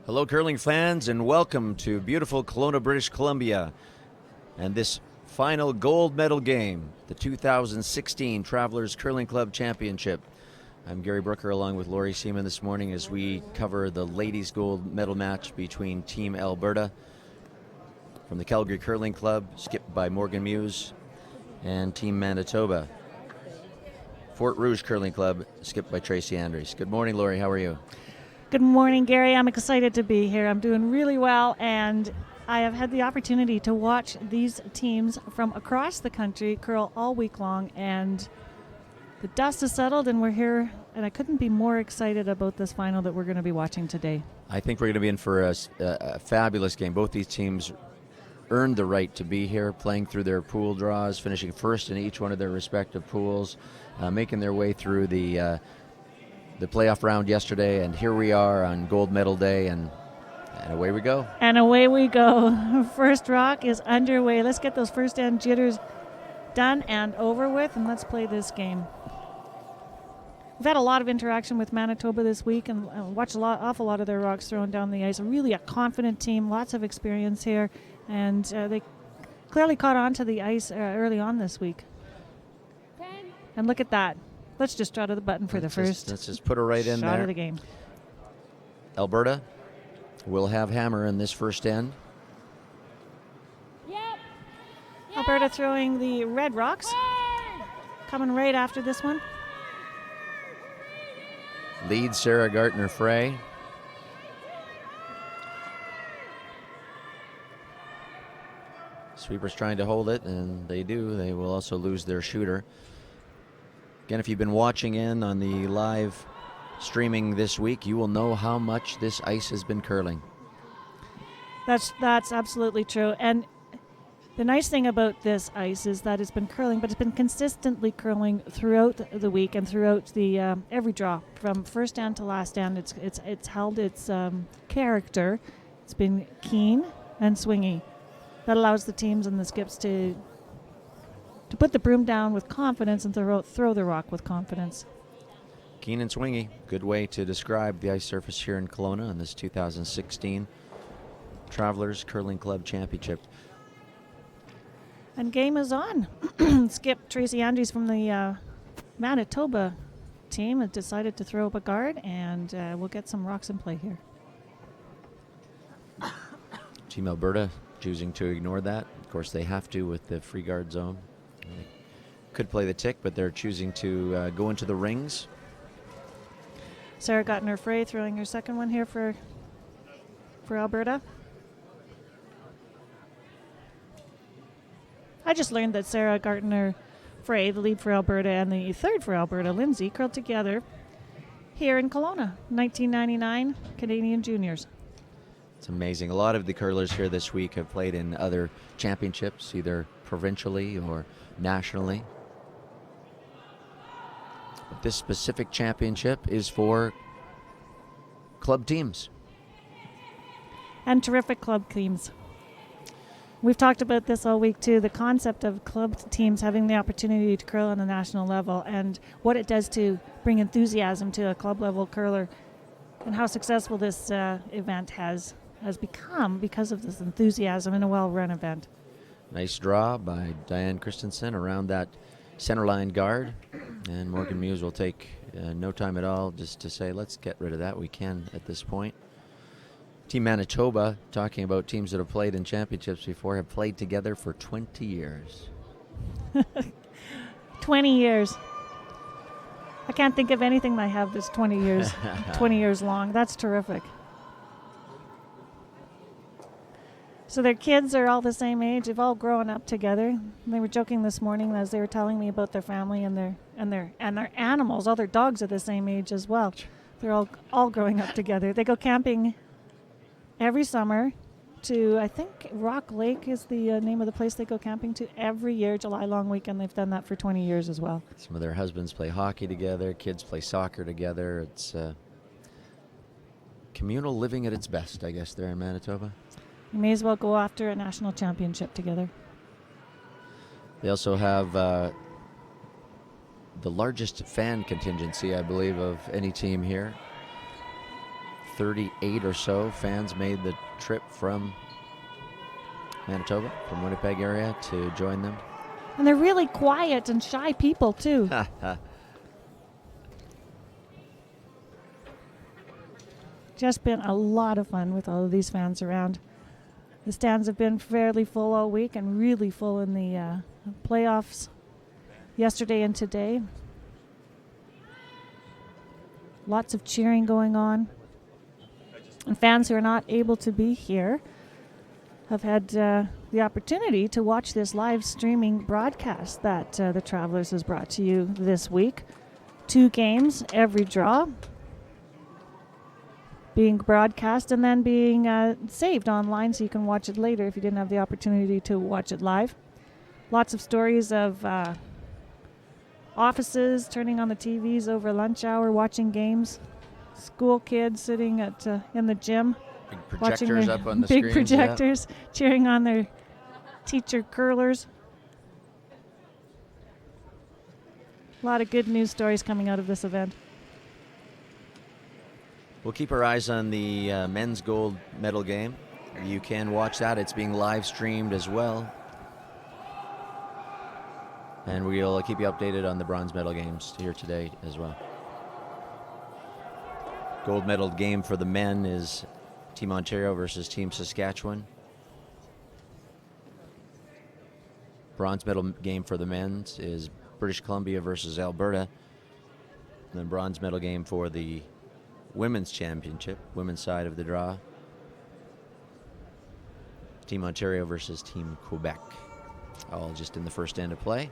Hello, curling fans, and welcome to beautiful Kelowna, British Columbia, and this final gold medal game, the 2016 Travelers Curling Club Championship. I'm Gary Brooker along with Laurie Seaman this morning as we cover the ladies' gold medal match between Team Alberta from the Calgary Curling Club, skipped by Morgan Muse, and Team Manitoba, Fort Rouge Curling Club, skipped by Tracy Andrews. Good morning, Laurie. How are you? Good morning, Gary. I'm excited to be here. I'm doing really well, and I have had the opportunity to watch these teams from across the country curl all week long, and the dust has settled, and we're here, and I couldn't be more excited about this final that we're going to be watching today. I think we're going to be in for a fabulous game. Both these teams earned the right to be here, playing through their pool draws, finishing first in each one of their respective pools, making their way through the playoff round yesterday, and here we are on gold medal day, and away we go. And away we go. First rock is underway. Let's get those first end jitters done and over with, and let's play this game. We've had a lot of interaction with Manitoba this week and watched awful lot of their rocks thrown down the ice. Really a confident team, lots of experience here, and they clearly caught on to the ice early on this week. And look at that. Let's just draw to the button for Let's just put her right in there. Shot of the game. Alberta will have hammer in this first end. Yep. Alberta throwing the red rocks. Coming right after this one. Lead Sarah Gartner-Frey. Sweepers trying to hold it, and they do. They will also lose their shooter. Again, if you've been watching in on the live streaming this week, you will know how much this ice has been curling. That's absolutely true. And the nice thing about this ice is that it's been curling, but it's been consistently curling throughout the week and throughout the every draw, from first end to last end. It's held its character. It's been keen and swingy. That allows the teams and the skips to put the broom down with confidence and throw the rock with confidence. Keen and swingy. Good way to describe the ice surface here in Kelowna in this 2016 Travelers Curling Club Championship. And game is on. Skip Tracy Andrews from the Manitoba team has decided to throw up a guard, and we'll get some rocks in play here. Team Alberta choosing to ignore that. Of course, they have to with the free guard zone. They could play the tick, but they're choosing to go into the rings. Sarah Gartner-Frey throwing her second one here for Alberta. I just learned that Sarah Gartner-Frey, the lead for Alberta, and the third for Alberta, Lindsay, curled together here in Kelowna, 1999 Canadian Juniors. It's amazing. A lot of the curlers here this week have played in other championships, either provincially or nationally. But this specific championship is for club teams. And terrific club teams. We've talked about this all week too, the concept of club teams having the opportunity to curl on the national level and what it does to bring enthusiasm to a club level curler, and how successful this event has become because of this enthusiasm in a well-run event. Nice draw by Diane Christensen around that center line guard, and Morgan Muse will take no time at all just to say, let's get rid of that. We can at this point. Team Manitoba, talking about teams that have played in championships before, have played together for 20 years. 20 years. I can't think of anything that I have that's 20 years, 20 years long. That's terrific. So their kids are all the same age. They've all grown up together. And they were joking this morning as they were telling me about their family and their animals. All their dogs are the same age as well. They're all growing up together. They go camping every summer to, I think, Rock Lake is the name of the place they go camping to every year, July long weekend. They've done that for 20 years as well. Some of their husbands play hockey together. Kids play soccer together. It's communal living at its best, I guess, there in Manitoba. You may as well go after a national championship together. They also have the largest fan contingency, I believe, of any team here. 38 or so fans made the trip from Manitoba, from Winnipeg area, to join them. And they're really quiet and shy people, too. Just been a lot of fun with all of these fans around. The stands have been fairly full all week and really full in the playoffs yesterday and today. Lots of cheering going on. And fans who are not able to be here have had the opportunity to watch this live streaming broadcast that the Travelers has brought to you this week. 2 games every draw being broadcast and then being saved online so you can watch it later if you didn't have the opportunity to watch it live. Lots of stories of offices turning on the TVs over lunch hour, watching games, school kids sitting at in the gym, Big watching projectors their up on the big screens, projectors, cheering on their teacher curlers. A lot of good news stories coming out of this event. We'll keep our eyes on the men's gold medal game. You can watch that. It's being live streamed as well. And we'll keep you updated on the bronze medal games here today as well. Gold medal game for the men is Team Ontario versus Team Saskatchewan. Bronze medal game for the men's is British Columbia versus Alberta. And then bronze medal game for the women's championship, women's side of the draw. Team Ontario versus Team Quebec. All just in the first end of play.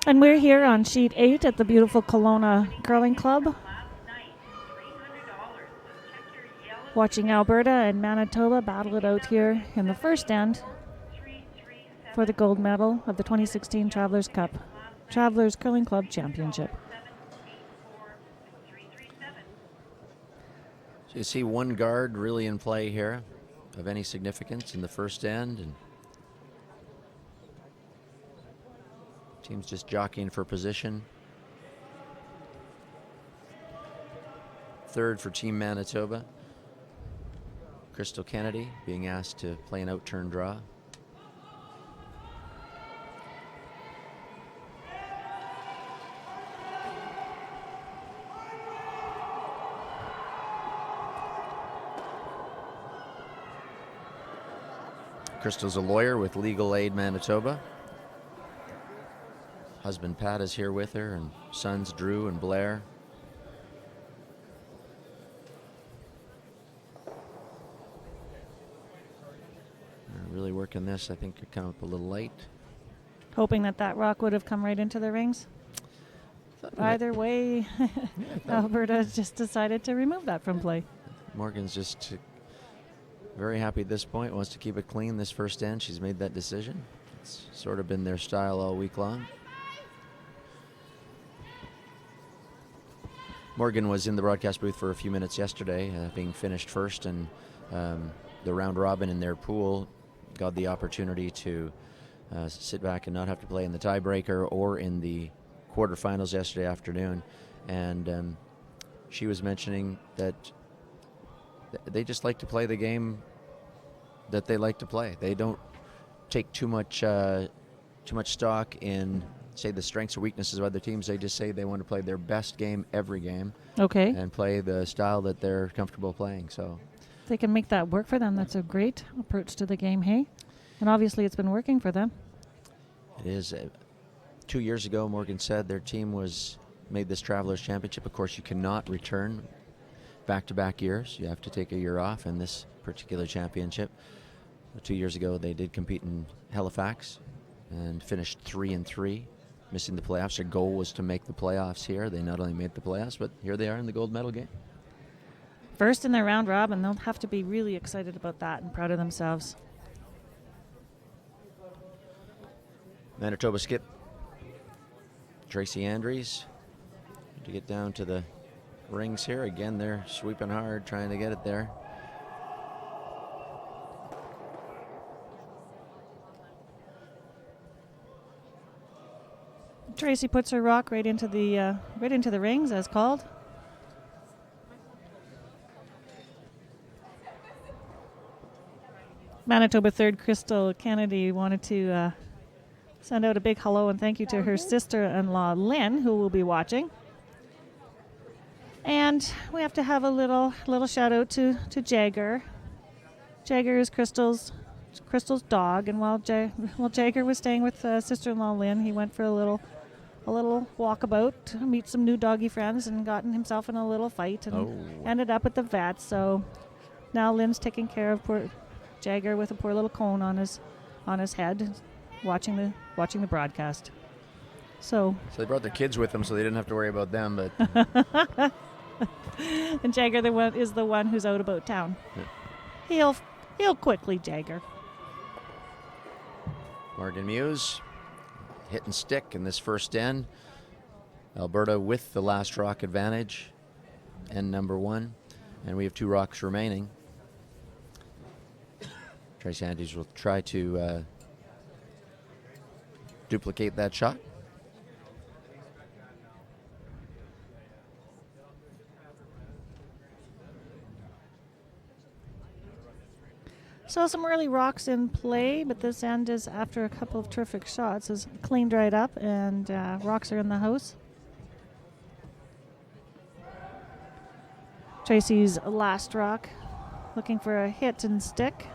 And we're here on sheet 8 at the beautiful Kelowna Curling Club, watching Alberta and Manitoba battle it out here in the first end for the gold medal of the 2016 Travelers Cup, Travelers Curling Club Championship. So you see one guard really in play here of any significance in the first end, and teams just jockeying for position. Third for Team Manitoba, Crystal Kennedy being asked to play an out-turn draw. Crystal's a lawyer with Legal Aid Manitoba. Husband Pat is here with her, and sons Drew and Blair. They're really working this. I think could come up a little late. Hoping that rock would have come right into the rings. Either way, Alberta just decided to remove that from play. Morgan's just very happy at this point, wants to keep it clean this first end. She's made that decision. It's sort of been their style all week long. Morgan was in the broadcast booth for a few minutes yesterday, being finished first, and the round robin in their pool got the opportunity to sit back and not have to play in the tiebreaker or in the quarterfinals yesterday afternoon. And she was mentioning that they just like to play the game that they like to play. They don't take too much stock in, say, the strengths or weaknesses of other teams. They just say they want to play their best game every game. Okay. And play the style that they're comfortable playing. So they can make that work for them. That's a great approach to the game, hey? And obviously it's been working for them. It is. 2 years ago, Morgan said their team made this Travelers Championship. Of course, you cannot return back-to-back years. You have to take a year off in this particular championship. 2 years ago, they did compete in Halifax and finished 3-3, missing the playoffs. Their goal was to make the playoffs here. They not only made the playoffs, but here they are in the gold medal game. First in their round robin, they'll have to be really excited about that and proud of themselves. Manitoba skip Tracy Andrews to get down to the rings here. Again, they're sweeping hard, trying to get it there. Tracy puts her rock right into the rings, as called. Manitoba third Crystal Kennedy wanted to send out a big hello and thank you to her sister-in-law Lynn, who will be watching. And we have to have a little shout out to Jagger. Jagger is Crystal's dog, and while Jagger was staying with sister-in-law Lynn, he went for a little walkabout to meet some new doggy friends and gotten himself in a little fight and ended up at the vet. So now Lynn's taking care of poor Jagger with a poor little cone on his head, watching the broadcast. So they brought their kids with them, so they didn't have to worry about them. But and Jagger is the one who's out about town. Yeah. He'll quickly Jagger. Morgan Muse hit and stick in this first end. Alberta with the last rock advantage, end number 1, and we have 2 rocks remaining. Tracy Andrews will try to duplicate that shot. So some early rocks in play, but this end is after a couple of terrific shots is cleaned right up, and rocks are in the house. Tracy's last rock, looking for a hit and stick.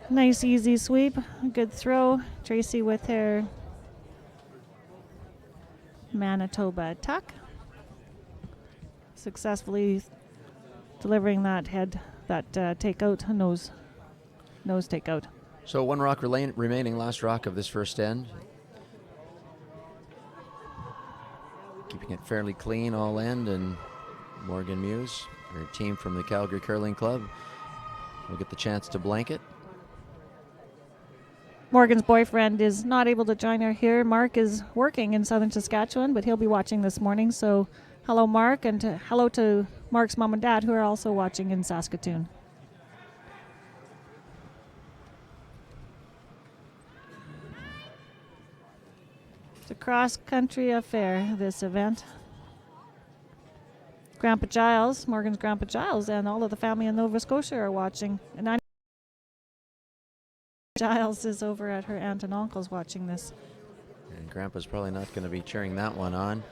Nice easy sweep, good throw. Tracy with her Manitoba tuck, successfully delivering that takeout, nose takeout. So 1 rock remaining, last rock of this first end. Keeping it fairly clean all end, and Morgan Muse, her team from the Calgary Curling Club, will get the chance to blanket. Morgan's boyfriend is not able to join her here. Mark is working in southern Saskatchewan, but he'll be watching this morning. So hello, Mark, and hello to Mark's mom and dad, who are also watching in Saskatoon. It's a cross-country affair, this event. Grandpa Giles, Morgan's Grandpa Giles, and all of the family in Nova Scotia are watching. And Giles is over at her aunt and uncle's watching this. And Grandpa's probably not going to be cheering that one on.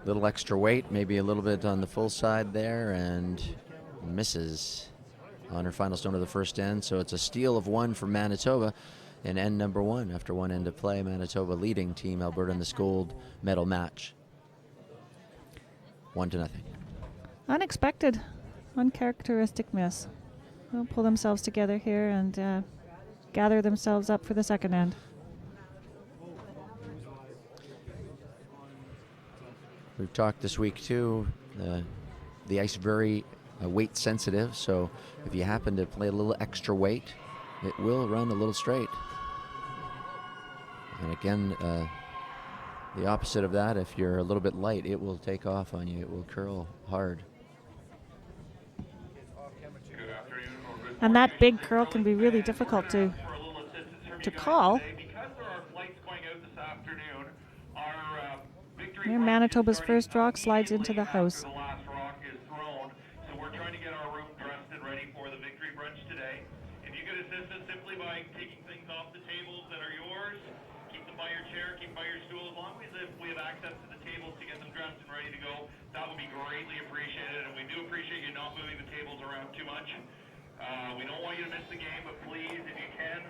Little extra weight, maybe a little bit on the full side there, and misses on her final stone of the first end. So it's a steal of 1 for Manitoba in end number 1. After 1 end of play, Manitoba leading Team Alberta in this gold medal match. 1-0. Unexpected, uncharacteristic miss. They'll pull themselves together here and gather themselves up for the second end. We've talked this week too, the ice very weight sensitive, so if you happen to play a little extra weight, it will run a little straight. And again, the opposite of that, if you're a little bit light, it will take off on you. It will curl hard. And that big curl can be really difficult to call. Here, Manitoba's first rock slides into the house. That would be greatly appreciated, and we do appreciate you not moving the tables around too much. We don't want you to miss the game, but please, if you can,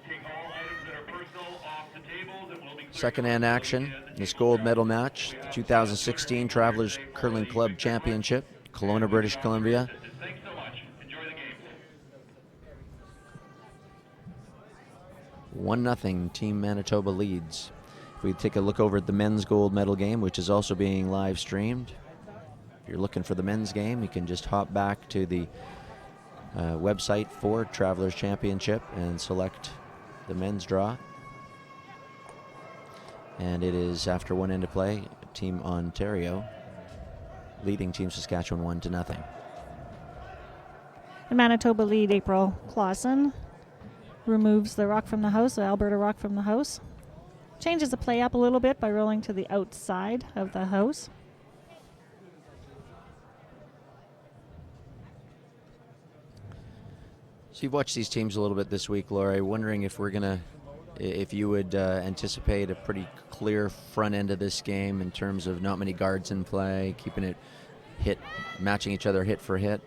take all items that are personal off the tables, and we'll be clear. Second hand action, this gold medal match, 2016 Travelers Curling Club Championship, Kelowna, British Columbia. Thanks so much. Enjoy the game. 1-0, Team Manitoba leads. If we take a look over at the men's gold medal game, which is also being live streamed. If you're looking for the men's game, you can just hop back to the website for Travelers Championship and select the men's draw. And it is after 1 end of play, Team Ontario leading Team Saskatchewan 1-0. The Manitoba lead, April Clausen, removes the rock from the house, the Alberta rock from the house. changes the play up a little bit by rolling to the outside of the house. So you've watched these teams a little bit this week, Laura. Wondering if if you would anticipate a pretty clear front end of this game in terms of not many guards in play, keeping it matching each other hit for hit.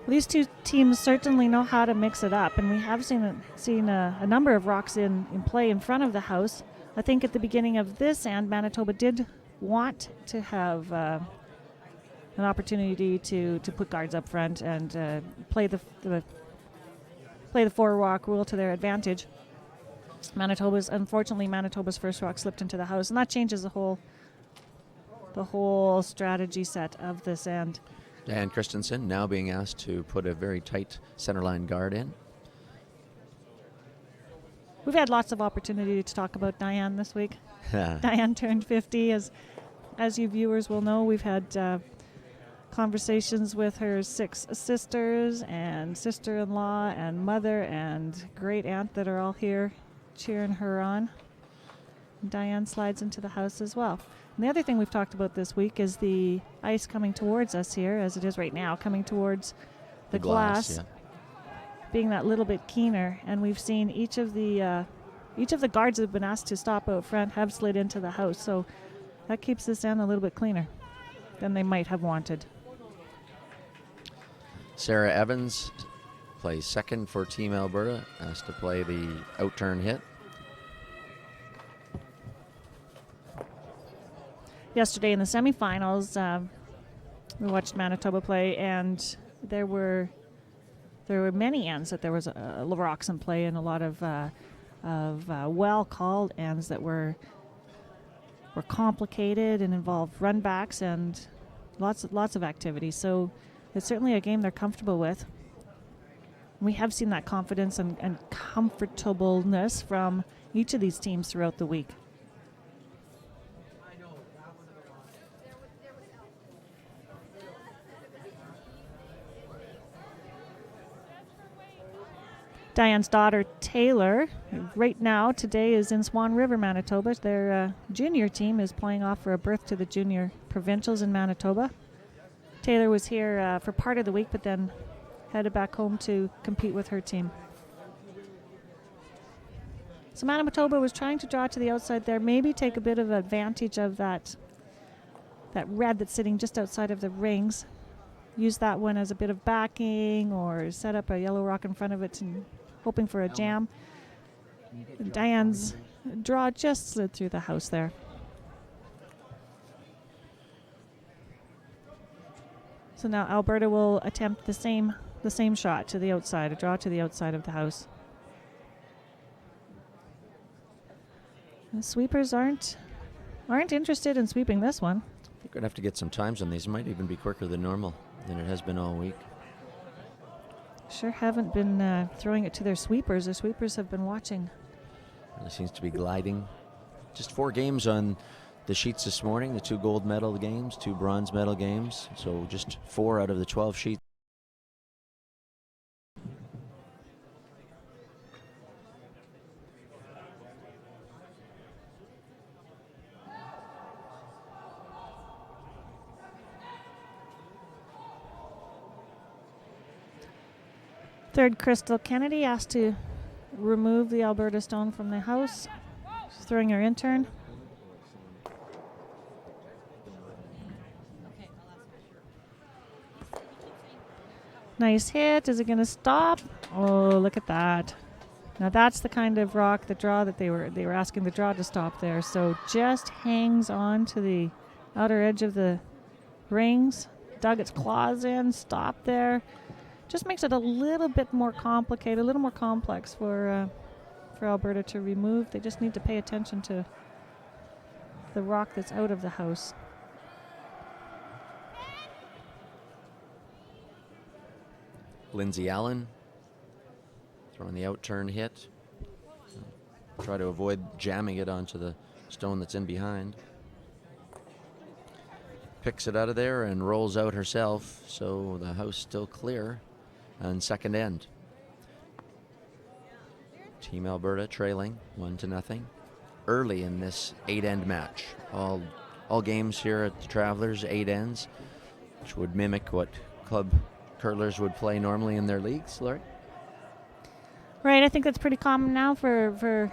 These two teams certainly know how to mix it up, and we have seen a number of rocks in play in front of the house. I think at the beginning of this end, Manitoba did want to have an opportunity to put guards up front and play the 4-rock rule to their advantage. Unfortunately, Manitoba's first rock slipped into the house, and that changes the whole strategy set of this end. Diane Christensen now being asked to put a very tight centerline guard in. We've had lots of opportunity to talk about Diane this week. Diane turned 50. As you viewers will know, we've had conversations with her 6 sisters and sister-in-law and mother and great aunt that are all here cheering her on. Diane slides into the house as well. And the other thing we've talked about this week is the ice coming towards us here, as it is right now, coming towards the glass, being that little bit keener. And we've seen each of the guards that have been asked to stop out front have slid into the house. So that keeps this end a little bit cleaner than they might have wanted. Sarah Evans plays second for Team Alberta, asked to play the outturn hit. Yesterday in the semifinals, we watched Manitoba play, and there were many ends that there was rocks in play, and a lot of well-called ends that were complicated and involved runbacks and lots of activity. So it's certainly a game they're comfortable with. We have seen that confidence and comfortableness from each of these teams throughout the week. Diane's daughter, Taylor, right now, today is in Swan River, Manitoba. Their junior team is playing off for a berth to the junior provincials in Manitoba. Taylor was here for part of the week, but then headed back home to compete with her team. So Manitoba was trying to draw to the outside there, maybe take a bit of advantage of that red that's sitting just outside of the rings. Use that one as a bit of backing or set up a yellow rock in front of it and hoping for a jam. Diane's draw just slid through the house there. So now Alberta will attempt the same shot to the outside, a draw to the outside of the house. The sweepers aren't interested in sweeping this one. We're going to have to get some times on these. It might even be quicker than normal, than it has been all week. Sure haven't been throwing it to their sweepers. Their sweepers have been watching. It seems to be gliding. Just 4 games on the sheets this morning, the 2 gold medal games, 2 bronze medal games. So just 4 out of the 12 sheets. Third, Crystal Kennedy asked to remove the Alberta stone from the house. She's throwing her intern. Nice hit. Is it going to stop? Oh, look at that. Now that's the kind of rock, the draw that they were asking the draw to stop there. So just hangs on to the outer edge of the rings, dug its claws in, stopped there. Just makes it a little bit more complicated, a little more complex for Alberta to remove. They just need to pay attention to the rock that's out of the house. Lindsay Allen throwing the outturn hit. Try to avoid jamming it onto the stone that's in behind. Picks it out of there and rolls out herself, so the house still clear on second end. Team Alberta trailing 1-0 early in this 8-end match. All games here at the Travelers, 8 ends, which would mimic what club curlers would play normally in their leagues, Lori? Right, I think that's pretty common now for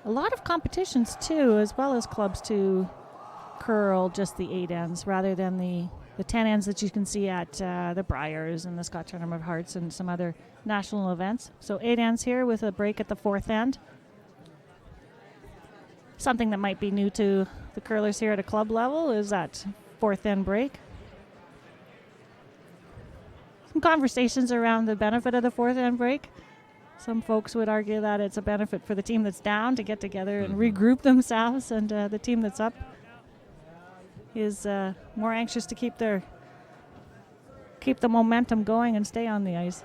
a lot of competitions too, as well as clubs to curl just the 8 ends rather than the 10 ends that you can see at the Briars and the Scott Tournament of Hearts and some other national events. So 8 ends here with a break at the 4th end. Something that might be new to the curlers here at a club level is that 4th end break. Some conversations around the benefit of the 4th end break. Some folks would argue that it's a benefit for the team that's down to get together and regroup themselves, and the team that's up is more anxious to keep the momentum going and stay on the ice.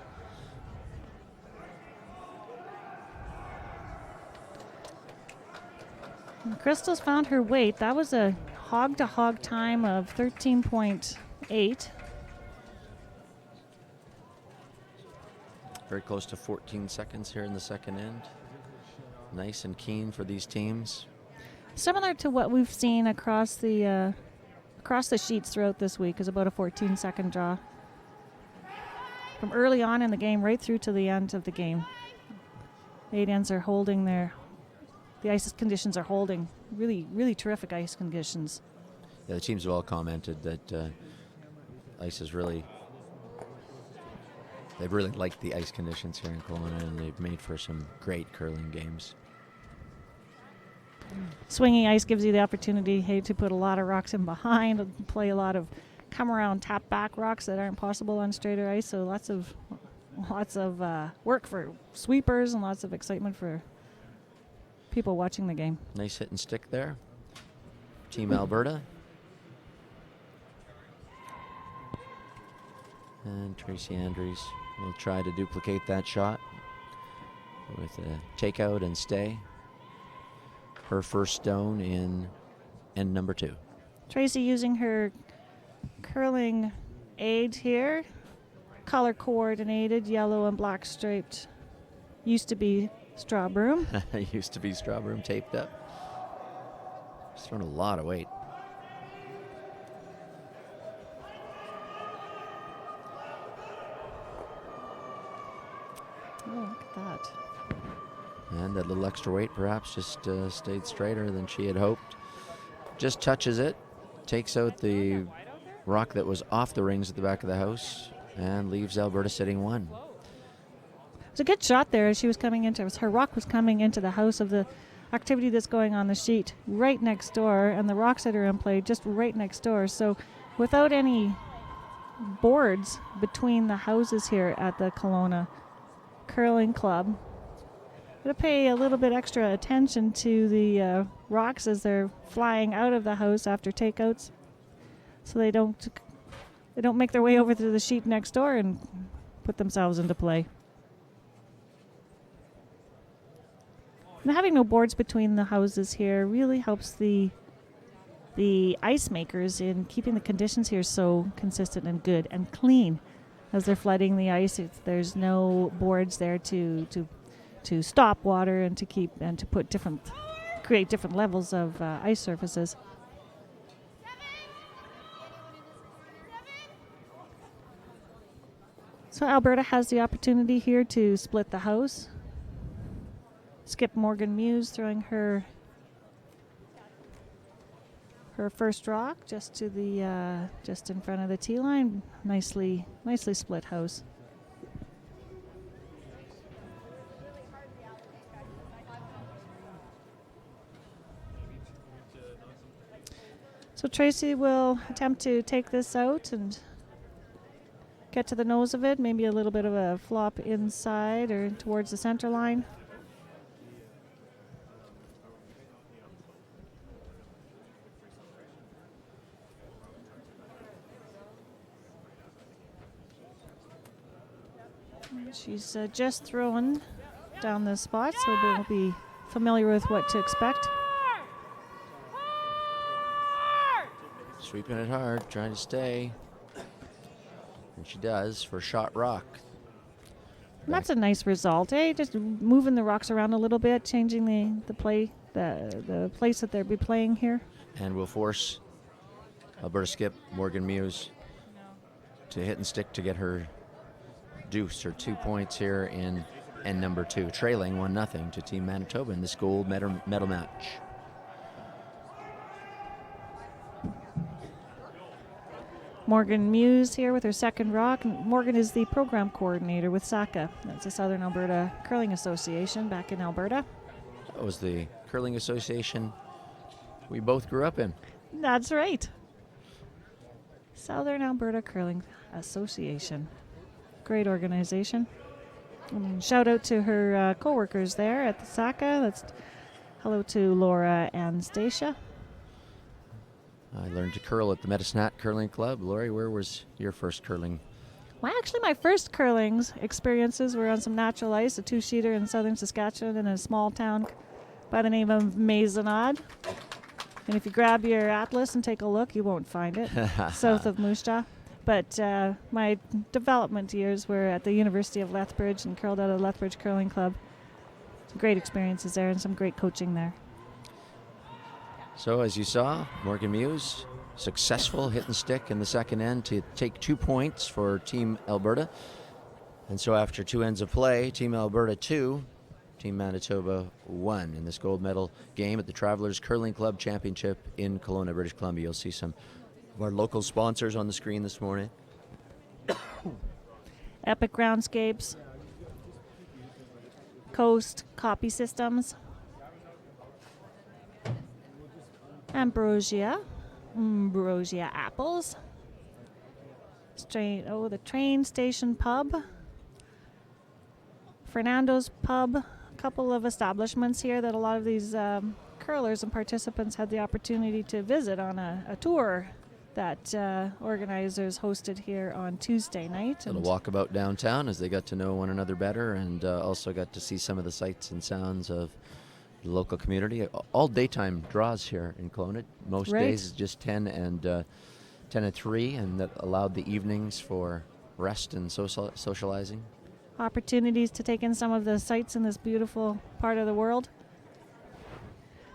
And Crystal's found her weight. That was a hog-to-hog time of 13.8. Very close to 14 seconds here in the second end. Nice and keen for these teams. Similar to what we've seen across the sheets throughout this week, is about a 14-second draw. From early on in the game right through to the end of the game. 8 ends are holding the ice conditions are holding. Really, really terrific ice conditions. Yeah, the teams have all commented that ice is really... They've really liked the ice conditions here in Kelowna, and they've made for some great curling games. Swinging ice gives you the opportunity to put a lot of rocks in behind, play a lot of come around, tap back rocks that aren't possible on straighter ice. So lots of work for sweepers and lots of excitement for people watching the game. Nice hit and stick there. Team Alberta. And Tracy Andrews will try to duplicate that shot with a takeout and stay. Her first stone in end number 2. Tracy using her curling aid here, color coordinated, yellow and black striped. Used to be straw broom. Used to be straw broom taped up. She's thrown a lot of weight. Oh, look at that. And that little extra weight perhaps just stayed straighter than she had hoped. Just touches it, takes out the rock that was off the rings at the back of the house, and leaves Alberta sitting 1. It was a good shot there as she was coming into her rock was coming into the house of the activity that's going on the sheet right next door, and the rocks that are in play just right next door. So without any boards between the houses here at the Kelowna Curling Club, to pay a little bit extra attention to the rocks as they're flying out of the house after takeouts, so they don't make their way over to the sheet next door and put themselves into play. And having no boards between the houses here really helps the ice makers in keeping the conditions here so consistent and good and clean as they're flooding the ice. There's no boards there to stop water and to create different levels of ice surfaces. So Alberta has the opportunity here to split the house. Skip Morgan Muse throwing her first rock just to the just in front of the tee line. Nicely split house. So Tracy will attempt to take this out and get to the nose of it, maybe a little bit of a flop inside or towards the center line. She's just thrown down the spot, so we'll be familiar with what to expect. Sweeping it hard, trying to stay. And she does for shot rock. And that's a nice result, eh? Just moving the rocks around a little bit, changing the play, the place that they'll be playing here. And will force Alberta skip Morgan Muse to hit and stick to get her deuce, her 2 points here in end number 2, trailing 1-0 to Team Manitoba in this gold medal match. Morgan Muse here with her second rock. Morgan is the program coordinator with SACA. That's the Southern Alberta Curling Association back in Alberta. That was the curling association we both grew up in. That's right. Southern Alberta Curling Association. Great organization. And shout out to her co-workers there at the SACA. That's hello to Laura and Stacia. I learned to curl at the Medicine Curling Club. Lori, where was your first curling? Well, actually, my first curling experiences were on some natural ice, a 2-sheeter in southern Saskatchewan in a small town by the name of Maisonade. And if you grab your atlas and take a look, you won't find it, south of Moose Jaw. But my development years were at the University of Lethbridge and curled out of Lethbridge Curling Club. Some great experiences there and some great coaching there. So as you saw, Morgan Muse, successful hit and stick in the second end to take 2 points for Team Alberta. And so after 2 ends of play, Team Alberta 2, Team Manitoba 1 in this gold medal game at the Travelers Curling Club Championship in Kelowna, British Columbia. You'll see some of our local sponsors on the screen this morning. Epic Groundscapes, Coast Copy Systems, Ambrosia Apples, the Train Station Pub, Fernando's Pub, a couple of establishments here that a lot of these curlers and participants had the opportunity to visit on a tour that organizers hosted here on Tuesday night. A little walkabout downtown as they got to know one another better and also got to see some of the sights and sounds of the local community. All daytime draws here in Kelowna. Most days is just 10 and 3, and that allowed the evenings for rest and socializing. Opportunities to take in some of the sights in this beautiful part of the world.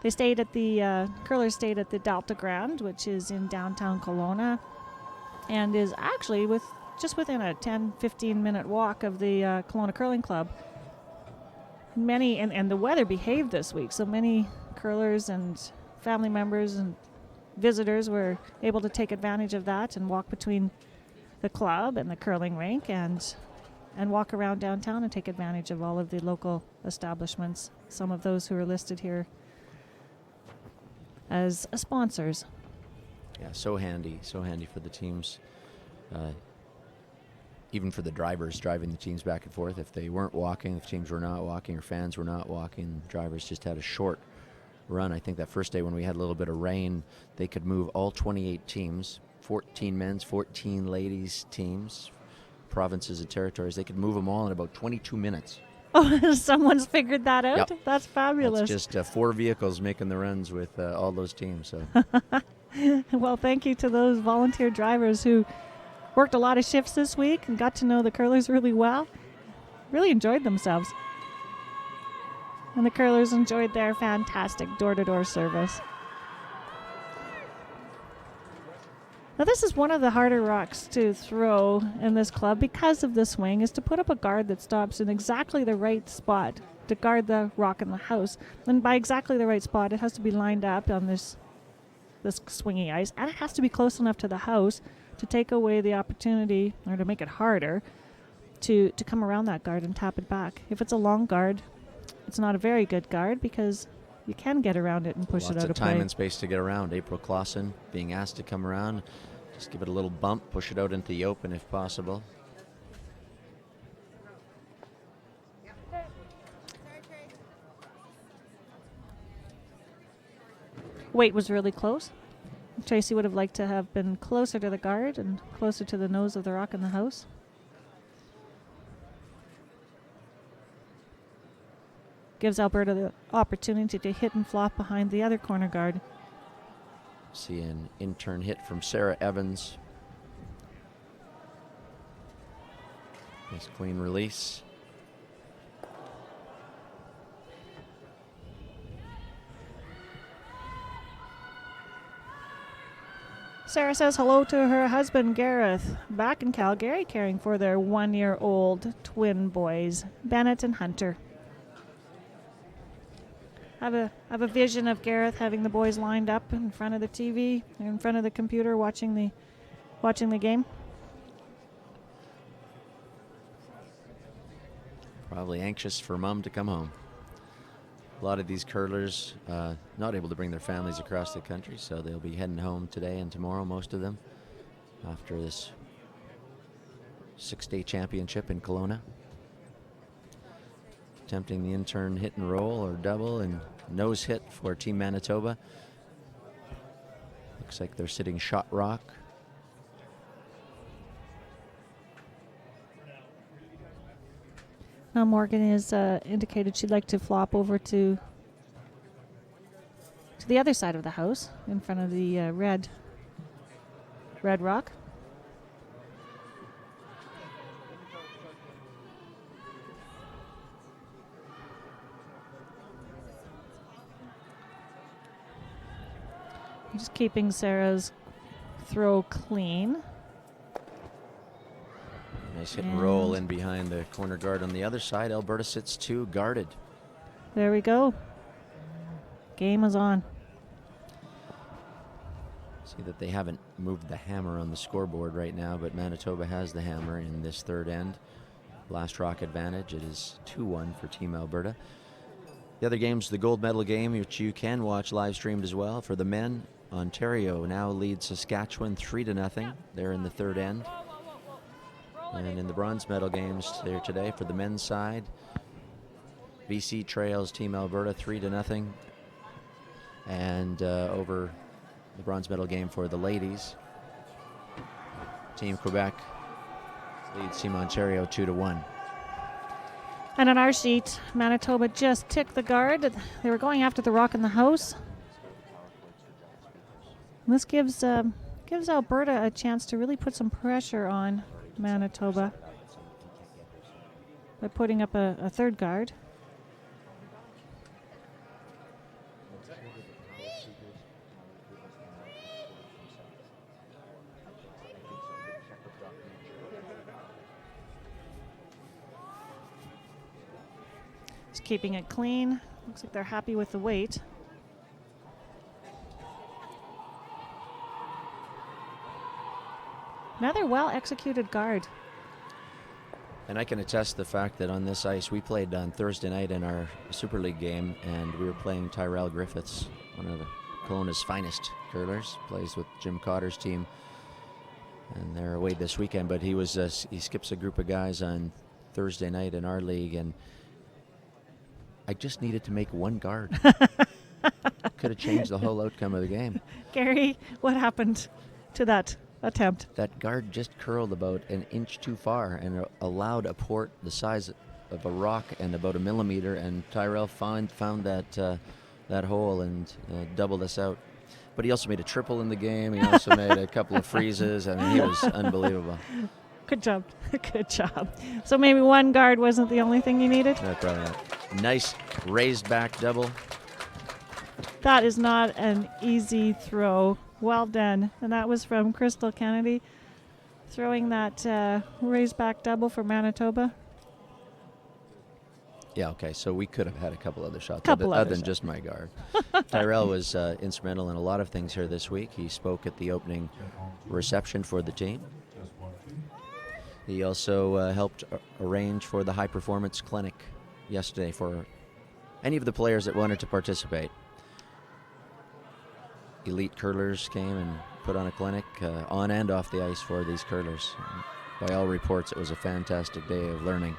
They stayed at the curlers stayed at the Delta Grand, which is in downtown Kelowna, and is actually just within a 10-15 minute walk of the Kelowna Curling Club. Many and the weather behaved this week, so many curlers and family members and visitors were able to take advantage of that and walk between the club and the curling rink and walk around downtown and take advantage of all of the local establishments, some of those who are listed here as sponsors. Yeah, so handy for the teams. Even for the drivers driving the teams back and forth. If they weren't walking, if teams were not walking or fans were not walking, the drivers just had a short run. I think that first day when we had a little bit of rain, they could move all 28 teams, 14 men's, 14 ladies teams, provinces and territories. They could move them all in about 22 minutes. Oh, someone's figured that out? Yep. That's fabulous. It's just 4 vehicles making the runs with all those teams. So. Well, thank you to those volunteer drivers who worked a lot of shifts this week and got to know the curlers really well. Really enjoyed themselves. And the curlers enjoyed their fantastic door-to-door service. Now, this is one of the harder rocks to throw in this club because of the swing, is to put up a guard that stops in exactly the right spot to guard the rock in the house. And by exactly the right spot, it has to be lined up on this swingy ice, and it has to be close enough to the house to take away the opportunity, or to make it harder, to come around that guard and tap it back. If it's a long guard, it's not a very good guard because you can get around it and push it out of play. Lots of time and space to get around. April Clausen being asked to come around. Just give it a little bump, push it out into the open if possible. Weight was really close. Tracy would have liked to have been closer to the guard and closer to the nose of the rock in the house. Gives Alberta the opportunity to hit and flop behind the other corner guard. See an in-turn hit from Sarah Evans. Nice clean release. Sarah says hello to her husband, Gareth, back in Calgary, caring for their 1-year-old twin boys, Bennett and Hunter. I have a vision of Gareth having the boys lined up in front of the TV, in front of the computer, watching the game. Probably anxious for Mom to come home. A lot of these curlers not able to bring their families across the country, so they'll be heading home today and tomorrow, most of them, after this 6-day championship in Kelowna. Attempting the intern hit and roll or double and nose hit for Team Manitoba. Looks like they're sitting shot rock. Now Morgan has indicated she'd like to flop over to the other side of the house, in front of the red rock. Just keeping Sarah's throw clean. Nice hit and roll in behind the corner guard on the other side. Alberta sits 2 guarded. There we go. Game is on. See that they haven't moved the hammer on the scoreboard right now, but Manitoba has the hammer in this third end. Last rock advantage. It is 2-1 for Team Alberta. The other game's the gold medal game, which you can watch live streamed as well. For the men, Ontario now leads Saskatchewan 3-0. They're in the third end. And in the bronze medal games there today for the men's side, BC trails Team Alberta 3-0. And over the bronze medal game for the ladies, Team Quebec leads Team Ontario 2-1. And on our sheet, Manitoba just ticked the guard. They were going after the rock in the house. And this gives Alberta a chance to really put some pressure on Manitoba by putting up a third guard. Just keeping it clean. Looks like they're happy with the weight. Another well-executed guard. And I can attest the fact that on this ice, we played on Thursday night in our Super League game, and we were playing Tyrell Griffiths, one of Kelowna's finest curlers, plays with Jim Cotter's team, and they're away this weekend. But he skips a group of guys on Thursday night in our league, and I just needed to make one guard. Could have changed the whole outcome of the game. Gary, what happened to that attempt? That guard just curled about an inch too far and allowed a port the size of a rock and about a millimeter, and Tyrell found that hole and doubled us out. But he also made a triple in the game. He also made a couple of freezes. I mean, he was unbelievable. Good job. Good job. So maybe one guard wasn't the only thing you needed? No, probably not. Nice raised back double. That is not an easy throw. Well done. And that was from Crystal Kennedy, throwing that raised back double for Manitoba. Yeah, okay, so we could have had a couple other shots Couple other other than shots. just my guard. Tyrell was instrumental in a lot of things here this week. He spoke at the opening reception for the team. He also helped arrange for the high performance clinic yesterday for any of the players that wanted to participate. Elite curlers came and put on a clinic on and off the ice for these curlers. By all reports, it was a fantastic day of learning.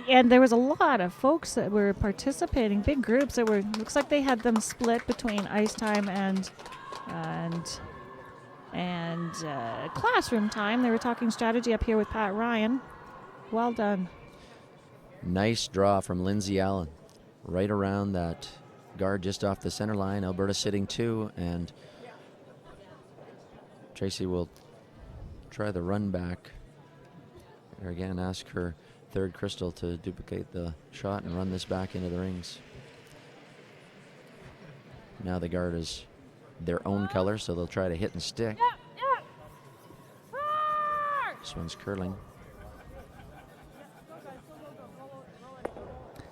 And there was a lot of folks that were participating, big groups that were, looks like they had them split between ice time and classroom time. They were talking strategy up here with Pat Ryan. Well done. Nice draw from Lindsay Allen. Right around that guard just off the center line. Alberta sitting 2, and Tracy will try the run back. Or again, ask her third Crystal to duplicate the shot and run this back into the rings. Now the guard is their own color, so they'll try to hit and stick. This one's curling.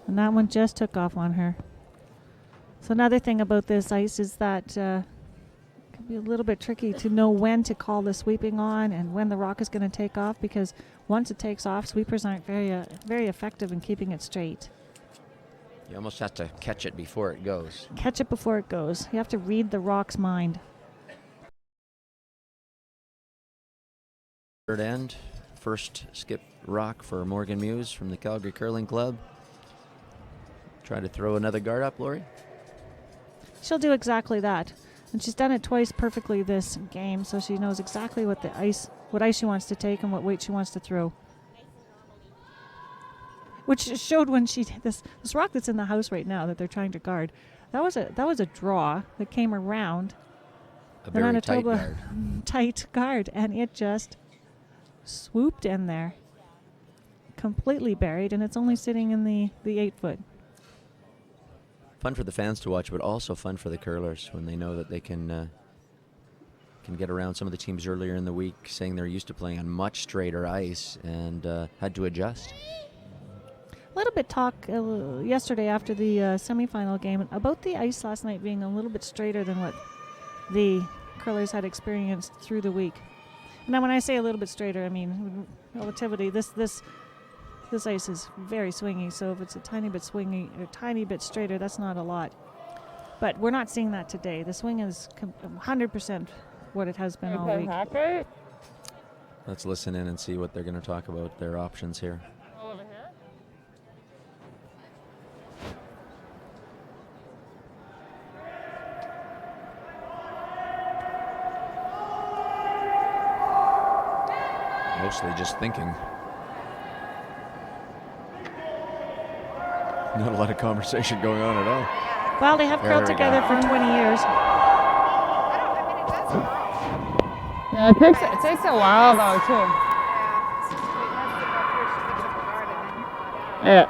And that one just took off on her. So another thing about this ice is that it can be a little bit tricky to know when to call the sweeping on and when the rock is going to take off, because once it takes off, sweepers aren't very effective in keeping it straight. You almost have to catch it before it goes. Catch it before it goes. You have to read the rock's mind. Third end, first skip rock for Morgan Muse from the Calgary Curling Club. Try to throw another guard up, Lori. She'll do exactly that. And she's done it twice perfectly this game, so she knows exactly what ice she wants to take and what weight she wants to throw. Which showed when she this rock that's in the house right now that they're trying to guard. That was a draw that came around A the very Manitoba tight guard. tight guard, and it just swooped in there, completely buried, and it's only sitting in the 8-foot. Fun for the fans to watch, but also fun for the curlers when they know that they can get around some of the teams earlier in the week, saying they're used to playing on much straighter ice and had to adjust. A little bit talk yesterday after the semifinal game about the ice last night being a little bit straighter than what the curlers had experienced through the week. Now, when I say a little bit straighter, I mean relativity. This ice is very swingy, so if it's a tiny bit swingy or tiny bit straighter, that's not a lot. But we're not seeing that today. The swing is 100% what it has been all week. Let's listen in and see what they're going to talk about, their options here. Over here? Mostly just thinking. Not a lot of conversation going on at all. Well, they have curled There we together go. for 20 years. Yeah, it takes a while though too. Yeah.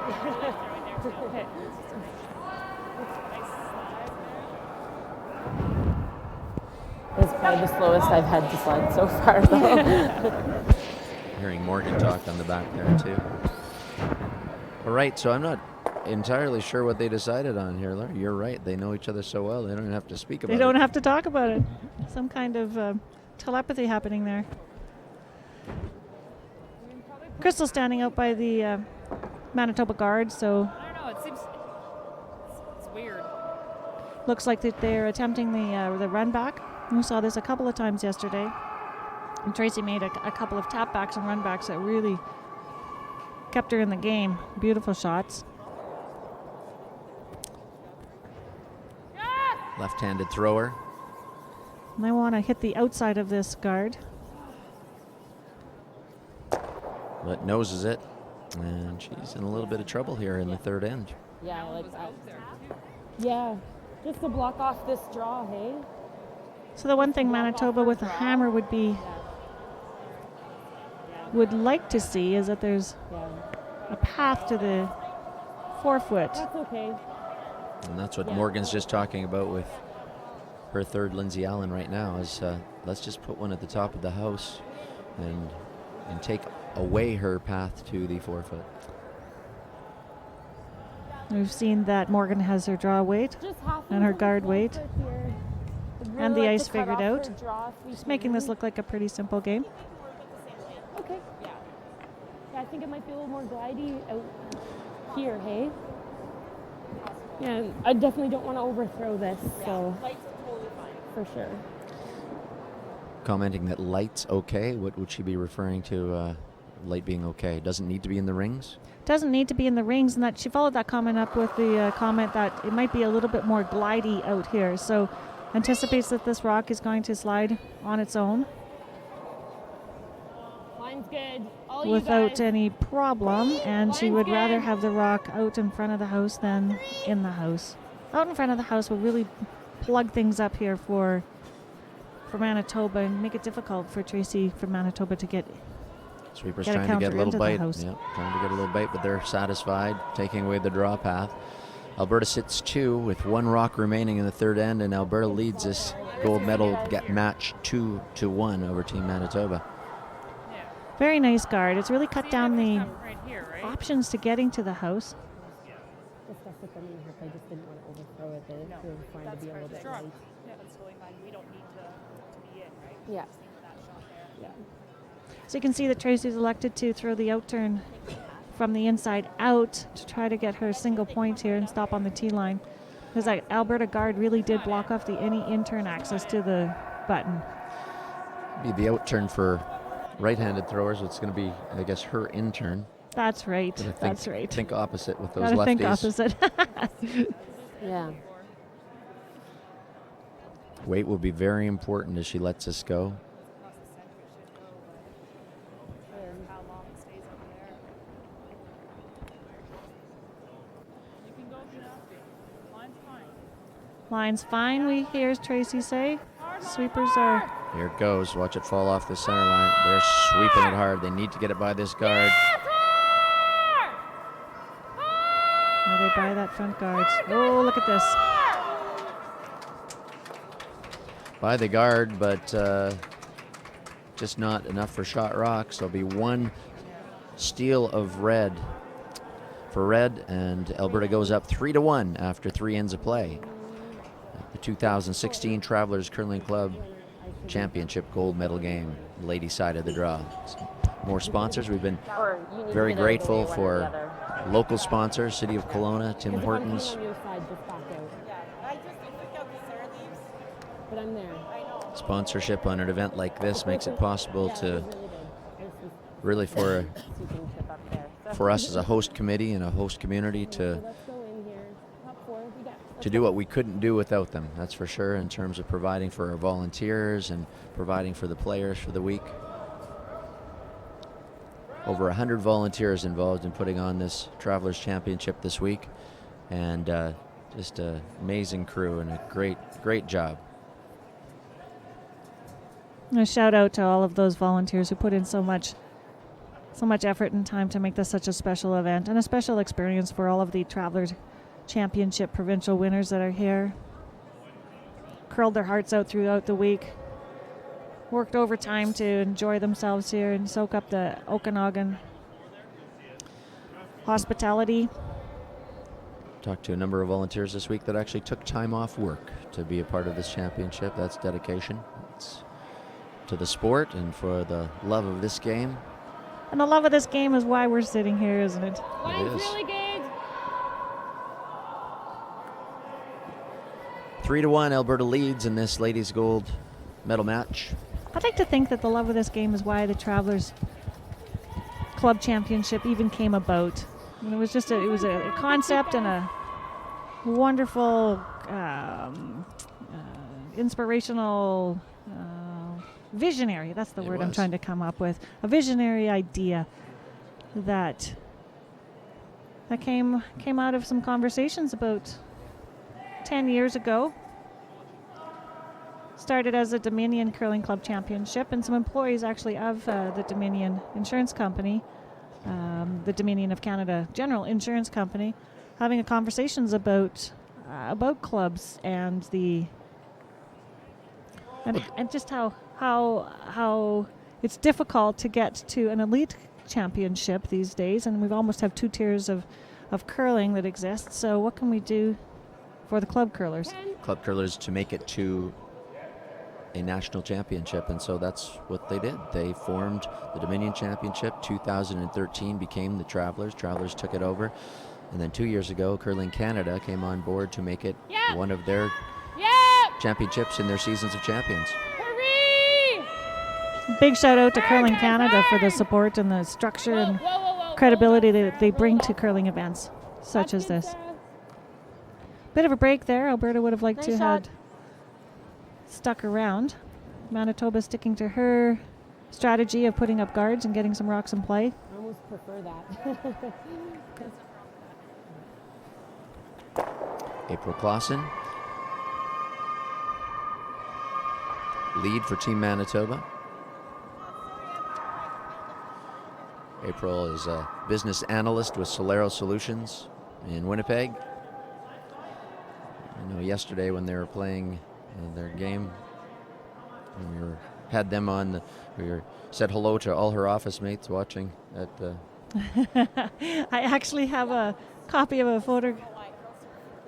It's probably the slowest I've had to slide so far though. Hearing Morgan talk on the back there too. All right, so I'm not entirely sure what they decided on here, Larry. You're right. They know each other so well, they don't even have to speak about it. They don't have to talk about it. Some kind of telepathy happening there. Crystal standing out by the Manitoba guard, so I don't know. It seems it's weird. looks like that they're attempting the run back. We saw this a couple of times yesterday. And Tracy made a couple of tap backs and run backs that really kept her in the game. Beautiful shots. Left-handed thrower. And they want to hit the outside of this guard. But noses it. And she's in a little bit of trouble here in the third end. Yeah, like that. Yeah, just to block off this draw, hey? So the one thing Manitoba with a hammer would like to see is that there's Yeah. a path to the 4-foot. That's okay. And that's what Yeah. Morgan's just talking about with her third Lindsay Allen right now is let's just put one at the top of the house and take away her path to the 4-foot. We've seen that Morgan has her draw weight Just half and her into the guard floor weight. here. I'd really And the like ice to cut figured off out. her draw if we Just making this can. look like a pretty simple game. Okay. Yeah. Yeah, I think it might be a little more glidey out here, hey? Yeah, and I definitely don't want to overthrow this, so. For sure. Commenting that light's okay. What would she be referring to? Light being okay. Doesn't need to be in the rings. Doesn't need to be in the rings, and that she followed that comment up with the comment that it might be a little bit more glidey out here. So anticipates that this rock is going to slide on its own Line's good. All you without guys. any problem, and she Line's would rather good. have the rock out in front of the house than in the house. Out in front of the house will really plug things up here for Manitoba and make it difficult for Tracy from Manitoba to get. Sweeper's Get a trying to get a counter little into the bite. house. Yep, trying to get a little bite, but they're satisfied, taking away the draw path. Alberta sits 2 with 1 rock remaining in the third end, and Alberta leads this gold medal match 2-1 over Team Manitoba. Very nice guard. It's really cut down the Right here, right? options to getting to the house. Discussed with them in the hook. I just didn't want to overthrow it. They were trying to That's be a right. little bit Sure. light. Yeah, that's totally fine. We don't need to be in, right? Yeah. Just need that shot there. Yeah. So you can see that Tracy's elected to throw the out turn from the inside out to try to get her single point here and stop on the tee line. Because that Alberta guard really did block off any in-turn access to the button. Be the out turn for right-handed throwers. It's going to be, I guess, her in turn. That's right. But I think, That's right. Think opposite with those Gotta lefties. think opposite. Yeah. Weight will be very important as she lets us go. Across the center, it should go. Or how long it stays over there. You can go now. Line's fine. Line's fine, we hear Tracy say. Sweepers are. Here it goes. Watch it fall off the center line. They're sweeping it hard. They need to get it by this guard. Are they by that front guard? Oh, look at this. By the guard, but just not enough for shot rock. So it'll be one steal of red for red, and Alberta goes up 3-1 after 3 ends of play. The 2016 Travelers Curling Club Championship gold medal game, lady side of the draw. More sponsors. We've been very grateful for local sponsors, City of Kelowna, Tim Hortons. On your side, just back out. Yeah, I freaked out because Sarah leaves. But I'm there. I know. Sponsorship on an event like this makes it possible Yeah, to it was really big. I just was really sweeping chip up there. So for us as a host committee and a host community so to let's go in here. Top 4. We got. do what we couldn't do without them. That's for sure, in terms of providing for our volunteers and providing for the players for the week. Over 100 volunteers involved in putting on this Travelers Championship this week, and just an amazing crew and a great job. A shout out to all of those volunteers who put in so much effort and time to make this such a special event and a special experience for all of the Travelers Championship provincial winners that are here. Curled their hearts out throughout the week. Worked overtime to enjoy themselves here and soak up the Okanagan hospitality. Talked to a number of volunteers this week that actually took time off work to be a part of this championship. That's dedication. It's to the sport and for the love of this game. And the love of this game is why we're sitting here, isn't it? Line's is. really good. 3-1, Alberta leads in this ladies' gold medal match. I'd like to think that the love of this game is why the Travelers Club Championship even came about. And it was just a concept and a wonderful, inspirational, visionary. That's the It word I'm was. trying to come up with. A visionary idea that came out of some conversations about 10 years ago. Started as a Dominion Curling Club Championship, and some employees actually of the Dominion Insurance Company, the Dominion of Canada General Insurance Company, having conversations about clubs and and just how it's difficult to get to an elite championship these days, and we've almost have 2 tiers of curling that exist. So what can we do for the club curlers? Club curlers to make it to a national championship, and so that's what they did. They formed the Dominion Championship. 2013 became the Travelers. Travelers took it over, and then 2 years ago, Curling Canada came on board to make it one of their championships in their seasons of champions. Big shout out to Curling Canada for the support and the structure and credibility that they bring to curling events such as this. Bit of a break there. Alberta would have liked to had stuck around. Manitoba sticking to her strategy of putting up guards and getting some rocks in play. I almost prefer that. April Clausen, lead for Team Manitoba. April is a business analyst with Solero Solutions in Winnipeg. I know yesterday when they were playing their game, and we were had them on. We said hello to all her office mates watching at the. I actually have a copy of a photo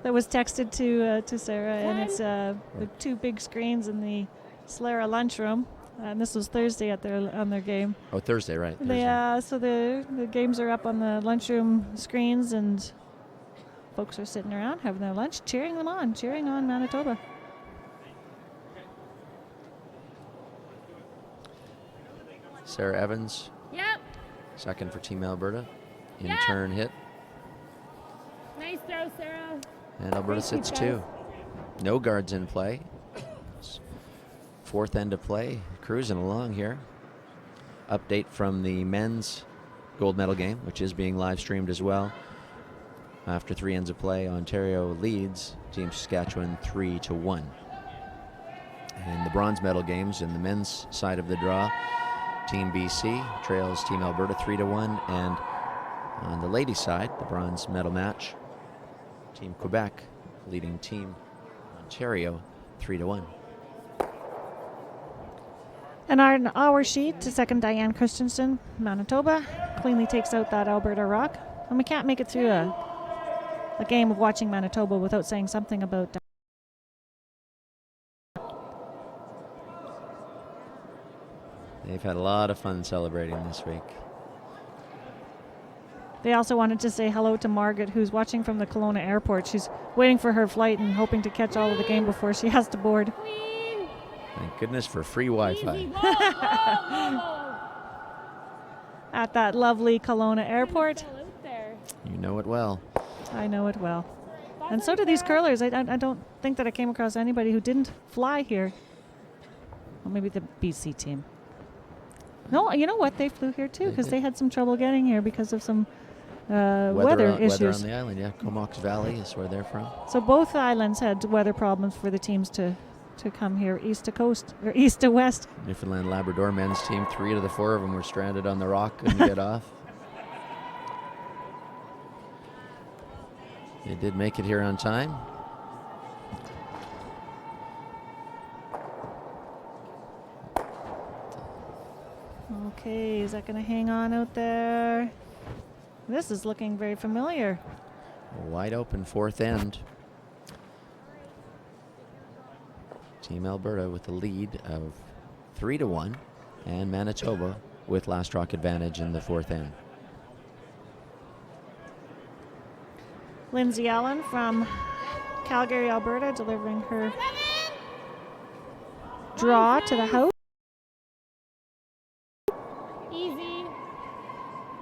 that was texted to Sarah, and it's the two big screens in the Solera lunchroom. And this was Thursday on their game. Oh, Thursday, right? So the games are up on the lunchroom screens, and folks are sitting around having their lunch, cheering on Manitoba. Sarah Evans. Yep. Second for Team Alberta. In Yeah. turn hit. Nice throw, Sarah. And Alberta Thank you, sits guys. 2. No guards in play. Fourth end of play. Cruising along here. Update from the men's gold medal game, which is being live streamed as well. After 3 ends of play, Ontario leads Team Saskatchewan 3-1. And the bronze medal games in the men's side of the draw, Team BC trails Team Alberta 3-1, and on the ladies' side, the bronze medal match, Team Quebec leading Team Ontario 3-1. And on our sheet, to second Diane Christensen, Manitoba cleanly takes out that Alberta Rock. And we can't make it through a game of watching Manitoba without saying something about They've had a lot of fun celebrating this week. They also wanted to say hello to Margaret, who's watching from the Kelowna airport. She's waiting for her flight and hoping to catch all of the game before she has to board. Queen. Thank goodness for free Wi-Fi. Easy. Whoa, whoa, whoa. At that lovely Kelowna airport. Still out there. You know it well. I know it well. That's And so it, do these Sarah. curlers. I don't think that I came across anybody who didn't fly here. Well, maybe the BC team. No, you know what? They flew here too They because did. they had some trouble getting here because of some weather Weather on issues. the island, yeah. Comox Valley is where they're from. So both islands had weather problems for the teams to come here east to coast or east to west. Newfoundland Labrador men's team, 3 of the 4 of them were stranded on the rock, couldn't get off. They did make it here on time. Okay, is that going to hang on out there? This is looking very familiar. A wide open fourth end. Team Alberta with the lead of 3-1, and Manitoba with last rock advantage in the fourth end. Lindsay Allen from Calgary, Alberta, delivering her draw to the house. Easy.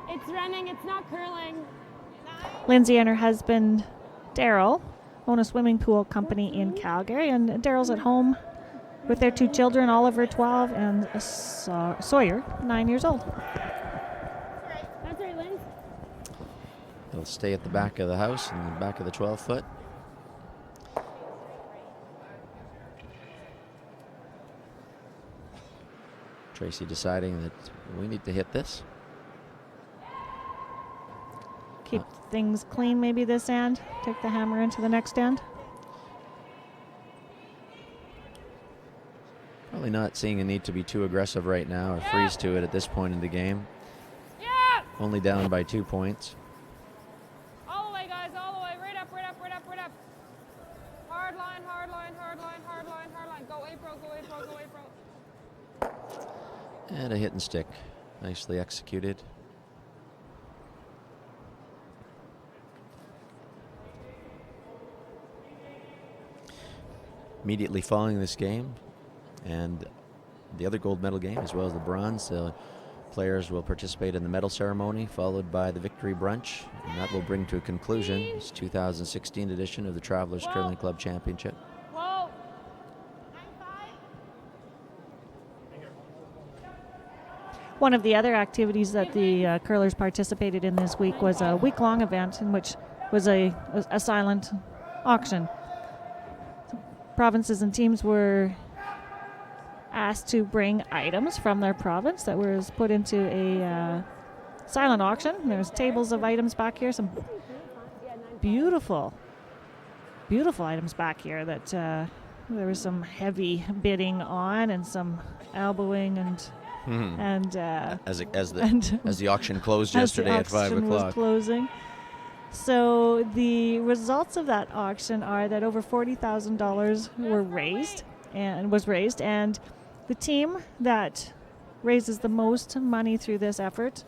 It's running. It's not curling. Lindsay and her husband, Daryl, own a swimming pool company in Calgary, and Daryl's at home with their 2 children, Oliver, 12, and Sawyer, 9 years old. That's right, Linz. It'll stay at the back of the house, in the back of the 12-foot. Tracy deciding that we need to hit this. Keep things clean maybe this end. Take the hammer into the next end. Probably not seeing a need to be too aggressive right now or freeze to it at this point in the game. Yeah. Only down by 2 points. All the way, guys. All the way. Right up, right up, right up, right up. Hard line, hard line, hard line, hard line, hard line. Go April, go April, go April. And a hit and stick. Nicely executed. Immediately following this game and the other gold medal game as well as the bronze, the players will participate in the medal ceremony followed by the victory brunch, and that will bring to a conclusion this 2016 edition of the Travelers Curling Club Championship. Whoa. One of the other activities that the curlers participated in this week was a week-long event in which was a silent auction. Provinces and teams were asked to bring items from their province that was put into a silent auction. There's tables of items back here, some beautiful items back here that there was some heavy bidding on and some elbowing and As and the auction closed as the yesterday at 5 auction was o'clock. closing. So the results of that auction are that over $40,000 was raised, and the team that raises the most money through this effort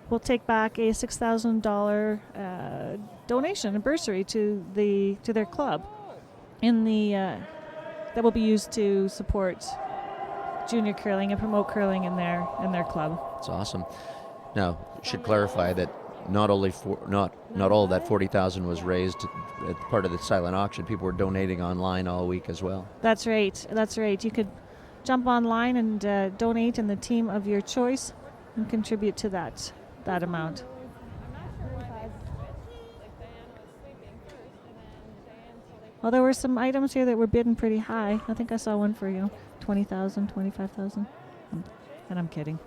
will take back a $6,000 donation, a bursary to their club, that will be used to support junior curling and promote curling in their club. It's awesome. Now, should clarify that not all that 40,000 was raised at part of the silent auction. People were donating online all week as well. That's right. You could jump online and donate in the team of your choice and contribute to that amount. Well, there were some items here that were bidding pretty high. I think I saw one for, 20,000, 25,000. And I'm kidding.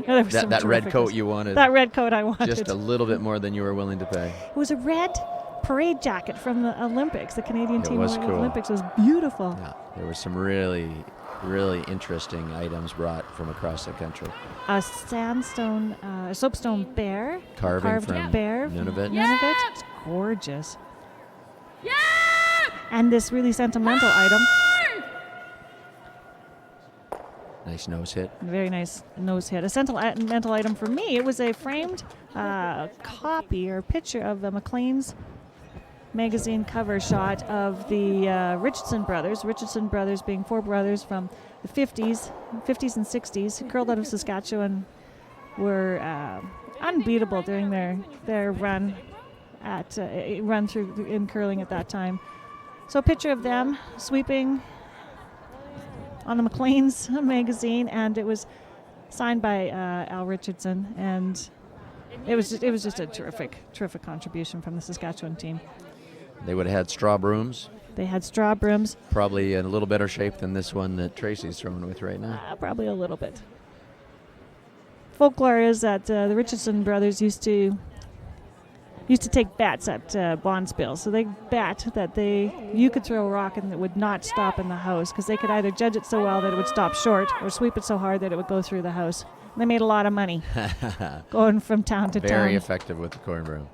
That red coat you wanted. That red coat I wanted. Just a little bit more than you were willing to pay. It was a red parade jacket from the Olympics. The Canadian team was went to cool. the Olympics. It was beautiful. Yeah, there were some really, really interesting items brought from across the country. A sandstone, soapstone bear. Carved from bear. Nunavut. Nunavut. It's gorgeous. Yeah! And this really sentimental item. Nice nose hit. Very nice nose hit. A sentimental item for me. It was a framed copy or picture of the Maclean's magazine cover shot of the Richardson brothers. Richardson brothers being four brothers from the 50s and 60s, who curled out of Saskatchewan, were unbeatable during their run through in curling at that time. So a picture of them sweeping on the Maclean's magazine, and it was signed by Al Richardson, and it was just a terrific contribution from the Saskatchewan team. They would have had straw brooms. They had straw brooms. Probably in a little better shape than this one that Tracy's throwing with right now. Probably a little bit. Folklore is that the Richardson brothers used to take bets at Bonspiel. So they bet that you could throw a rock and it would not stop in the house, because they could either judge it so well that it would stop short or sweep it so hard that it would go through the house. And they made a lot of money going from town to town. Very effective with the corn broom.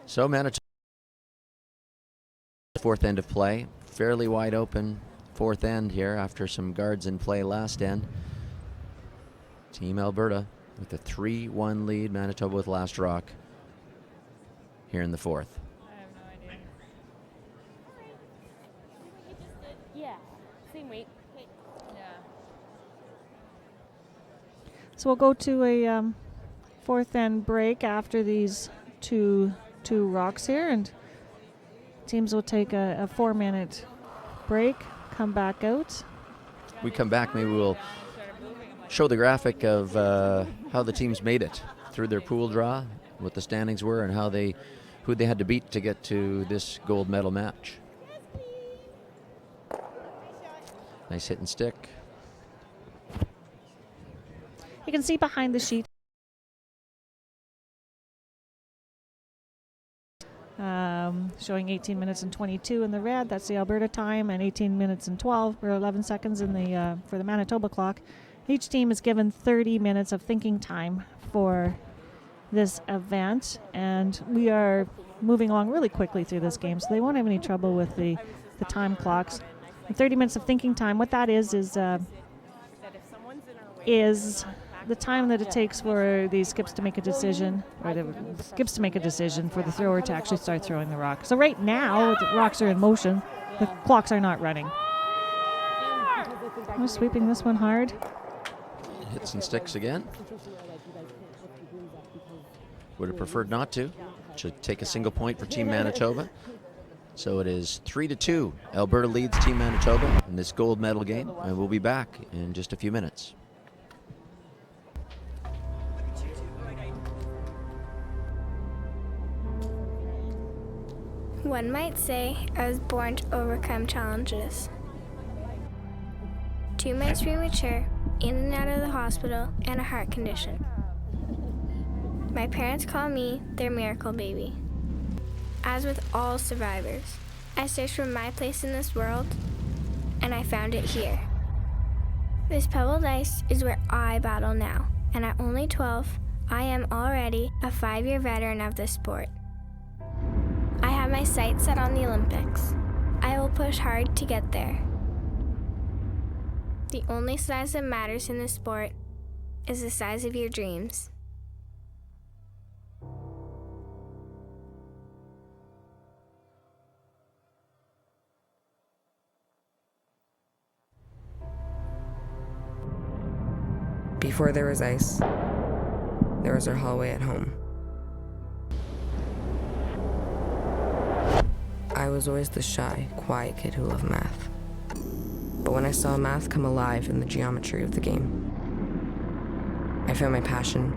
So Manitoba, fourth end of play, fairly wide open fourth end here after some guards in play last end. Team Alberta with a 3-1 lead. Manitoba with last rock here in the fourth. I have no idea. Yeah, same weight. Yeah. So we'll go to a fourth end break after these two rocks here, and teams will take a 4-minute break, come back out. We come back, maybe we'll show the graphic of how the teams made it through their pool draw, what the standings were, and who they had to beat to get to this gold medal match. Nice hit and stick. You can see behind the sheet showing 18 minutes and 22 in the red. That's the Alberta time, and 18 minutes and 12 or 11 seconds in the for the Manitoba clock. Each team is given 30 minutes of thinking time for this event, and we are moving along really quickly through this game, so they won't have any trouble with the time clocks. And 30 minutes of thinking time, what that is the time that it takes for the skips to make a decision, or the skips to make a decision for the thrower to actually start throwing the rock. So right now, the rocks are in motion. The clocks are not running. I'm sweeping this one hard. Hits and sticks again. Would have preferred not to. Should take a single point for Team Manitoba. So it is 3-2. Alberta leads Team Manitoba in this gold medal game, and we'll be back in just a few minutes. One might say I was born to overcome challenges. 2 months premature, in and out of the hospital, and a heart condition. My parents call me their miracle baby. As with all survivors, I searched for my place in this world, and I found it here. This pebbled ice is where I battle now, and at only 12, I am already a 5-year veteran of this sport. I have my sights set on the Olympics. I will push hard to get there. The only size that matters in this sport is the size of your dreams. Before there was ice, there was our hallway at home. I was always the shy, quiet kid who loved math. But when I saw math come alive in the geometry of the game, I found my passion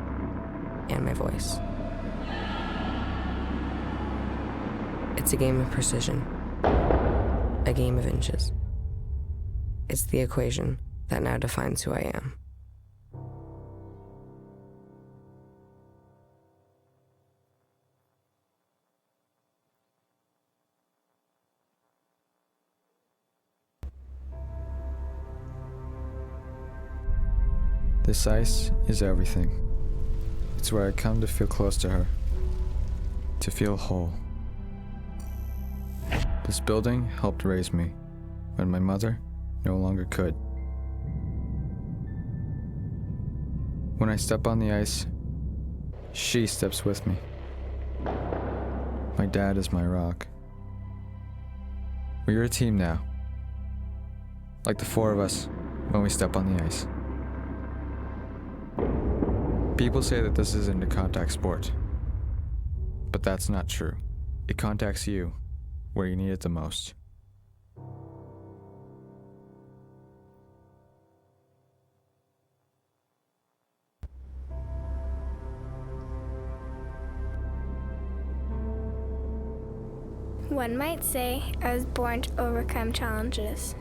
and my voice. It's a game of precision, a game of inches. It's the equation that now defines who I am. This ice is everything. It's where I come to feel close to her, to feel whole. This building helped raise me when my mother no longer could. When I step on the ice, she steps with me. My dad is my rock. We are a team now, like the 4 of us when we step on the ice. People say that this isn't a contact sport, but that's not true. It contacts you where you need it the most. One might say I was born to overcome challenges.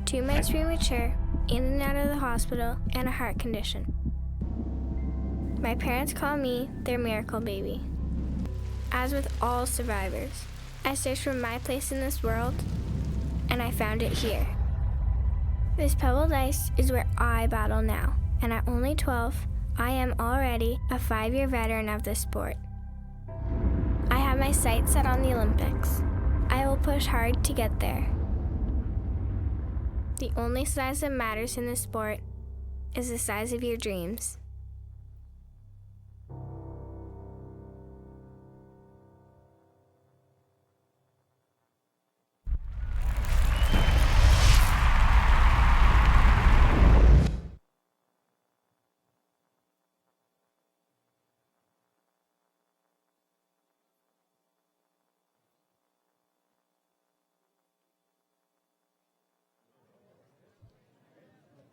2 months premature, in and out of the hospital, and a heart condition. My parents call me their miracle baby. As with all survivors, I searched for my place in this world, and I found it here. This pebbled ice is where I battle now, and at only 12, I am already a 5-year veteran of this sport. I have my sights set on the Olympics. I will push hard to get there. The only size that matters in this sport is the size of your dreams.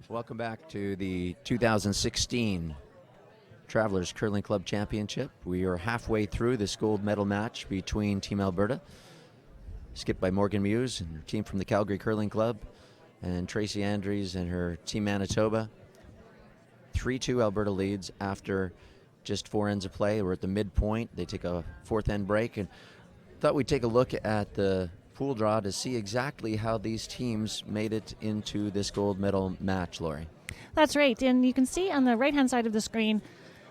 Welcome back to the 2016 Travelers Curling Club Championship. We are halfway through this gold medal match between Team Alberta, skipped by Morgan Muse and her team from the Calgary Curling Club, and Tracy Andrews and her team Manitoba. 3-2 Alberta leads after just 4 ends of play. We're at the midpoint. They take a 4th end break, and thought we'd take a look at the pool draw to see exactly how these teams made it into this gold medal match, Lori. That's right. And you can see on the right-hand side of the screen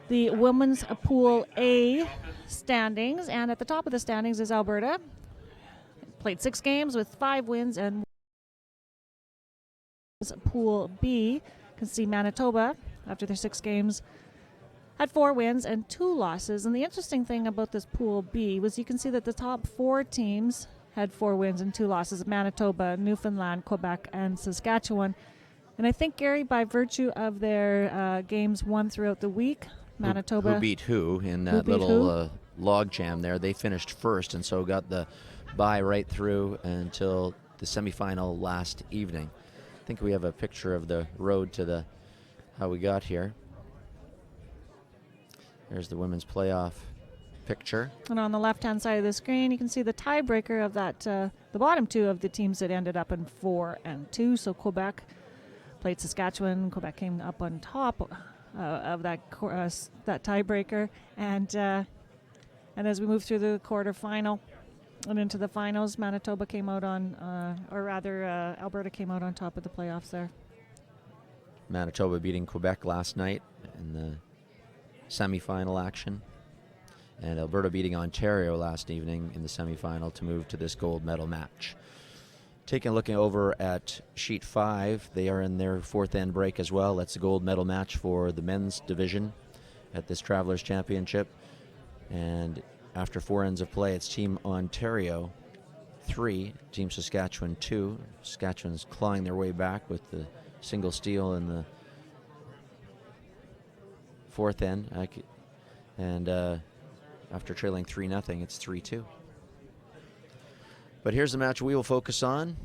the women's Pool A standings. And at the top of the standings is Alberta. Played 6 games with 5 wins. And Pool B, you can see Manitoba, after their 6 games, had 4 wins and 2 losses. And the interesting thing about this Pool B was you can see that the top 4 teams had 4 wins and 2 losses: Manitoba, Newfoundland, Quebec, and Saskatchewan. And I think, Gary, by virtue of their games won throughout the week, Manitoba... Who beat who in that little log jam there. They finished first and so got the bye right through until the semifinal last evening. I think we have a picture of the road to how we got here. There's the women's playoff picture. And on the left-hand side of the screen, you can see the tiebreaker of that, the bottom 2 of the teams that ended up in 4 and 2. So Quebec played Saskatchewan. Quebec came up on top of that tiebreaker, and as we move through the quarterfinal and into the finals, Manitoba came out on, Alberta came out on top of the playoffs there. Manitoba beating Quebec last night in the semifinal action, and Alberta beating Ontario last evening in the semifinal to move to this gold medal match. Looking over at sheet 5, they are in their fourth end break as well. That's the gold medal match for the men's division at this Travelers Championship. And after 4 ends of play, it's Team Ontario 3, Team Saskatchewan 2. Saskatchewan's clawing their way back with the single steal in the fourth end. And after trailing 3-0, it's 3-2. But here's the match we will focus on.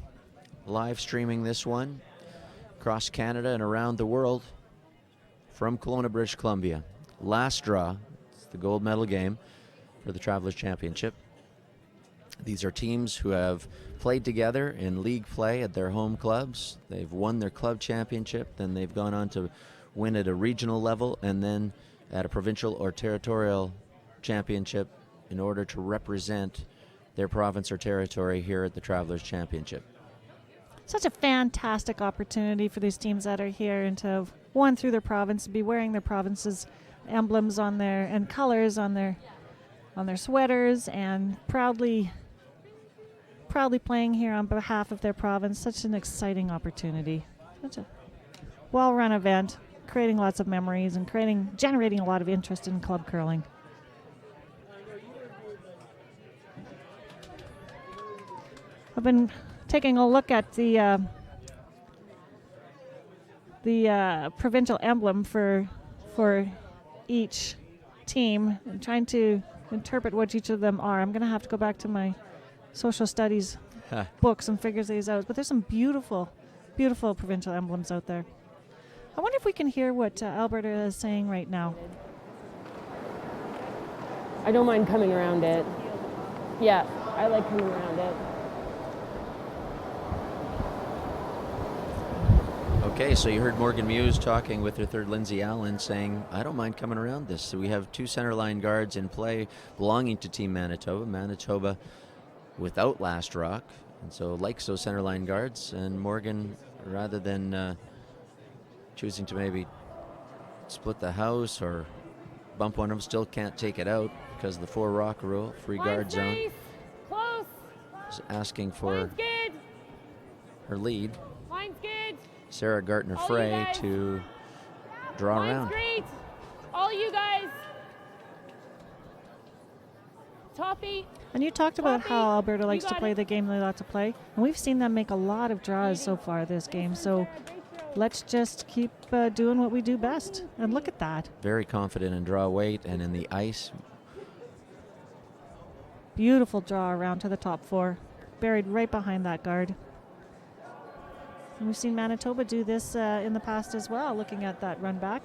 Live streaming this one across Canada and around the world from Kelowna, British Columbia. Last draw, it's the gold medal game for the Travelers Championship. These are teams who have played together in league play at their home clubs. They've won their club championship, then they've gone on to win at a regional level and then at a provincial or territorial championship in order to represent their province or territory here at the Travelers Championship. Such a fantastic opportunity for these teams that are here and to have won through their province, to be wearing their province's emblems on their and colors on their sweaters, and proudly playing here on behalf of their province. Such an exciting opportunity. Such a well-run event, creating lots of memories and generating a lot of interest in club curling. I've been taking a look at the provincial emblem for each team and trying to interpret what each of them are. I'm going to have to go back to my social studies books and figure these out. But there's some beautiful, beautiful provincial emblems out there. I wonder if we can hear what Alberta is saying right now. I don't mind coming around it. Yeah, I like coming around it. Okay, so you heard Morgan Muse talking with her third Lindsay Allen saying, I don't mind coming around this. So we have 2 centerline guards in play belonging to Team Manitoba. Manitoba without Last Rock, and so likes those centerline guards. And Morgan, rather than choosing to maybe split the house or bump one of them, still can't take it out because of the 4 rock rule, free guard zone. Close. Is asking for her lead. Line's good. Sarah Gartner-Frey to draw Line's around. great. All you guys. Top 8. And you talked about how Alberta likes to play the game they like to play. And we've seen them make a lot of draws so far this game. So let's just keep doing what we do best. And look at that. Very confident in draw weight and in the ice. Beautiful draw around to the top 4. Buried right behind that guard. And we've seen Manitoba do this in the past as well, looking at that run back.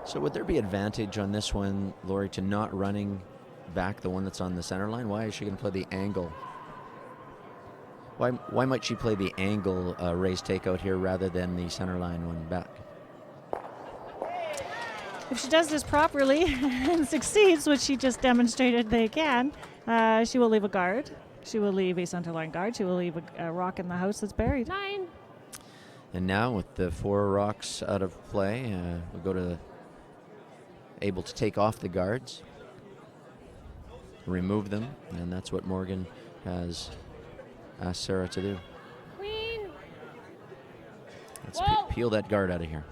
So would there be advantage on this one, Lori, to not running back the one that's on the center line? Why is she going to play the angle? Why might she play the angle raise takeout here rather than the center line one back? If she does this properly and succeeds, which she just demonstrated they can, she will leave a guard. She will leave a centerline guard. She will leave a rock in the house that's buried. 9. And now with the 4 rocks out of play, we'll go to able to take off the guards, remove them, and that's what Morgan has asked Sarah to do. Queen. Let's peel that guard out of here.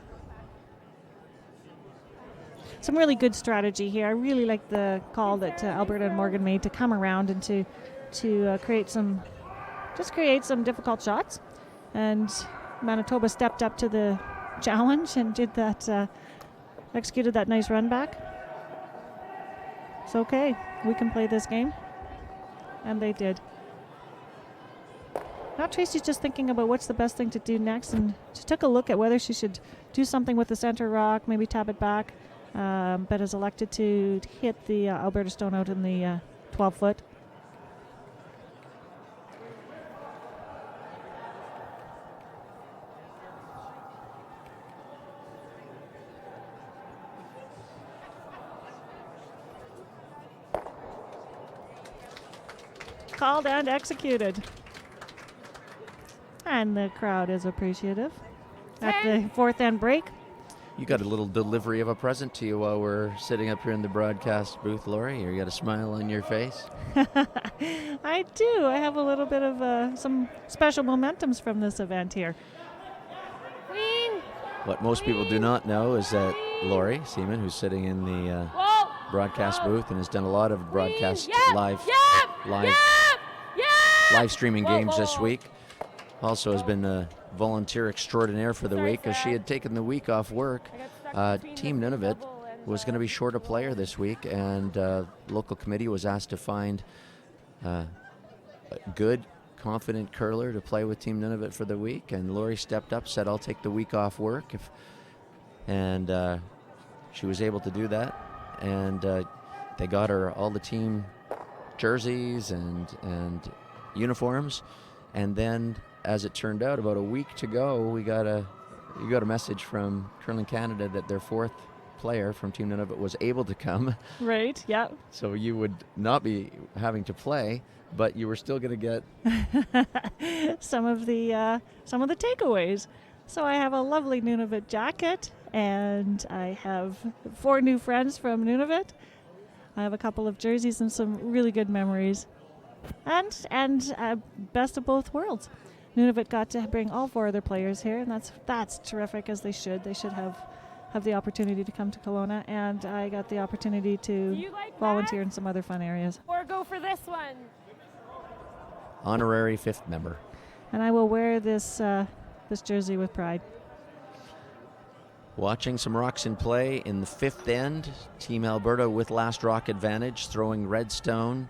Some really good strategy here. I really like the call that Alberta and Morgan made to come around and to create some difficult shots. And Manitoba stepped up to the challenge and did that, executed that nice run back. It's okay. We can play this game. And they did. Now Tracy's just thinking about what's the best thing to do next, and she took a look at whether she should do something with the center rock, maybe tap it back, but has elected to hit the Alberta stone out in the 12-foot. called and executed. And the crowd is appreciative. At the fourth end break. You got a little delivery of a present to you while we're sitting up here in the broadcast booth, Lori. You got a smile on your face. I do. I have a little bit of some special momentums from this event here. Queen! What most people do not know is that Lori Seaman, who's sitting in the broadcast booth and has done a lot of broadcast live streaming games this week, also has been a volunteer extraordinaire for the week, as she had taken the week off work. Team Nunavut was going to be short a player this week, and local committee was asked to find a good, confident curler to play with Team Nunavut for the week, and Lori stepped up, said, I'll take the week off work, and she was able to do that, and they got her all the team jerseys and uniforms, and then, as it turned out, about a week to go, we got a message from Curling Canada that their fourth player from Team Nunavut was able to come. Right, yeah. So you would not be having to play, but you were still going to get some of the takeaways. So I have a lovely Nunavut jacket, and I have 4 new friends from Nunavut. I have a couple of jerseys and some really good memories. And best of both worlds. Nunavut got to bring all 4 of their players here, and that's terrific, as they should. They should have the opportunity to come to Kelowna, and I got the opportunity to volunteer in some other fun areas. Or go for this one. honorary 5th member. And I will wear this jersey with pride. Watching some rocks in play in the 5th end. Team Alberta with last rock advantage, throwing Redstone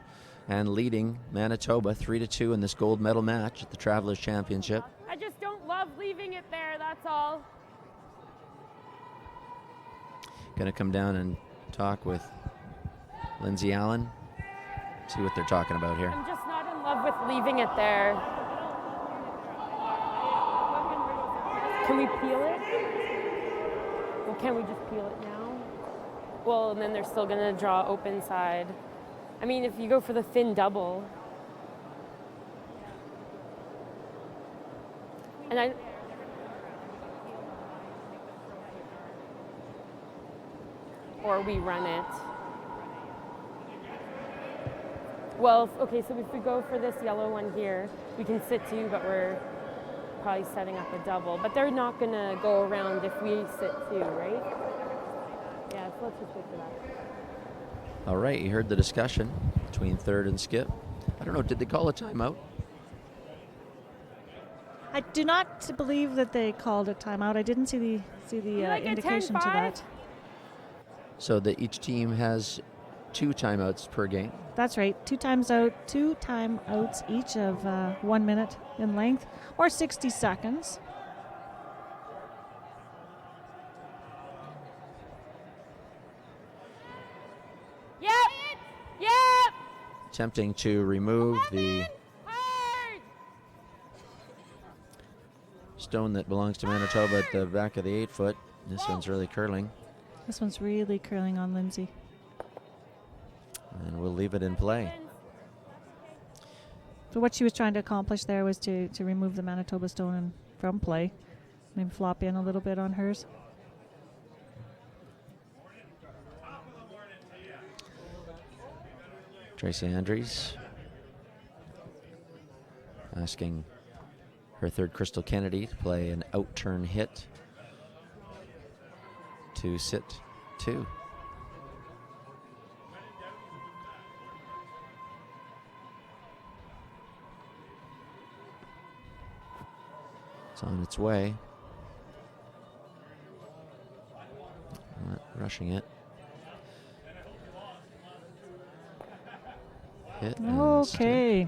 and leading Manitoba 3-2 in this gold medal match at the Travelers Championship. I just don't love leaving it there, that's all. Going to come down and talk with Lindsay Allen, see what they're talking about here. I'm just not in love with leaving it there. Can we peel it? Well, can we just peel it now? Well, and then they're still going to draw open side. I mean, if you go for the thin double. And or we run it. Well, okay, so if we go for this yellow one here, we can sit 2, but we're probably setting up a double. But they're not going to go around if we sit 2, right? Yeah, so let's just go for that. All right, you heard the discussion between third and Skip. I don't know, did they call a timeout? I do not believe that they called a timeout. I didn't see the indication to that. So that each team has 2 timeouts per game. That's right. 2 timeouts each of 1 minute in length, or 60 seconds. Yep. Attempting to remove the stone that belongs to Manitoba at the back of the 8-foot. This one's really curling. This one's really curling on Lindsay. And we'll leave it in play. So what she was trying to accomplish there was to remove the Manitoba stone from play. Maybe flop in a little bit on hers. Tracy Andrews asking her third Crystal Kennedy to play an out-turn hit to sit 2. It's on its way. Not rushing it. Hit and Okay.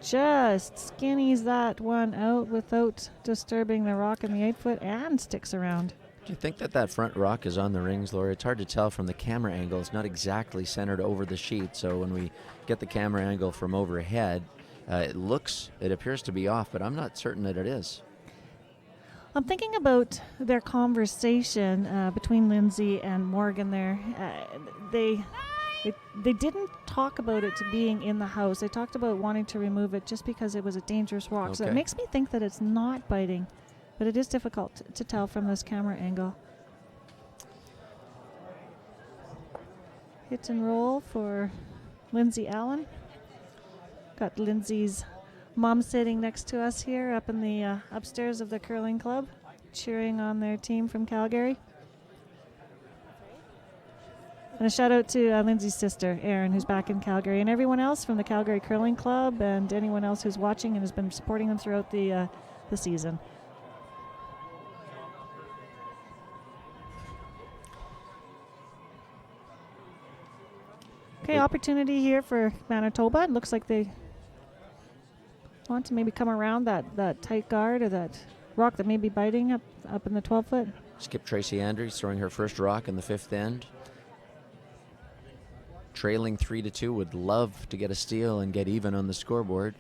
Just skinnies that one out without disturbing the rock in the 8-foot and sticks around. Do you think that front rock is on the rings, Laura? It's hard to tell from the camera angle. It's not exactly centered over the sheet, so when we get the camera angle from overhead, it appears to be off, but I'm not certain that it is. I'm thinking about their conversation between Lindsay and Morgan there. They They didn't talk about it being in the house. They talked about wanting to remove it just because it was a dangerous rock. So it Okay. makes me think that it's not biting, but it is difficult to tell from this camera angle. Hit and roll for Lindsay Allen. Got Lindsay's mom sitting next to us here up in the upstairs of the curling club, cheering on their team from Calgary. And a shout out to Lindsay's sister, Erin, who's back in Calgary, and everyone else from the Calgary Curling Club and anyone else who's watching and has been supporting them throughout the season. Okay, opportunity here for Manitoba. It looks like they want to maybe come around that tight guard or that rock that may be biting up in the 12-foot. Skip Tracy Andrews throwing her first rock in the fifth end. Trailing 3-2, would love to get a steal and get even on the scoreboard.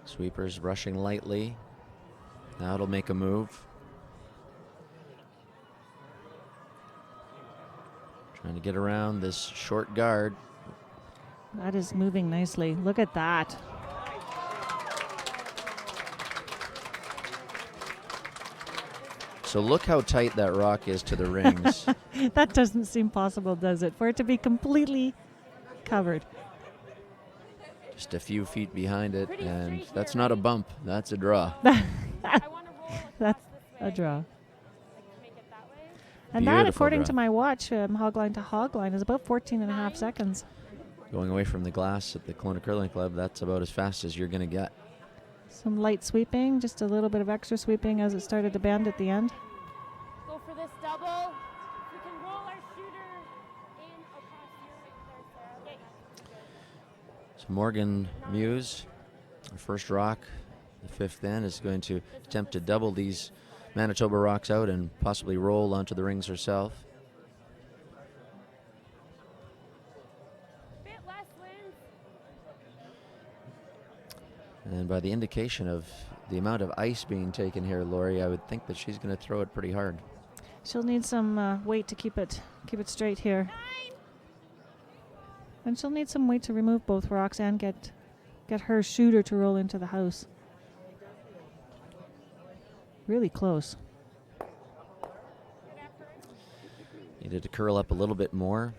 Sweepers rushing lightly. Now it'll make a move. Trying to get around this short guard. That is moving nicely. Look at that. So look how tight that rock is to the rings. That doesn't seem possible, does it? For it to be completely covered. Just a few feet behind it, and that's not a bump. That's a draw. That's a draw. And that, Beautiful according draw. to my watch, hogline to hogline, is about 14 and a half seconds. Going away from the glass at the Kelowna Curling Club, that's about as fast as you're going to get. Some light sweeping, just a little bit of extra sweeping as it started to bend at the end. Go for this double. We can roll our shooter in across here. Okay. So Morgan Muse, her first rock, the fifth end, is going to attempt to double these Manitoba rocks out and possibly roll onto the rings herself. Bit less wind. And by the indication of the amount of ice being taken here, Lori, I would think that she's going to throw it pretty hard. She'll need some weight to keep it straight here. And she'll need some weight to remove both rocks and get her shooter to roll into the house. Really close. Needed to curl up a little bit more.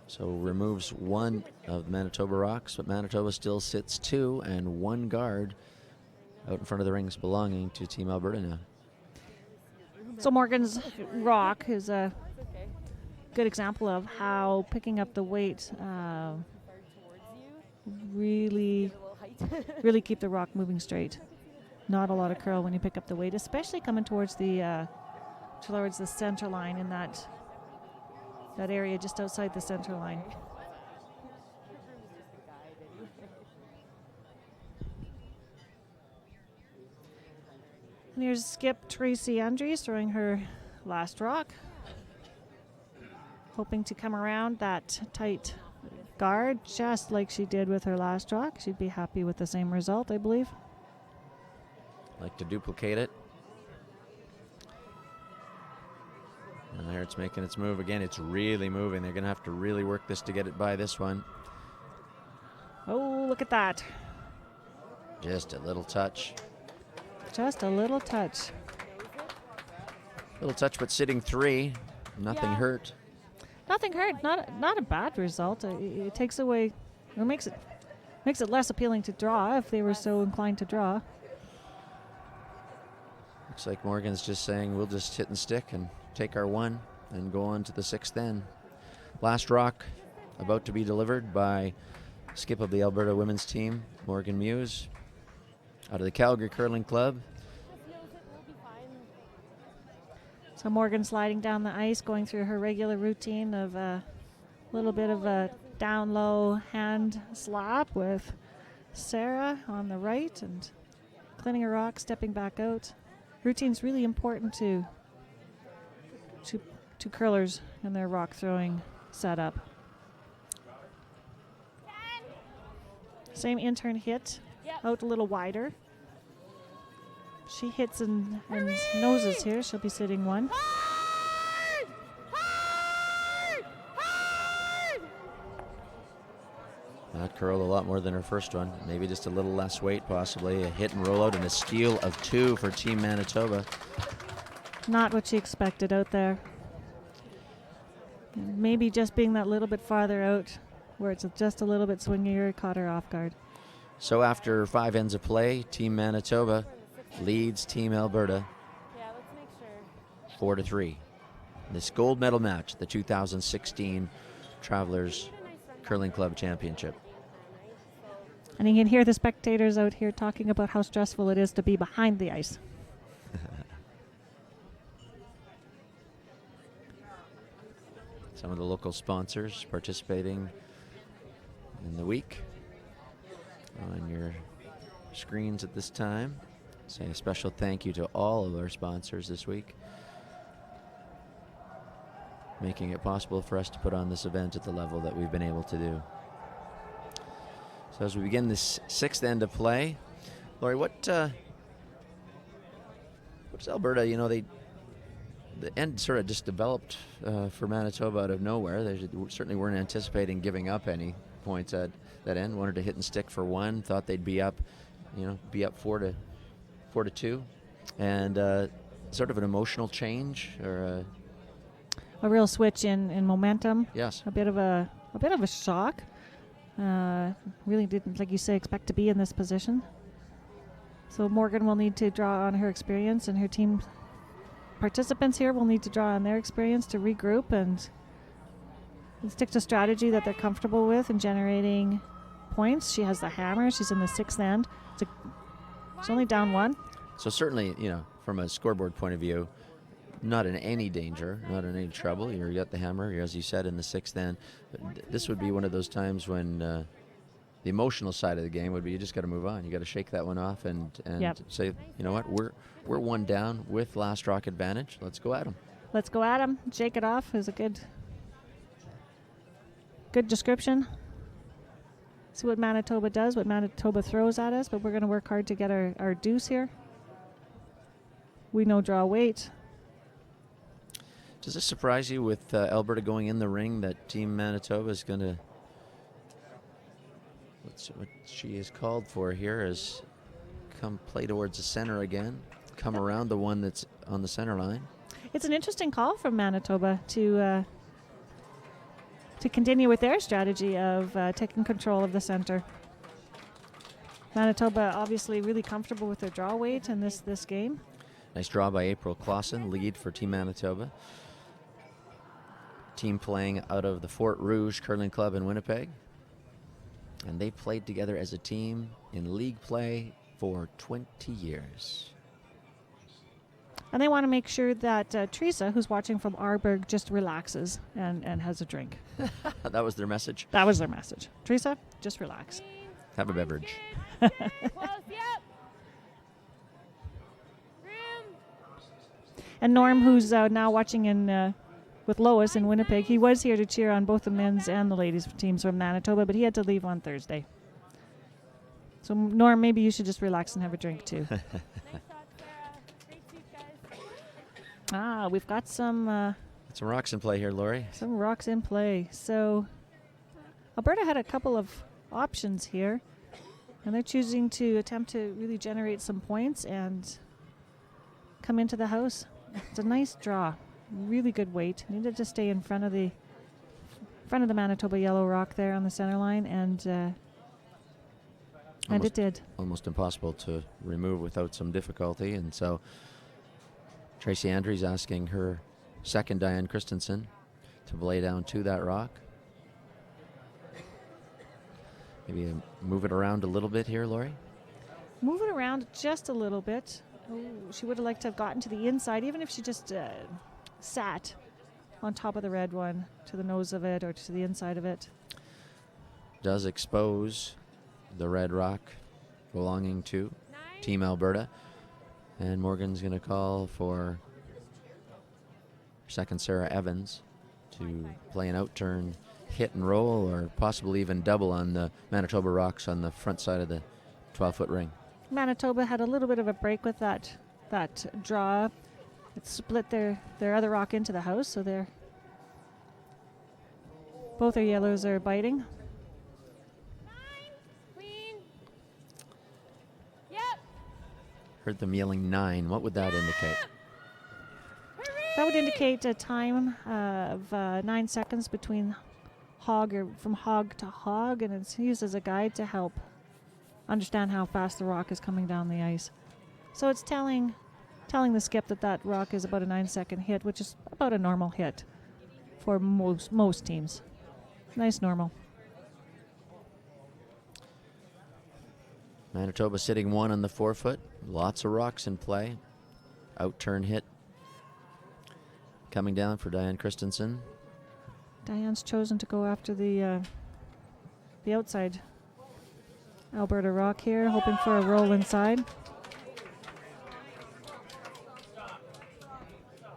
So removes one of the Manitoba rocks, but Manitoba still sits two and one guard out in front of the rings belonging to Team Alberta now. So Morgan's rock is a good example of how picking up the weight really keep the rock moving straight. Not a lot of curl when you pick up the weight, especially coming towards the center line in that area just outside the center line. And here's Skip Tracy Andrews throwing her last rock, hoping to come around that tight guard just like she did with her last rock. She'd be happy with the same result, I believe. Like to duplicate it. And there it's making its move again. It's really moving. They're going to have to really work this to get it by this one. Oh, look at that. Just a little touch. Just a little touch. Little touch, but sitting three. Nothing hurt. Nothing hurt. Not a bad result. It takes away, or makes it less appealing to draw if they were so inclined to draw. Looks like Morgan's just saying we'll just hit and stick and take our one and go on to the sixth end. Last rock about to be delivered by skip of the Alberta women's team, Morgan Muse, out of the Calgary Curling Club. So Morgan sliding down the ice, going through her regular routine of a little bit of a down low hand slap with Sarah on the right and cleaning a rock, stepping back out. Routine's really important to two curlers in their rock throwing setup. Same intern hit, out a little wider. She hits and noses here. She'll be sitting one. That curled a lot more than her first one. Maybe just a little less weight, possibly. A hit and roll out and a steal of 2 for Team Manitoba. Not what she expected out there. Maybe just being that little bit farther out where it's just a little bit swingier caught her off guard. So after 5 ends of play, Team Manitoba leads Team Alberta 4-3. This gold medal match, the 2016 Travelers Curling Club Championship. And you can hear the spectators out here talking about how stressful it is to be behind the ice. Some of the local sponsors participating in the week on your screens at this time. Say a special thank you to all of our sponsors this week, making it possible for us to put on this event at the level that we've been able to do. So as we begin this 6th end of play, Lori, what's Alberta? You know, the end sort of just developed for Manitoba out of nowhere. They certainly weren't anticipating giving up any points at that end. Wanted to hit and stick for 1. Thought they'd be up, 4-2, and sort of an emotional change or a real switch in momentum. Yes. A bit of a shock. Really didn't, like you say, expect to be in this position. So Morgan will need to draw on her experience, and her team participants here will need to draw on their experience to regroup and stick to strategy that they're comfortable with in generating points. She has the hammer. She's in the 6th end. She's only down 1. So certainly, from a scoreboard point of view, not in any danger, not in any trouble. You got the hammer, as you said, in the 6th end. But this would be one of those times when the emotional side of the game would be you just got to move on. You got to shake that one off and say, you know what, we're 1 down with last rock advantage. Let's go at them. Let's go at them. Shake it off is a good description. See what Manitoba does, what Manitoba throws at us, but we're going to work hard to get our deuce here. We know draw weight. Does this surprise you with Alberta going in the ring that Team Manitoba is going to, what she is called for here is come play towards the center again, come around the one that's on the center line? It's an interesting call from Manitoba to continue with their strategy of taking control of the center. Manitoba obviously really comfortable with their draw weight in this game. Nice draw by April Clausen, lead for Team Manitoba. Team playing out of the Fort Rouge Curling Club in Winnipeg. And they played together as a team in league play for 20 years. And they want to make sure that Teresa, who's watching from Arborg, just relaxes and has a drink. That was their message? That was their message. Teresa, just relax. Have a beverage. And Norm, who's now watching in with Lois in Winnipeg, he was here to cheer on both the men's and the ladies' teams from Manitoba, but he had to leave on Thursday. So, Norm, maybe you should just relax and have a drink, too. We've got some rocks in play here, Lori. Some rocks in play. So, Alberta had a couple of options here, and they're choosing to attempt to really generate some points and come into the house. It's a nice draw, really good weight. Needed to stay in front of the Manitoba yellow rock there on the center line, and it did. Almost impossible to remove without some difficulty, and so Tracy Andrews asking her second Diane Christensen to lay down to that rock. Maybe move it around a little bit here, Lori. Move it around just a little bit. Oh, she would have liked to have gotten to the inside, even if she just sat on top of the red one to the nose of it or to the inside of it. Does expose the red rock belonging to Team Alberta. And Morgan's going to call for second Sarah Evans, to play an out-turn hit and roll, or possibly even double on the Manitoba rocks on the front side of the 12-foot ring. Manitoba had a little bit of a break with that draw. It split their other rock into the house, so both their yellows are biting. Queen. Yep. Heard them yelling 9. What would that indicate? That would indicate a time of 9 seconds between hog, or from hog to hog, and it's used as a guide to help understand how fast the rock is coming down the ice. So it's telling the skip that rock is about a 9-second hit, which is about a normal hit for most teams. Nice normal. Manitoba sitting 1 on the 4-foot. Lots of rocks in play. Out-turn hit coming down for Diane Christensen. Diane's chosen to go after the outside Alberta rock here, hoping for a roll inside.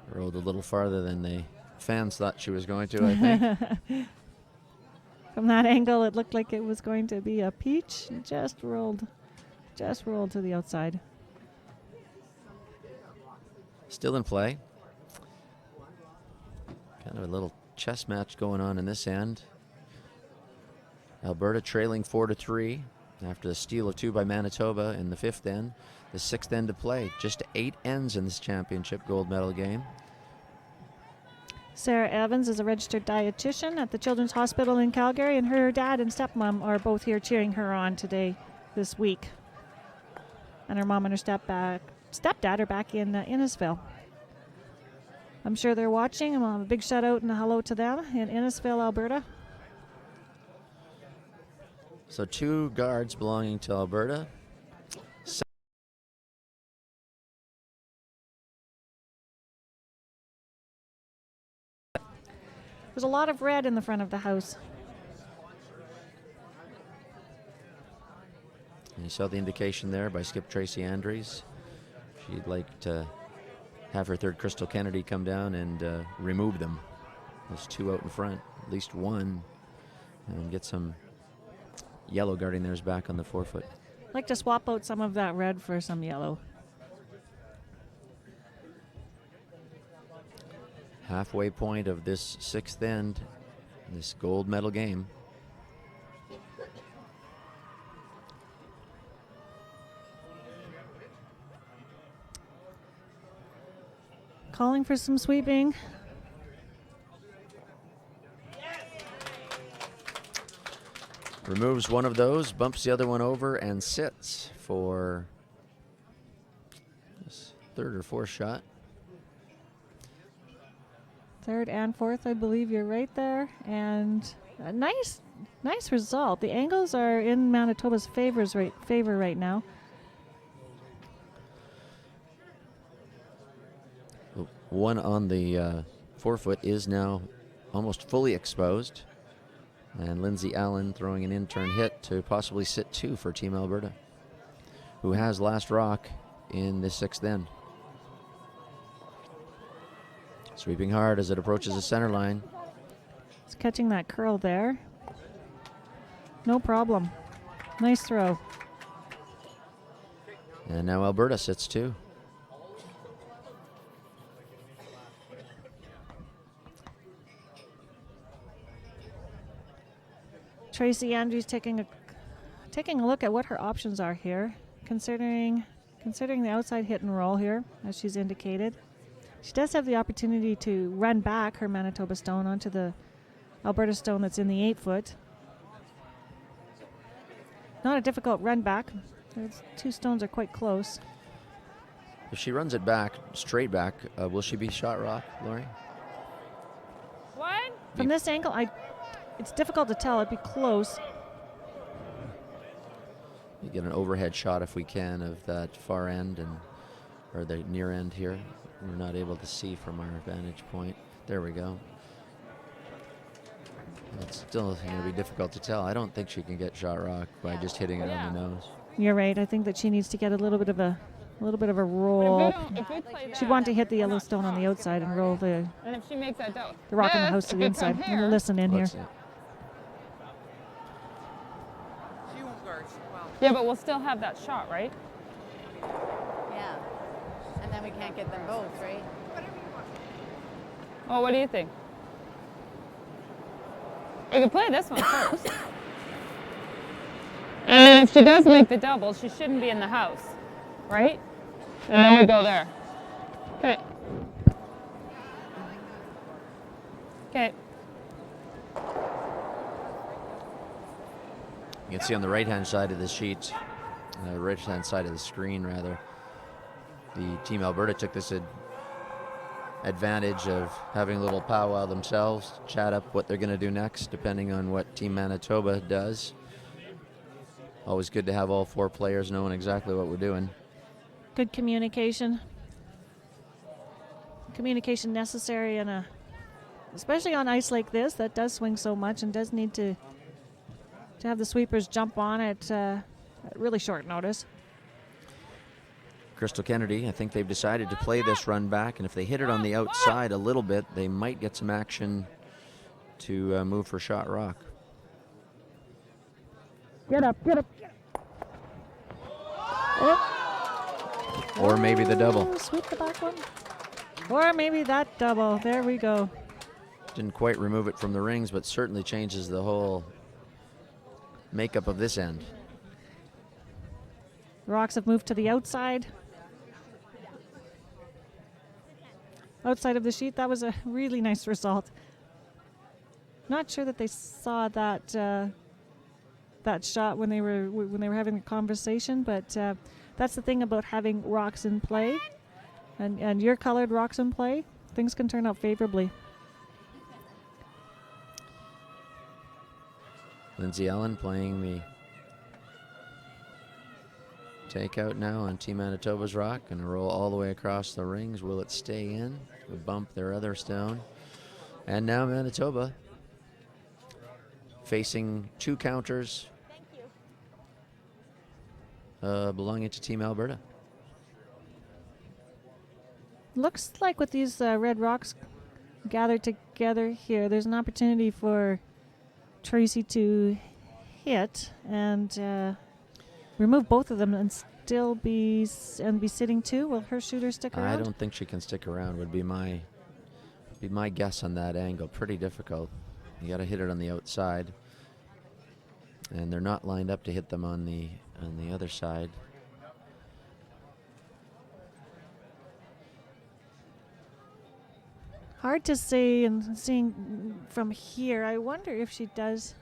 Rolled a little farther than the fans thought she was going to, I think. From that angle, it looked like it was going to be a peach. Just rolled to the outside. Still in play. Kind of a little chess match going on in this end. Alberta trailing 4-3 after the steal of 2 by Manitoba in the 5th end. The 6th end to play. Just 8 ends in this championship gold medal game. Sarah Evans is a registered dietitian at the Children's Hospital in Calgary, and her dad and stepmom are both here cheering her on this week. And her mom and her stepdad are back in Innisfil. I'm sure they're watching, and I'll have a big shout out and a hello to them in Innisfil, Alberta. So 2 guards belonging to Alberta. There's a lot of red in the front of the house. And you saw the indication there by skip Tracy Andrews. She'd like to have her third Crystal Kennedy come down and remove them. There's 2 out in front, at least 1, and get some yellow guarding theirs back on the 4-foot. I'd like to swap out some of that red for some yellow. Halfway point of this 6th end, this gold medal game. Calling for some sweeping. Removes one of those, bumps the other one over, and sits for this 3rd or 4th shot. 3rd and 4th, I believe you're right there. And a nice result. The angles are in Manitoba's favor right now. One on the 4-foot is now almost fully exposed. And Lindsay Allen throwing an in-turn hit to possibly sit 2 for Team Alberta, who has last rock in this 6th end. Sweeping hard as it approaches the center line. It's catching that curl there. No problem. Nice throw. And now Alberta sits 2. Tracy Andrews taking a look at what her options are here, considering the outside hit and roll here, as she's indicated. She does have the opportunity to run back her Manitoba stone onto the Alberta stone that's in the 8-foot. Not a difficult run back. Those 2 stones are quite close. If she runs it back, straight back, will she be shot rock, Lori? One. From this angle, it's difficult to tell. It'd be close. You get an overhead shot if we can of that far end or the near end here. We're not able to see from our vantage point. There we go. It's still going to be difficult to tell. I don't think she can get shot rock by just hitting it on the nose. You're right. I think that she needs to get a little bit of a A little bit of a roll. If we play She'd want to hit the yellow stone on the outside and roll the and if she makes that double, rock in the house to the inside. We'll listen in here. Let's see. Yeah, but we'll still have that shot, right? Yeah. And then we can't get them both, right? Well, what do you think? We could play this one first. And then if she does make the double, she shouldn't be in the house, right? And then we go there. Okay. Okay. You can see on the right-hand side of the sheet, right-hand side of the screen, rather, the Team Alberta took this advantage of having a little powwow themselves, chat up what they're going to do next, depending on what Team Manitoba does. Always good to have all 4 players knowing exactly what we're doing. Good communication. Communication necessary in especially on ice like this that does swing so much and does need to have the sweepers jump on it at really short notice. Crystal Kennedy, I think they've decided to play this run back, and if they hit it on the outside a little bit, they might get some action to move for shot rock. Get up, get up. Or maybe the double. Sweep the back one. Or maybe that double. There we go. Didn't quite remove it from the rings, but certainly changes the whole makeup of this end. Rocks have moved to the outside. Outside of the sheet, that was a really nice result. Not sure that they saw that that shot when they were having a conversation, but that's the thing about having rocks in play, and your colored rocks in play. Things can turn out favorably. Lindsay Ellen playing the takeout now on Team Manitoba's rock. Going to roll all the way across the rings. Will it stay in? Will bump their other stone. And now Manitoba facing 2 counters belonging to Team Alberta. Looks like with these red rocks gathered together here, there's an opportunity for Tracy to hit and remove both of them and still be sitting 2. Will her shooter stick around? I don't think she can stick around. Would be my guess on that angle. Pretty difficult. You got to hit it on the outside, and they're not lined up to hit them on the other side. Hard to say, and seeing from here, I wonder if she does.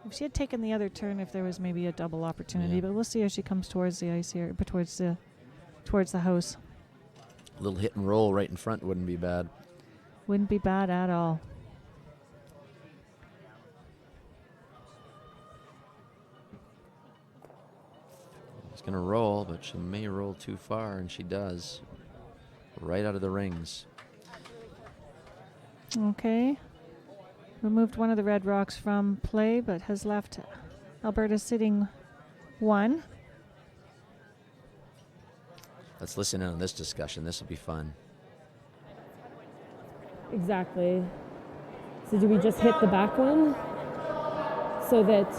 If she had taken the other turn, if there was maybe a double opportunity, but we'll see as she comes towards the ice here, but towards the house. A little hit and roll right in front wouldn't be bad. Wouldn't be bad at all. She's going to roll, but she may roll too far, and she does. Right out of the rings. Okay. Removed one of the red rocks from play, but has left Alberta sitting 1. Let's listen in on this discussion. This will be fun. Exactly. So do we just hit the back one so that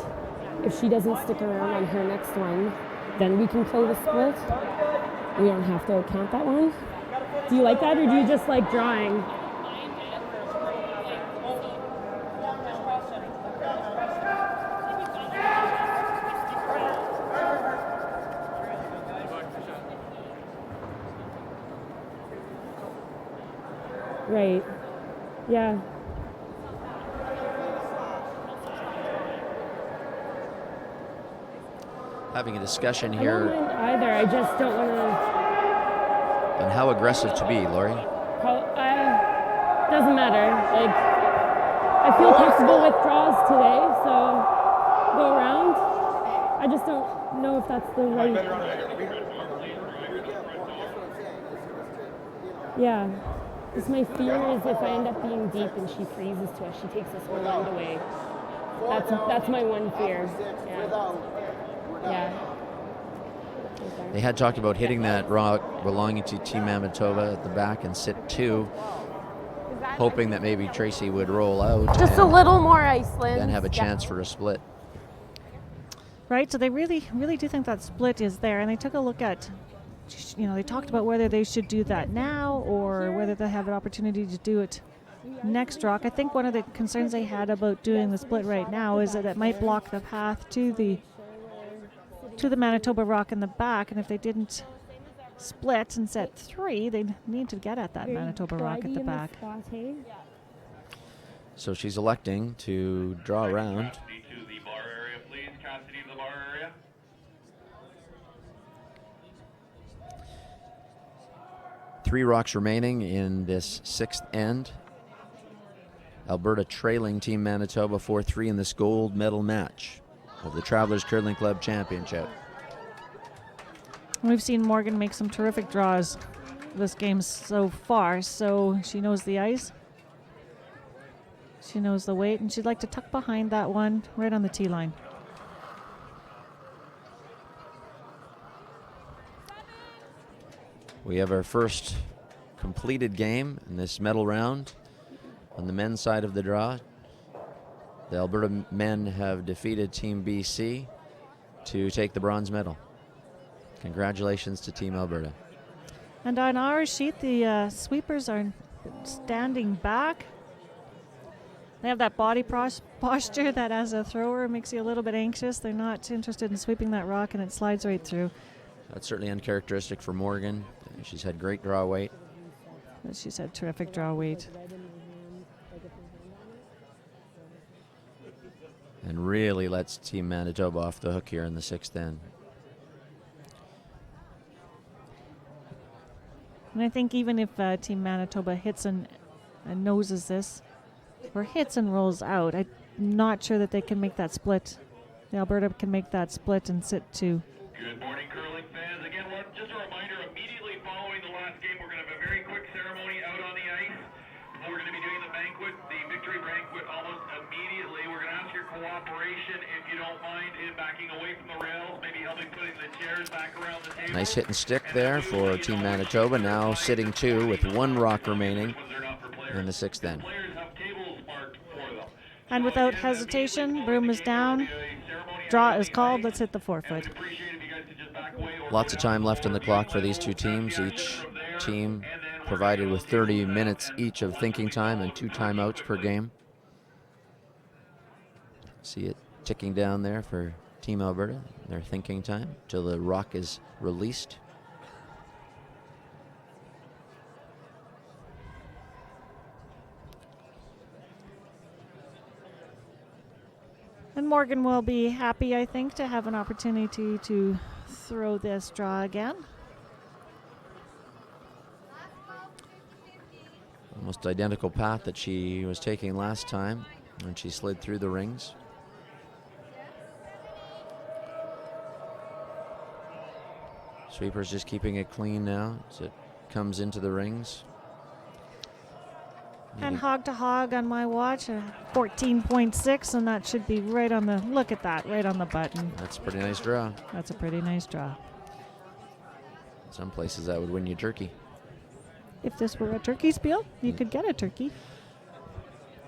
if she doesn't stick around on her next one, then we can play the split? We don't have to count that one? Do you like that, or do you just like drawing? Right. Yeah. Having a discussion I here don't mind either. I just don't want to. on how aggressive to be, Lori. Doesn't matter. Like, I feel comfortable with draws today, so go around. I just don't know if that's the right. Yeah. Just my fear is if I end up being deep and she freezes to us, she takes us one round away. That's my one fear. Yeah. They had talked about hitting that rock belonging to Team Manitoba at the back and sit 2, hoping that maybe Tracy would roll out Just a little more Iceland. and have a chance for a split. Right, so they really do think that split is there, and they took a look at, they talked about whether they should do that now or whether they have an opportunity to do it next rock. I think one of the concerns they had about doing the split right now is that it might block the path to the Manitoba rock in the back, and if they didn't split and set 3, they'd need to get at that Manitoba rock at the back. So she's electing to draw around. Cassidy to the bar area, please. Cassidy to the bar area. Three rocks remaining in this 6th end. Alberta trailing Team Manitoba 4-3 in this gold medal match of the Travelers Curling Club Championship. We've seen Morgan make some terrific draws this game so far, so she knows the ice. She knows the weight, and she'd like to tuck behind that one right on the tee line. We have our first completed game in this medal round. On the men's side of the draw, the Alberta men have defeated Team BC to take the bronze medal. Congratulations to Team Alberta. And on our sheet, the sweepers are standing back. They have that body posture that as a thrower makes you a little bit anxious. They're not interested in sweeping that rock, and it slides right through. That's certainly uncharacteristic for Morgan. She's had great draw weight. But she's had terrific draw weight. And really lets Team Manitoba off the hook here in the 6th end. And I think even if Team Manitoba hits and noses this, or hits and rolls out, I'm not sure that they can make that split. The Alberta can make that split and sit 2. Good morning, curling fans. Again, just a reminder, immediately following the last game, we're going to have a very quick ceremony out on the ice. We're going to be doing the banquet, the victory banquet, almost immediately. We're going to ask your cooperation, if you don't mind, in backing away from the rails, maybe helping putting the chairs back around the table. Nice hit and stick there for Team Manitoba, now sitting 2 with 1 rock remaining in the 6th end. And without hesitation, broom is down. Draw is called. Let's hit the 4-foot. Lots of time left on the clock for these two teams. Each team provided with 30 minutes each of thinking time and 2 timeouts per game. See it ticking down there for Team Alberta, their thinking time, till the rock is released. And Morgan will be happy, I think, to have an opportunity to throw this draw again. Almost identical path that she was taking last time when she slid through the rings. Sweeper's just keeping it clean now as it comes into the rings. And hog to hog on my watch, 14.6, and that should be right on the, look at that, right on the button. That's a pretty nice draw. That's a pretty nice draw. Some places that would win you turkey. If this were a turkey spiel, you could get a turkey.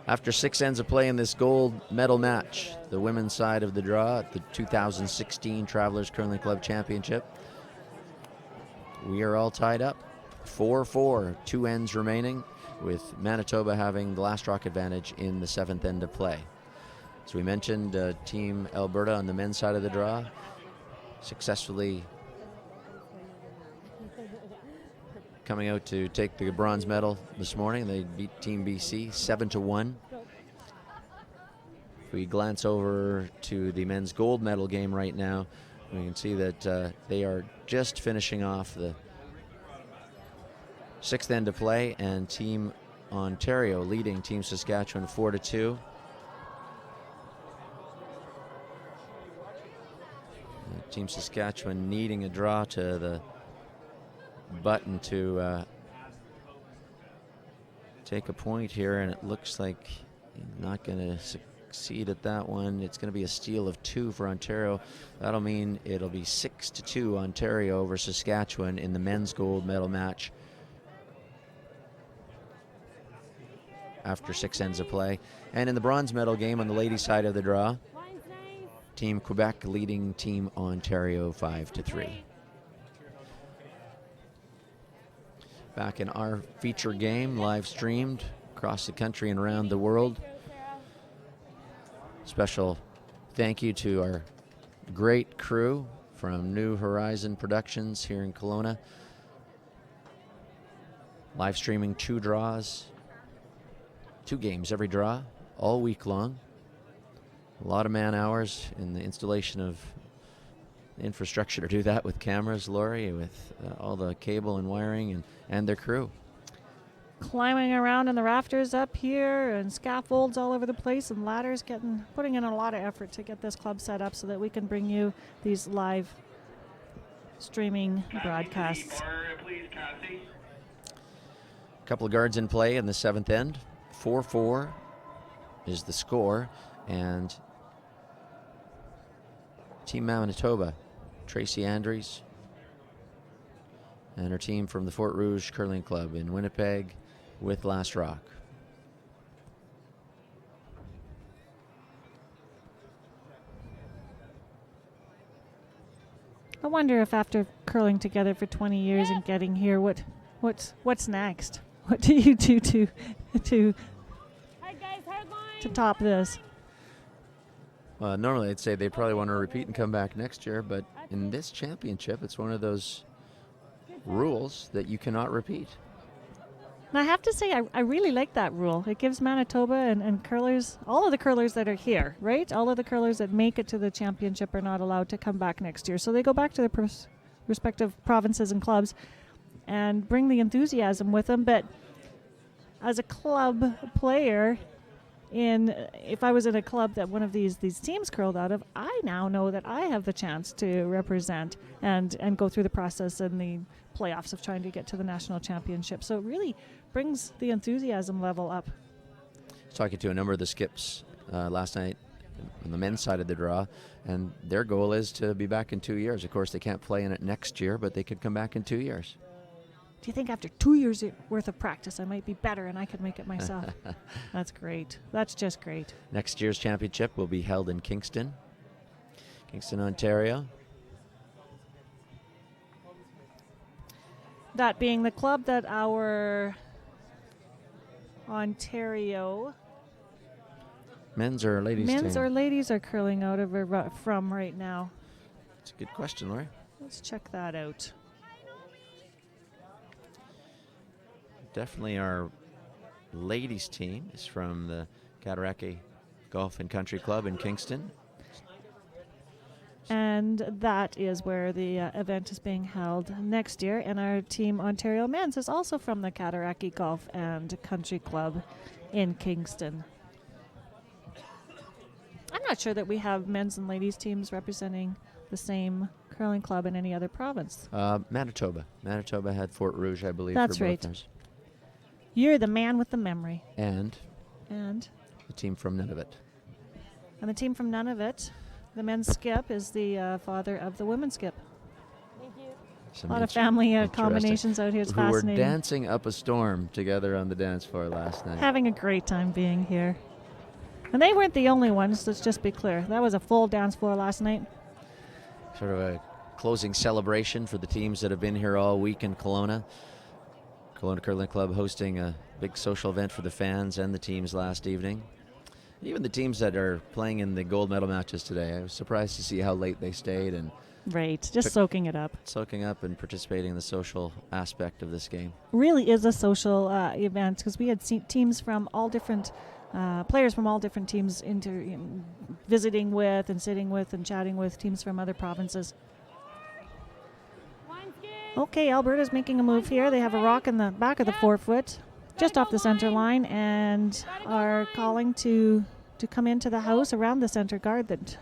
After 6 ends of play in this gold medal match, the women's side of the draw at the 2016 Travelers Curling Club Championship, we are all tied up. 4-4, 2 ends remaining, with Manitoba having the last rock advantage in the 7th end of play. As we mentioned, Team Alberta on the men's side of the draw successfully coming out to take the bronze medal this morning. They beat Team BC 7-1. If we glance over to the men's gold medal game right now, we can see that they are just finishing off the 6th end of play, and Team Ontario leading Team Saskatchewan 4-2. Team Saskatchewan needing a draw to the button to take a point here, and it looks like he's not going to succeed at that one. It's going to be a steal of 2 for Ontario. That'll mean it'll be 6-2 Ontario over Saskatchewan in the men's gold medal match after 6 ends of play. And in the bronze medal game on the ladies' side of the draw, Team Quebec leading Team Ontario 5-3. Back in our feature game, live streamed across the country and around the world. Special thank you to our great crew from New Horizon Productions here in Kelowna. Live streaming 2 draws, 2 games every draw, all week long. A lot of man hours in the installation of infrastructure to do that with cameras, Lori, with all the cable and wiring and their crew. Climbing around in the rafters up here and scaffolds all over the place and ladders, putting in a lot of effort to get this club set up so that we can bring you these live streaming broadcasts. A couple of guards in play in the 7th end. 4-4 is the score, and Team Manitoba, Tracy Andrews, and her team from the Fort Rouge Curling Club in Winnipeg with Last Rock. I wonder if after curling together for 20 years and getting here, what's next? What do you do to top this? Normally I'd say they probably want to repeat and come back next year, but in this championship, it's one of those rules that you cannot repeat. And I have to say, I really like that rule. It gives Manitoba and curlers, all of the curlers that are here, right? All of the curlers that make it to the championship are not allowed to come back next year. So they go back to their respective provinces and clubs and bring the enthusiasm with them. But as a club player, if I was in a club that one of these teams curled out of, I now know that I have the chance to represent and go through the process and the playoffs of trying to get to the national championship. So it really brings the enthusiasm level up. I was talking to a number of the skips last night on the men's side of the draw, and their goal is to be back in 2 years. Of course, they can't play in it next year, but they could come back in 2 years. Do you think after 2 years worth of practice I might be better and I could make it myself? That's great. That's just great. Next year's championship will be held in Kingston, Ontario. That being the club that our Ontario Men's or ladies' men's team? or ladies are curling out of from right now? That's a good question, Lori. Let's check that out. Definitely our ladies' team is from the Cataraqui Golf and Country Club in Kingston. And that is where the event is being held next year. And our team Ontario Men's is also from the Cataraqui Golf and Country Club in Kingston. I'm not sure that we have men's and ladies teams representing the same curling club in any other province. Manitoba. Manitoba had Fort Rouge, I believe. That's for both right. theirs. You're the man with the memory. And And the team from Nunavut. the team from Nunavut, the men's skip, is the father of the women's skip. Some A lot of family interesting- combinations out here. It's who were fascinating. dancing up a storm together on the dance floor last night. Having a great time being here. And they weren't the only ones, let's just be clear. That was a full dance floor last night. Sort of a closing celebration for the teams that have been here all week in Kelowna. Kelowna Curling Club hosting a big social event for the fans and the teams last evening. Even the teams that are playing in the gold medal matches today, I was surprised to see how late they stayed and Right, just soaking it up. soaking up and participating in the social aspect of this game. Really is a social event because we had teams from all different, players from all different teams visiting with and sitting with and chatting with teams from other provinces. Okay, Alberta's making a move here. They have a rock in the back of the forefoot, just off the center line, and are calling to come into the house around the center guard that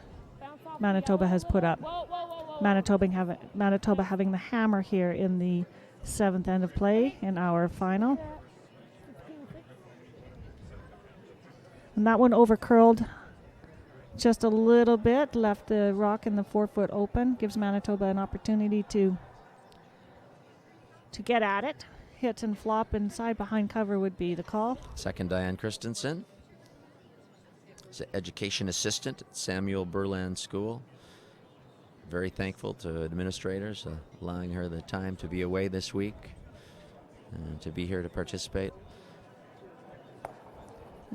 Manitoba has put up. Manitoba having the hammer here in the 7th end of play in our final. And that one over curled just a little bit, left the rock in the 4-foot open, gives Manitoba an opportunity to get at it. Hit and flop inside behind cover would be the call. Second, Diane Christensen. She's an education assistant at Samuel Berland School. Very thankful to administrators allowing her the time to be away this week and to be here to participate.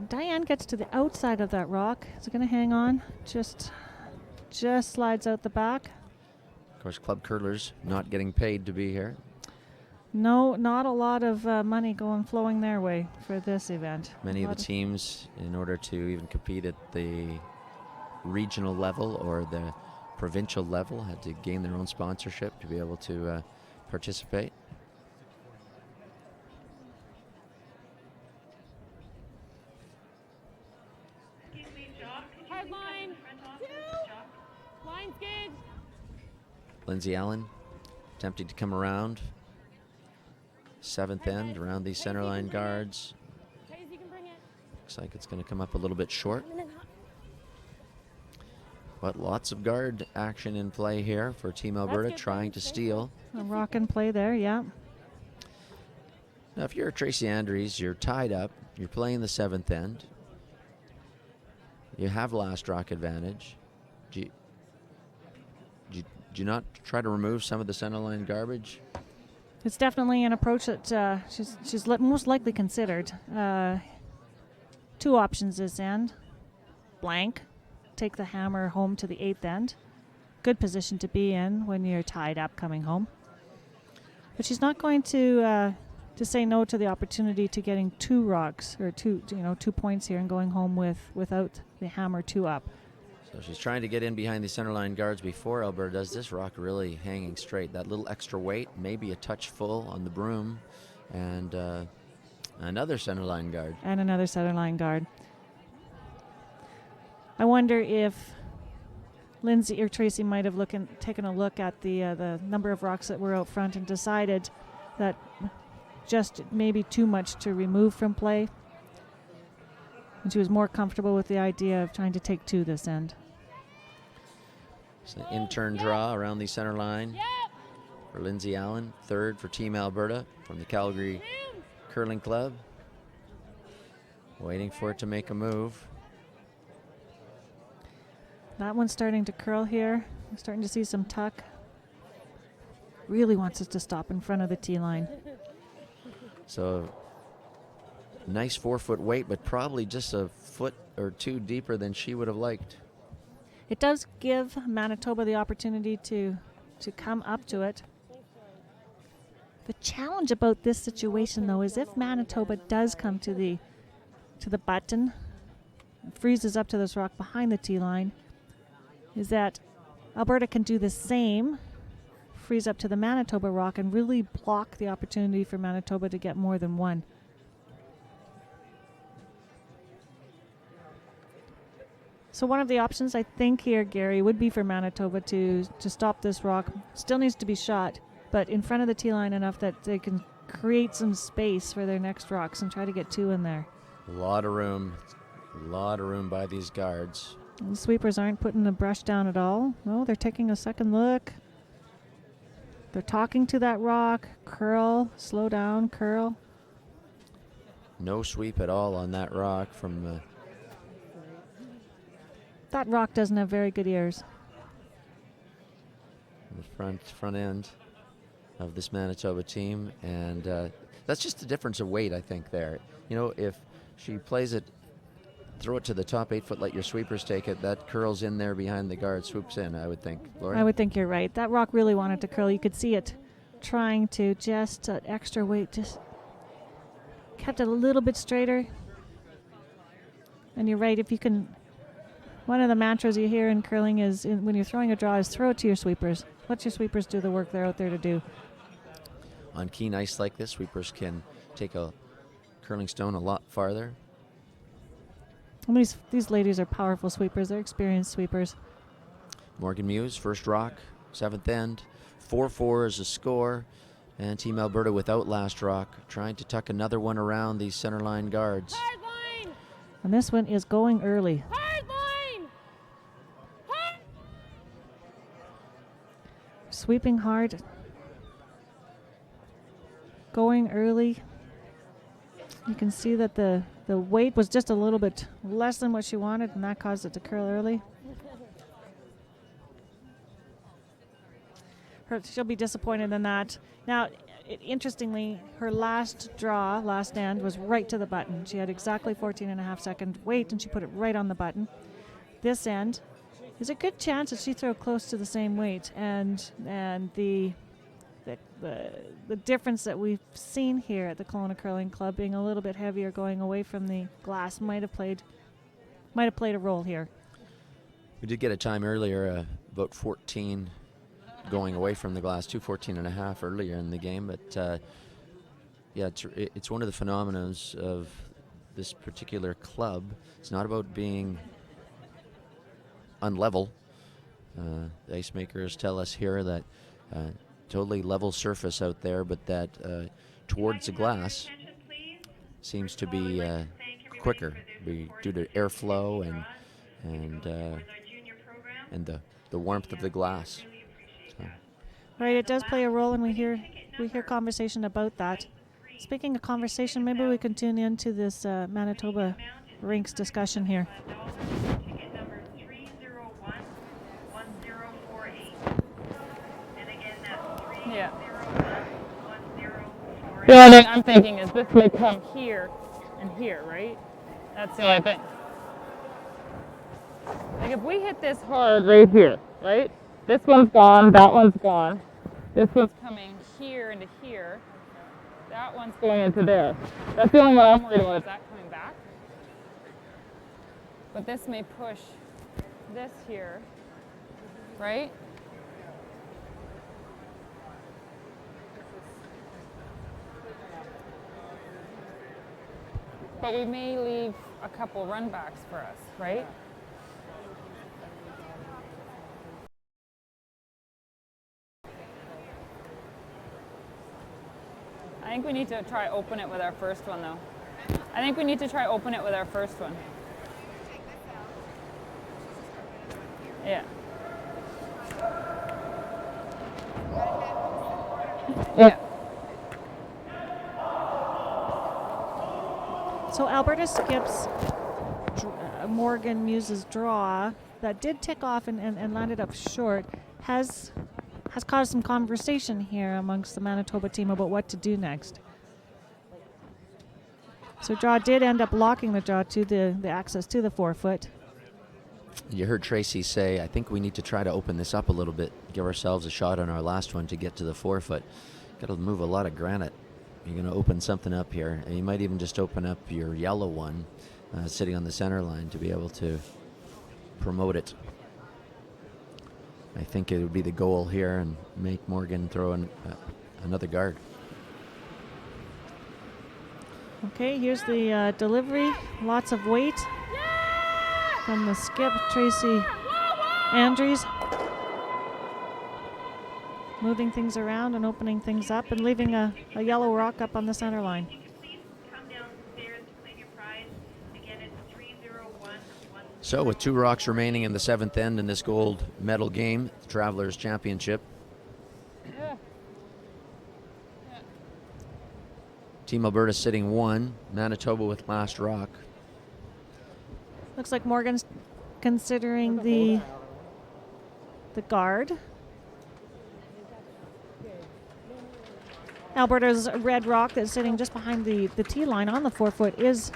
Diane gets to the outside of that rock. Is it going to hang on? Just slides out the back. Of course, club curlers not getting paid to be here. No, not a lot of money flowing their way for this event. Many of the teams, in order to even compete at the regional level or the provincial level, had to gain their own sponsorship to be able to participate. Hard line. Line's good. Lindsay Allen attempting to come around. Seventh end around these centerline guards. Tracy can bring it. Looks like it's going to come up a little bit short. But lots of guard action in play here for Team Alberta, good, trying thanks. to steal. A rock and play there, yeah. Now, if you're Tracy Andrews, you're tied up. You're playing the seventh end. You have last rock advantage. Do you not try to remove some of the centerline garbage? It's definitely an approach that she's most likely considered. Two options this end. Blank. Take the hammer home to the 8th end. Good position to be in when you're tied up coming home. But she's not going to say no to the opportunity to getting 2 rocks or 2 points here and going home without the hammer 2 up. So she's trying to get in behind the centerline guards before Alberta does. This rock really hanging straight. That little extra weight, maybe a touch full on the broom, and another centerline guard. And another centerline guard. I wonder if Lindsay or Tracy might have taken a look at the number of rocks that were out front and decided that just maybe too much to remove from play. And she was more comfortable with the idea of trying to take 2 this end. It's an in-turn draw around the center line for Lindsay Allen. Third for Team Alberta from the Calgary Curling Club. Waiting for it to make a move. That one's starting to curl here. I'm starting to see some tuck. Really wants us to stop in front of the tee line. So nice 4-foot weight, but probably just a foot or 2 deeper than she would have liked. It does give Manitoba the opportunity to come up to it. The challenge about this situation, though, is if Manitoba does come to the button, freezes up to this rock behind the tee line, is that Alberta can do the same, freeze up to the Manitoba rock, and really block the opportunity for Manitoba to get more than 1. So one of the options I think here, Gary, would be for Manitoba to stop this rock. Still needs to be shot, but in front of the tee line enough that they can create some space for their next rocks and try to get 2 in there. A lot of room by these guards. And the sweepers aren't putting the brush down at all. No, they're taking a second look. They're talking to that rock. Curl, slow down, curl. No sweep at all on that rock from the... That rock doesn't have very good ears. the front end of this Manitoba team, and that's just the difference of weight, I think, there. You know, if she plays it, throw it to the top 8 foot, let your sweepers take it, that curls in there behind the guard, swoops in, I would think. Lori? I would think you're right. That rock really wanted to curl. You could see it trying to just extra weight, just kept it a little bit straighter. And you're right, if you can, one of the mantras you hear in curling is when you're throwing a draw is throw it to your sweepers. Let your sweepers do the work they're out there to do. On keen ice like this, sweepers can take a curling stone a lot farther. And these ladies are powerful sweepers. They're experienced sweepers. Morgan Muse, first rock, 7th end. 4-4 is the score. And Team Alberta without last rock, trying to tuck another one around these center line guards. Hard line! And this one is going early. Hard line! sweeping hard, going early. You can see that the weight was just a little bit less than what she wanted, and that caused it to curl early. She'll be disappointed in that. Now, interestingly, her last end, was right to the button. She had exactly 14.5-second wait, and she put it right on the button. This end, there's a good chance that she threw close to the same weight, and the difference that we've seen here at the Kelowna Curling Club, being a little bit heavier, going away from the glass, might have played a role here. We did get a time earlier, about 14 going away from the glass, 2:14.5 earlier in the game, but yeah, it's one of the phenomena of this particular club. It's not about being unlevel. The ice makers tell us here that totally level surface out there, but that towards the glass seems to be quicker due to airflow and the warmth of the glass. So. Right, it does play a role, and we hear conversation about that. Speaking of conversation, maybe we can tune into this Manitoba rinks discussion here. Ticket number 301-1048. And again, that's 301-1048. The only thing I'm thinking is this may come here and here, right? That's the only thing. Like if we hit this hard right here, right? This one's gone, that one's gone. This one's coming here into here. That one's going into there. That's the only one I'm worried about, is that coming back. But this may push this here, right? But we may leave a couple run backs for us, right? I think we need to try open it with our first one though. Yeah. Yeah. So Alberta skips Morgan Muse's draw that did tick off and landed up short, has caused some conversation here amongst the Manitoba team about what to do next. So draw did end up locking the draw to the access to the 4-foot. You heard Tracy say, I think we need to try to open this up a little bit, give ourselves a shot on our last one to get to the 4-foot. Got to move a lot of granite. You're going to open something up here, and you might even just open up your yellow one sitting on the center line to be able to promote it. I think it would be the goal here and make Morgan throw in another guard. Okay, here's the delivery. Lots of weight from the skip, Tracy Andrews. Moving things around and opening things up and leaving a yellow rock up on the center line. So with 2 rocks remaining in the 7th end in this gold medal game, the Travelers Championship. Yeah. Team Alberta sitting 1, Manitoba with last rock. Looks like Morgan's considering the guard. Alberta's red rock that's sitting just behind the tee line on the 4-foot is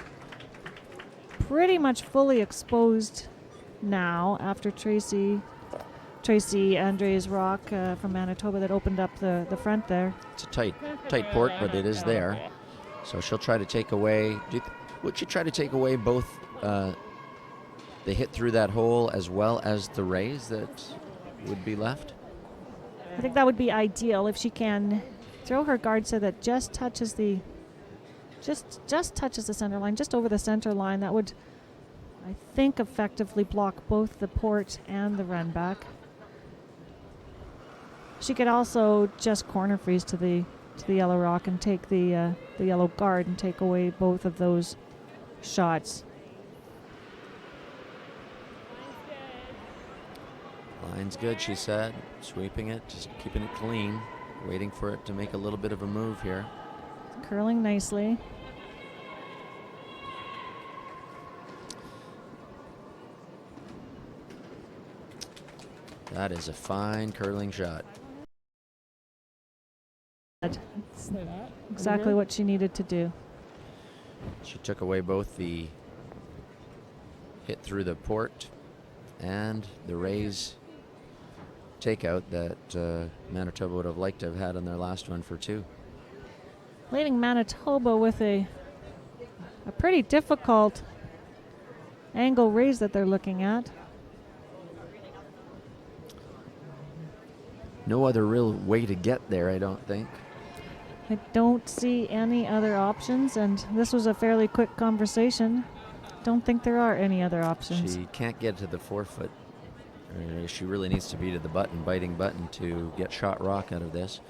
pretty much fully exposed now after Tracy Andre's rock from Manitoba that opened up the front there. It's a tight port, but it is there. So she'll try to take away. Would she try to take away both the hit through that hole as well as the raise that would be left? I think that would be ideal if she can throw her guard so that just touches the center line, just over the center line. That would, I think, effectively block both the port and the run back. She could also just corner freeze to the yellow rock and take the yellow guard and take away both of those shots. Line's good, she said. Sweeping it, just keeping it clean. Waiting for it to make a little bit of a move here. Curling nicely. That is a fine curling shot. Exactly what she needed to do. She took away both the hit through the port and the raise takeout that Manitoba would have liked to have had on their last one for 2. Leaving Manitoba with a pretty difficult angle raise that they're looking at. No other real way to get there, I don't think. I don't see any other options, and this was a fairly quick conversation. Don't think there are any other options. She can't get to the forefoot. She really needs to be to the button, biting button, to get shot rock out of this.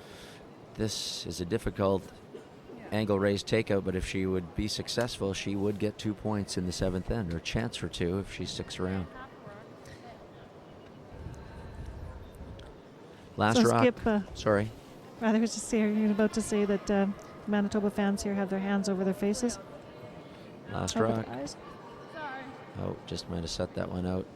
This is a difficult angle raise takeout, but if she would be successful, she would get 2 points in the 7th end, or a chance for 2 if she sticks around. Last So rock. Skip, Sorry. rather was just you're about to say that Manitoba fans here have their hands over their faces. Last Over rock. their eyes. Oh, just might have set that one out.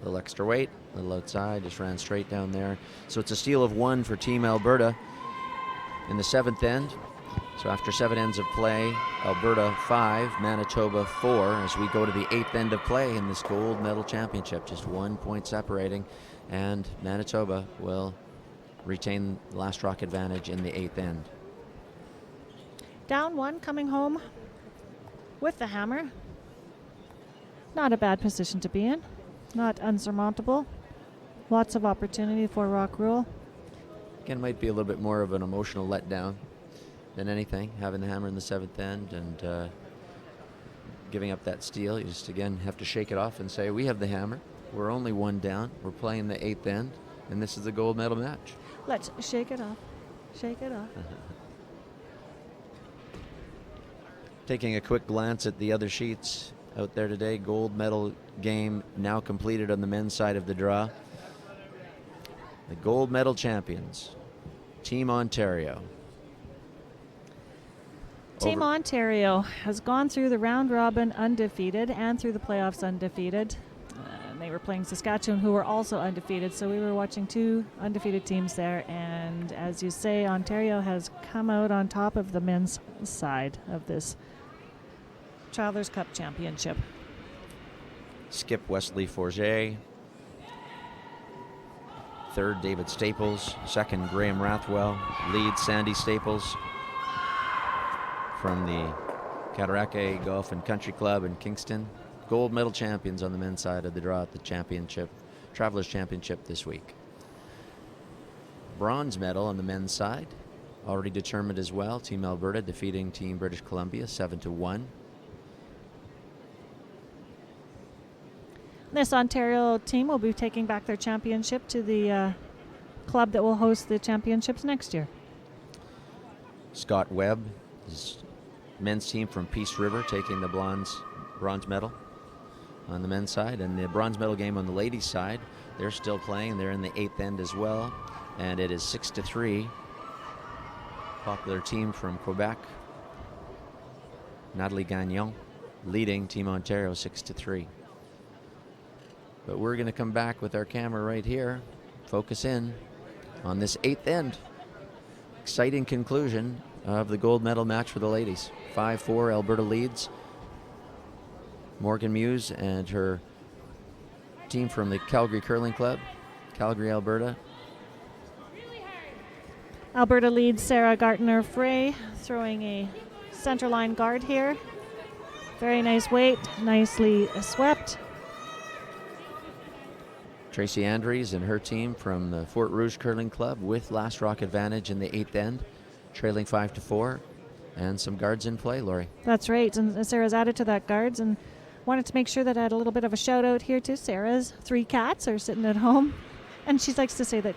A little extra weight, a little outside, just ran straight down there. So it's a steal of 1 for Team Alberta in the 7th end. So after 7 ends of play, Alberta 5, Manitoba 4, as we go to the 8th end of play in this gold medal championship. Just 1 point separating, and Manitoba will retain last rock advantage in the 8th end. Down 1, coming home with the hammer. Not a bad position to be in. Not unsurmountable. Lots of opportunity for rock rule. Again, might be a little bit more of an emotional letdown than anything, having the hammer in the 7th end and giving up that steal. You just, again, have to shake it off and say, we have the hammer. We're only 1 down. We're playing the 8th end, and this is the gold medal match. Let's shake it off. Shake it off. Taking a quick glance at the other sheets out there today, gold medal game now completed on the men's side of the draw. The gold medal champions, Team Ontario. Team Ontario has gone through the round robin undefeated and through the playoffs undefeated. And they were playing Saskatchewan, who were also undefeated. So we were watching 2 undefeated teams there. And as you say, Ontario has come out on top of the men's side of this Travelers Cup Championship. Skip Wesley Forget. 3rd, David Staples. 2nd, Graham Rathwell. Lead, Sandy Staples from the Cataraqui Golf and Country Club in Kingston. Gold medal champions on the men's side of the draw at the championship, Travelers Championship this week. Bronze medal on the men's side, already determined as well. Team Alberta defeating Team British Columbia 7-1. This Ontario team will be taking back their championship to the club that will host the championships next year. Scott Webb, his men's team from Peace River, taking the bronze medal on the men's side, and the bronze medal game on the ladies' side. They're still playing. They're in the 8th end as well, and it is 6-3. Popular team from Quebec, Natalie Gagnon, leading Team Ontario 6-3. But we're going to come back with our camera right here, focus in on this 8th end. Exciting conclusion of the gold medal match for the ladies. 5-4, Alberta leads. Morgan Muse and her team from the Calgary Curling Club, Calgary, Alberta. Alberta leads Sarah Gartner-Frey, throwing a centerline guard here. Very nice weight, nicely swept. Tracy Andrews and her team from the Fort Rouge Curling Club with last rock advantage in the 8th end, trailing 5-4, and some guards in play, Lori. That's right, and Sarah's added to that guards, and wanted to make sure that I had a little bit of a shout out here to Sarah's 3 cats are sitting at home, and she likes to say that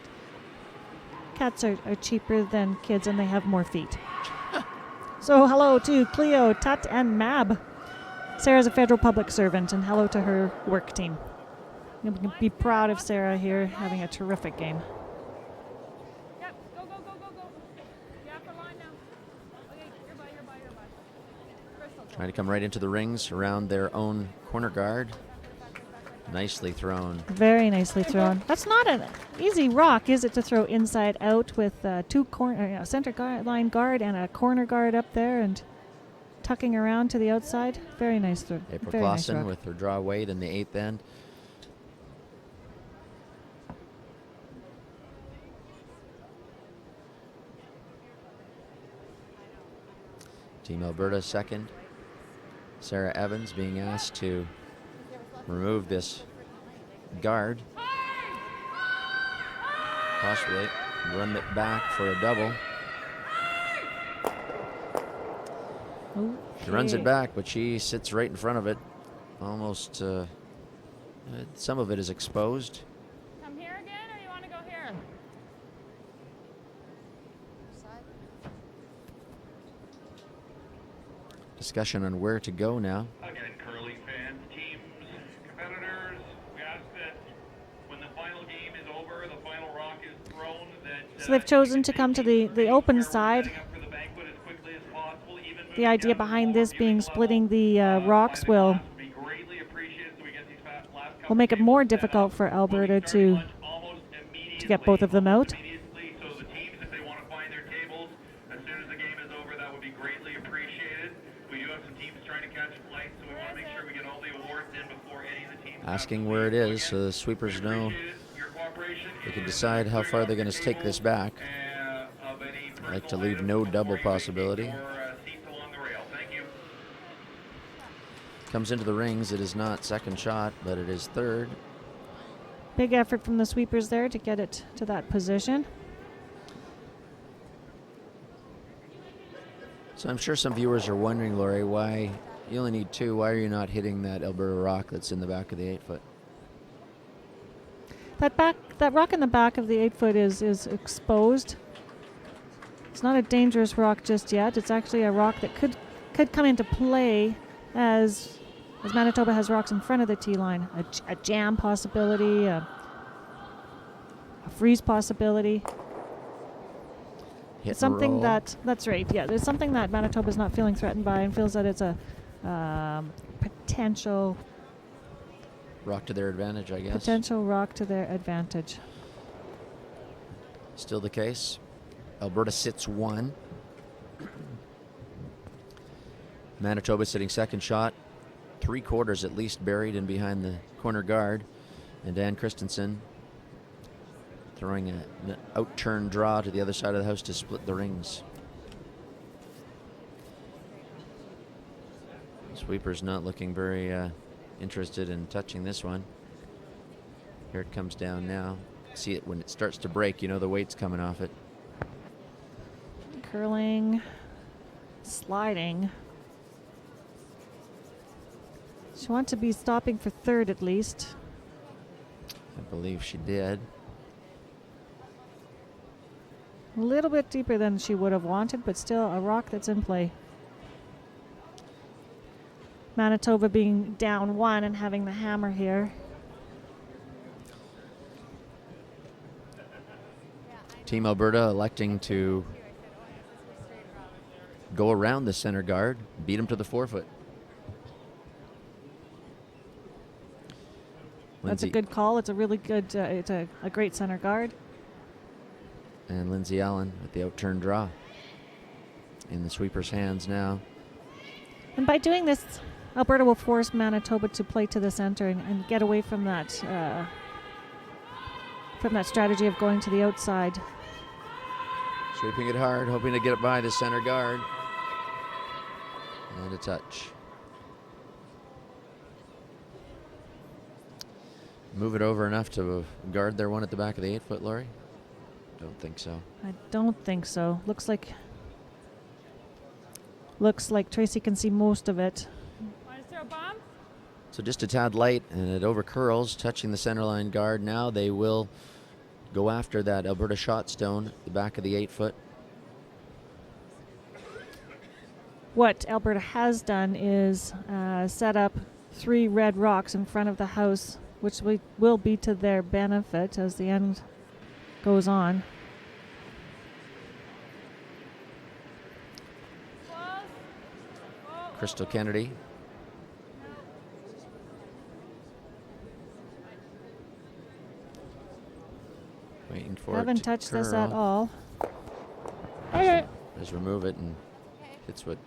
cats are cheaper than kids and they have more feet. So hello to Cleo, Tut, and Mab. Sarah's a federal public servant, and hello to her work team. You can be proud of Sarah here having a terrific game. Yep, go, go, go, go, go. Yeah, for line now. Okay, you're by. Crystal, Trying to come right into the rings around their own corner guard. Nicely thrown. Very nicely thrown. That's not an easy rock, is it, to throw inside out with two center line guard and a corner guard up there and tucking around to the outside. Very nice throw. April Very nice Clausen rock. with her draw weight in the 8th end. Team Alberta second. Sarah Evans being asked to remove this guard. Possibly run it back for a double. She runs it back, but she sits right in front of it. Almost, some of it is exposed. come here again, or you want to go here? Discussion on where to go now. Again, curling fans, teams, competitors, we ask that when the final game is over, the final rock is thrown, that So they've chosen to come to the open side. The idea behind this being splitting the rocks will make it more difficult for Alberta to get both of them out. So the teams, if they want to find their tables as soon as the game is over, that would be greatly appreciated. We do have some teams trying to catch flights, so we want to make sure we get all the awards in before any of the teams. Asking where it is so the sweepers know they can decide how far they're going to take this back. I like to leave no double possibility. Comes into the rings. It is not second shot, but it is third. Big effort from the sweepers there to get it to that position. So I'm sure some viewers are wondering, Laurie, why you only need 2. Why are you not hitting that Alberta rock that's in the back of the 8-foot? That rock in the back of the 8-foot is exposed. It's not a dangerous rock just yet. It's actually a rock that could come into play as Manitoba has rocks in front of the tee line. A jam possibility, a freeze possibility. Hit It's something and roll. that's right. Yeah, there's something that Manitoba's not feeling threatened by and feels that it's a potential Rock to their advantage, I guess. potential rock to their advantage. Still the case. Alberta sits 1. Manitoba sitting second shot. 3/4 at least buried in behind the corner guard. And Dan Christensen throwing an out-turn draw to the other side of the house to split the rings. Sweeper's not looking very interested in touching this one. Here it comes down now. See it when it starts to break, you know the weight's coming off it. Curling, sliding. She wants to be stopping for third at least. I believe she did. A little bit deeper than she would have wanted, but still a rock that's in play. Manitoba being down 1 and having the hammer here. Team Alberta electing to go around the center guard, beat him to the 4-foot. That's a good call. It's a really good, it's a great center guard. And Lindsay Allen with the out-turn draw. In the sweeper's hands now. And by doing this, Alberta will force Manitoba to play to the center and get away from that strategy of going to the outside. Sweeping it hard, hoping to get it by the center guard. And a touch. Move it over enough to guard their one at the back of the 8-foot, Laurie? Don't think so. I don't think so. Looks like Tracy can see most of it. Want to throw a bomb? So just a tad light, and it over curls, touching the centerline guard. Now they will go after that Alberta shot stone, the back of the 8-foot. what Alberta has done is set up 3 red rocks in front of the house, which will be to their benefit as the end goes on. Crystal Kennedy. Waiting for it Haven't to touched this curl. at all. Just remove it, and it's what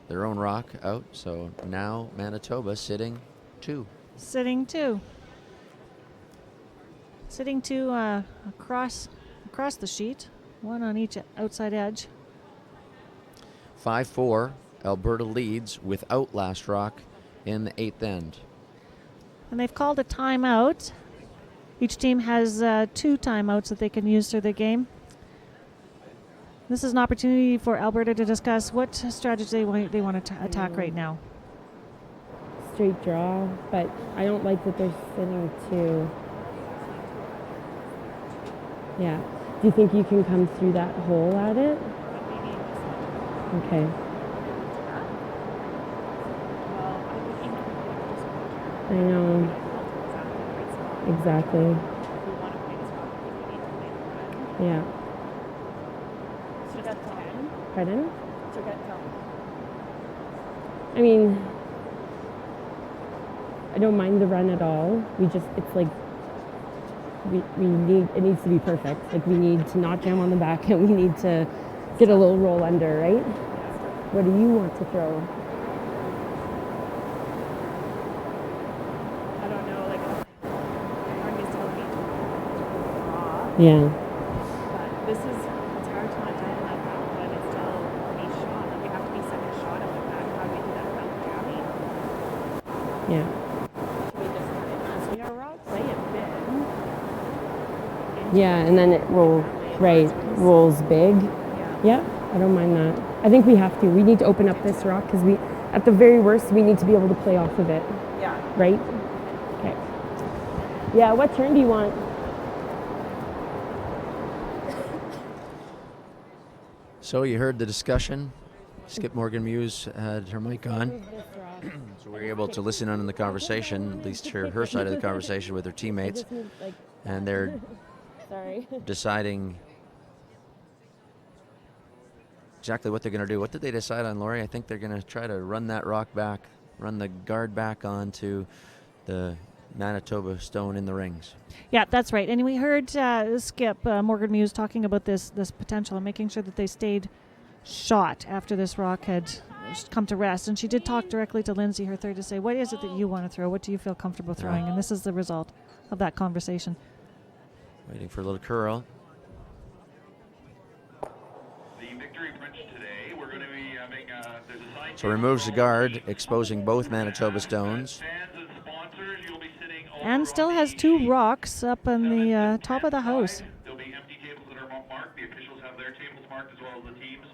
their own rock out. So now Manitoba sitting 2. Sitting 2. Sitting 2 across the sheet, 1 on each outside edge. 5-4. Alberta leads without last rock in the 8th end. And they've called a timeout. Each team has 2 timeouts that they can use through the game. This is an opportunity for Alberta to discuss what strategy they want to attack right now. Straight draw, but I don't like that they're sitting 2. Yeah. Do you think you can come through that hole at it? Okay. I know. Exactly. Yeah. Pardon? I mean, I don't mind the run at all. It's like, it needs to be perfect. Like, we need to not jam on the back, and we need to get a little roll under, right? What do you want to throw? I don't know, like, our needs to be raw, Yeah. but this is, it's hard to not dial that back, but it's still a shot. Like, you have to be second shot at the back. How do we do that without jamming? Yeah. Should we just kind of, as we are raw, play it big? Yeah, and then it rolls big. Yeah, I don't mind that. I think we have to. We need to open up this rock because at the very worst, we need to be able to play off of it. Yeah. Right? Okay. Yeah, what turn do you want? So you heard the discussion. Skip Morgan-Muse had her mic on, so we were able to listen in on the conversation, at least hear her side of the conversation with her teammates, and they're deciding exactly what they're going to do. What did they decide on, Lori? I think they're going to try to run that rock back, run the guard back onto the Manitoba stone in the rings. Yeah, that's right. And we heard Skip Morgan-Muse talking about this potential and making sure that they stayed shot after this rock had come to rest. And she did talk directly to Lindsay, her third, to say, what is it that you want to throw? What do you feel comfortable throwing? And this is the result of that conversation. Waiting for a little curl. The victory punch today, we're going to be having, there's a sign. So removes the guard, exposing both Manitoba stones. Fans and sponsors, you'll be sitting And still has 2 rocks up on the top of the house. There'll be empty tables that are marked. The officials have their tables marked as well as the teams.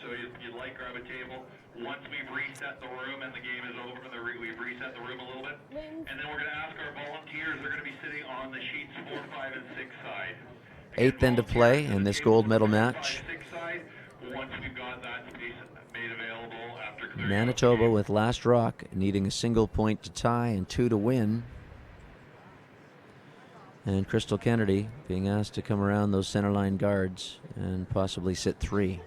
So if you'd like, grab a table. Once we've reset the room and the game is over, we've reset the room a little bit. And then we're going to ask our volunteers, they're going to be sitting on the sheets 4, 5, and 6 side. Again, 8th end of play in this gold medal match. 6 side, once we've got that space made available after clearing Manitoba out the with last rock, needing a single point to tie and 2 to win. And Crystal Kennedy being asked to come around those centerline guards and possibly sit 3.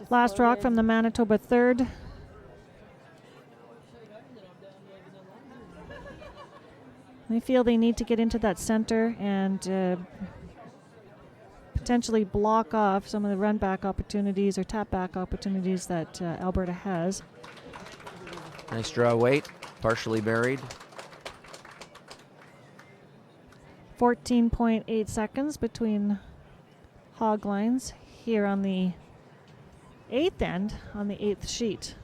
Last rock from the Manitoba third. They feel they need to get into that center and potentially block off some of the run back opportunities or tap back opportunities that Alberta has. Nice draw weight, partially buried. 14.8 seconds between hog lines here on the 8th end on the 8th sheet.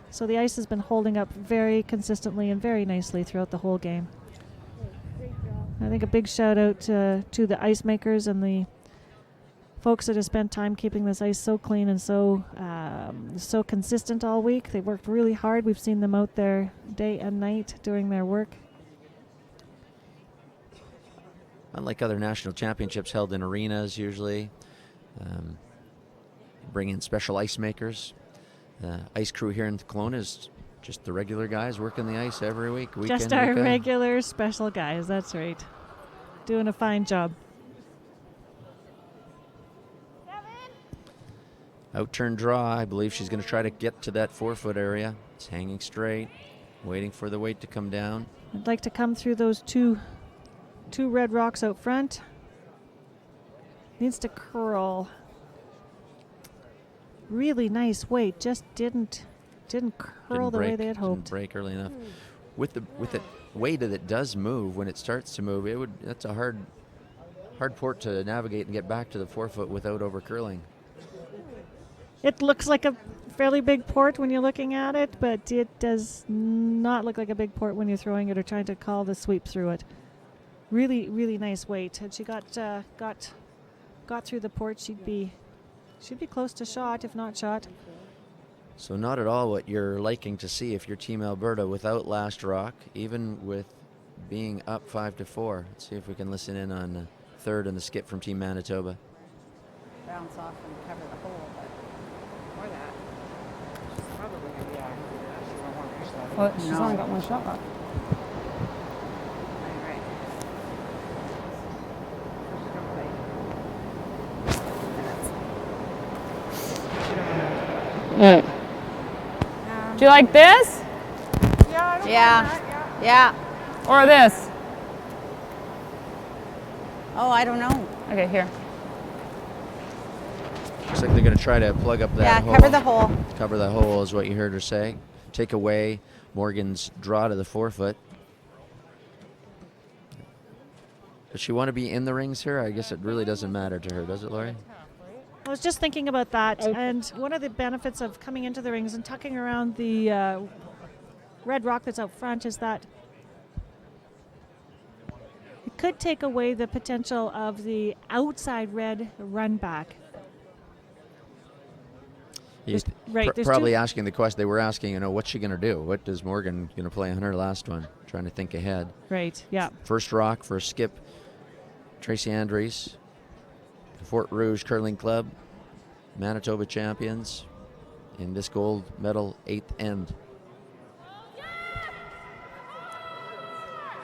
So the ice has been holding up very consistently and very nicely throughout the whole game. I think a big shout out to the ice makers and the folks that have spent time keeping this ice so clean and so consistent all week. They've worked really hard. We've seen them out there day and night doing their work. Unlike other national championships held in arenas usually, bring in special ice makers. The ice crew here in Kelowna is just the regular guys working the ice every week. Just our regular special guys, that's right. Doing a fine job. Out-turn draw. I believe she's going to try to get to that 4-foot area. It's hanging straight, waiting for the weight to come down. I'd like to come through those two red rocks out front. Needs to curl. Really nice weight. Just didn't curl the way they had hoped. Didn't break early enough. With the weight that it does move, when it starts to move, that's a hard port to navigate and get back to the 4-foot without over curling. It looks like a fairly big port when you're looking at it, but it does not look like a big port when you're throwing it or trying to call the sweep through it. Really, really nice weight. And she got through the port. She'd be close to shot, if not shot. So not at all what you're liking to see if you're Team Alberta without last rock, even with being up 5-4. Let's see if we can listen in on the third and the skip from Team Manitoba. Bounce off and cover the hole, but more that. She's probably going to be out. Well, she's only got one shot left. Do you like this? Yeah. Or this? Oh, I don't know. Okay, here. Looks like they're going to try to plug up that hole. Yeah, cover the hole. Cover the hole is what you heard her say. Take away Morgan's draw to the 4-foot. Does she want to be in the rings here? I guess it really doesn't matter to her, does it, Lori? I was just thinking about that, and one of the benefits of coming into the rings and tucking around the red rock that's out front is that it could take away the potential of the outside red run back. He's right, probably asking the question. They were asking, what's she going to do? What is Morgan going to play on her last one? Trying to think ahead. Right, yeah. First rock, first skip. Tracy Andries, Fort Rouge Curling Club, Manitoba champions in this gold medal 8th end.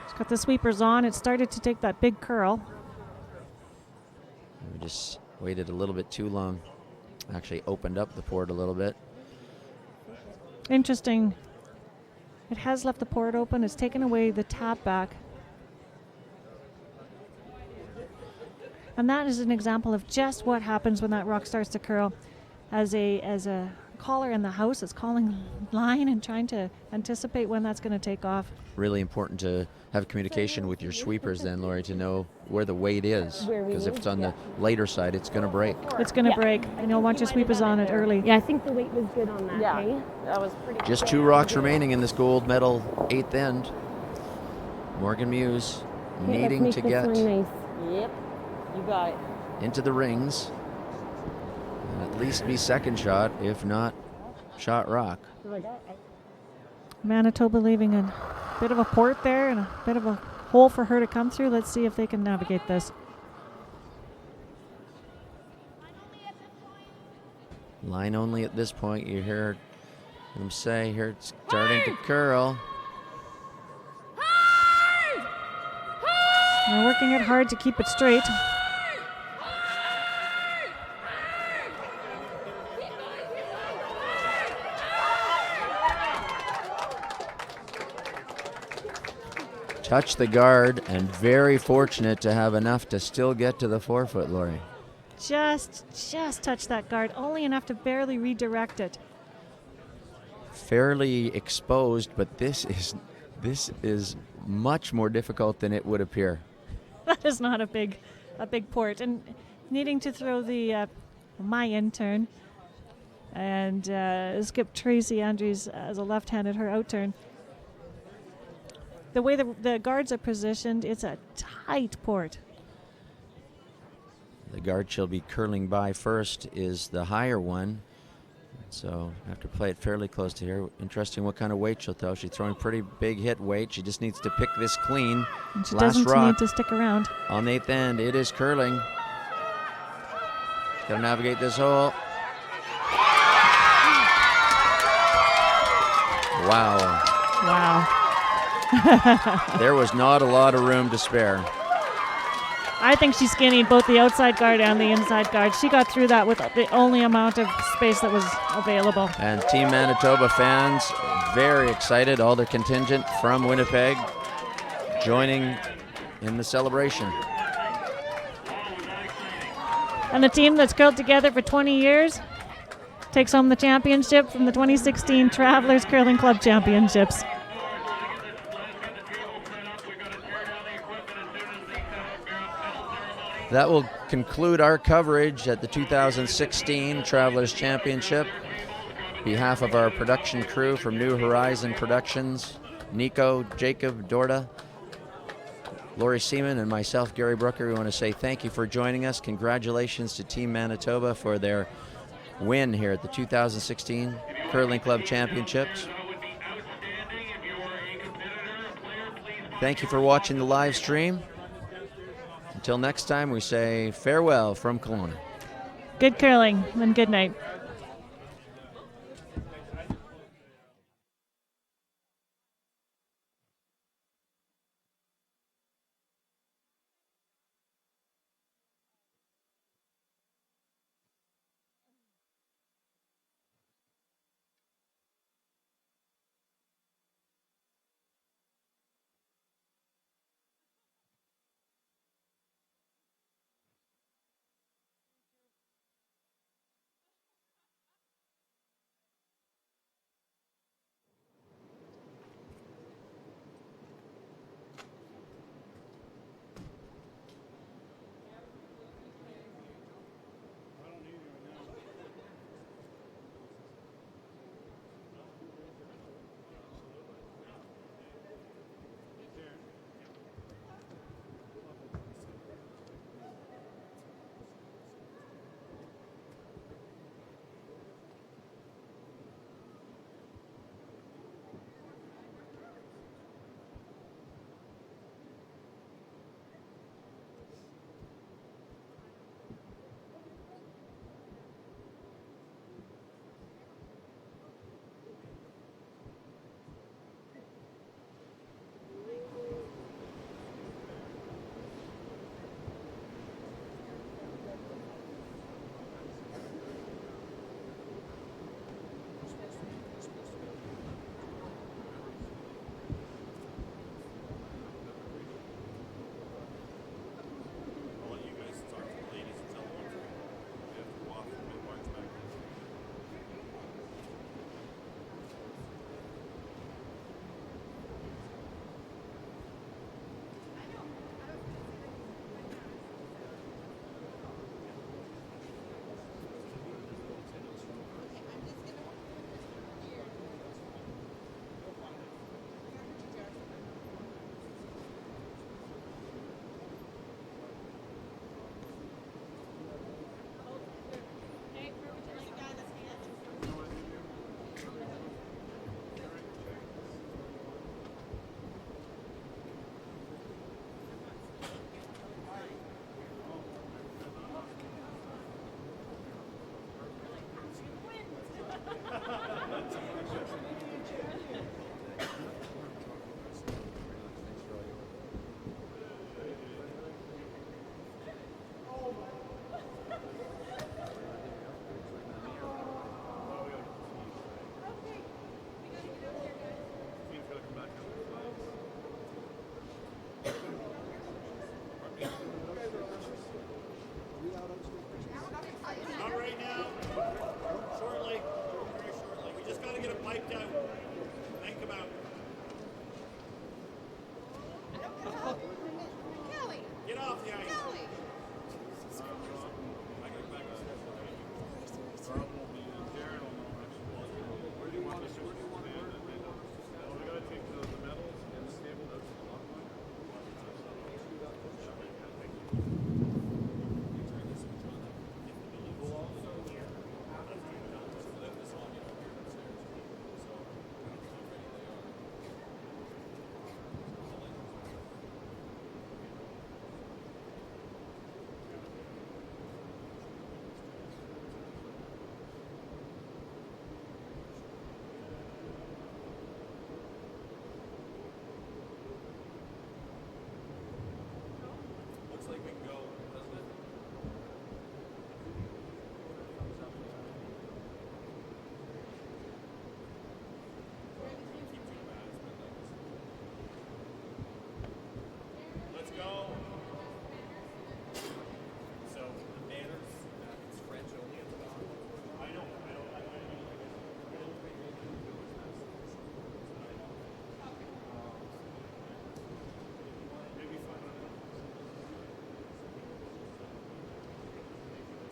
She's got the sweepers on. It started to take that big curl. We just waited a little bit too long. Actually opened up the port a little bit. Interesting. It has left the port open. It's taken away the tap back. And that is an example of just what happens when that rock starts to curl. As a caller in the house is calling line and trying to anticipate when that's going to take off. Really important to have communication with your sweepers then, Lori, to know where the weight is. Because if it's on the lighter side, it's going to break. It's going to break, and you'll want your sweepers on it early. Yeah, I think the weight was good on that. Yeah, that was pretty Just good. 2 rocks remaining in this gold medal 8th end. Morgan Muse needing to get Nice. Yep, you got it. into the rings. And at least be second shot, if not shot rock. Manitoba leaving a bit of a port there and a bit of a hole for her to come through. Let's see if they can navigate this. Line only at this point. You hear them say here it's starting to curl. They're working it hard to keep it straight. Touch the guard, and very fortunate to have enough to still get to the 4-foot, Lori. Just touch that guard, only enough to barely redirect it. Fairly exposed, but this is much more difficult than it would appear. That is not a big port, and needing to throw the my intern and skip Tracy Andrews as a left-handed her out turn. The way the guards are positioned, it's a tight port. The guard she'll be curling by first is the higher one. So have to play it fairly close to here. Interesting what kind of weight she'll throw. She's throwing pretty big hit weight. She just needs to pick this clean. And she Last doesn't rock need to stick around. on the 8th end. It is curling. She's got to navigate this hole. Wow. Wow. There was not a lot of room to spare. I think she skinnied both the outside guard and the inside guard. She got through that with the only amount of space that was available. And Team Manitoba fans very excited. All their contingent from Winnipeg joining in the celebration. And the team that's curled together for 20 years takes home the championship from the 2016 Travelers Curling Club Championships. That will conclude our coverage at the 2016 Travelers Championship. On behalf of our production crew from New Horizon Productions, Nico, Jacob, Dorda, Lori Seaman, and myself, Gary Brooker, we want to say thank you for joining us. Congratulations to Team Manitoba for their win here at the 2016 Curling Club Championships. Thank you for watching the live stream. Until next time, we say farewell from Kelowna. Good curling and good night.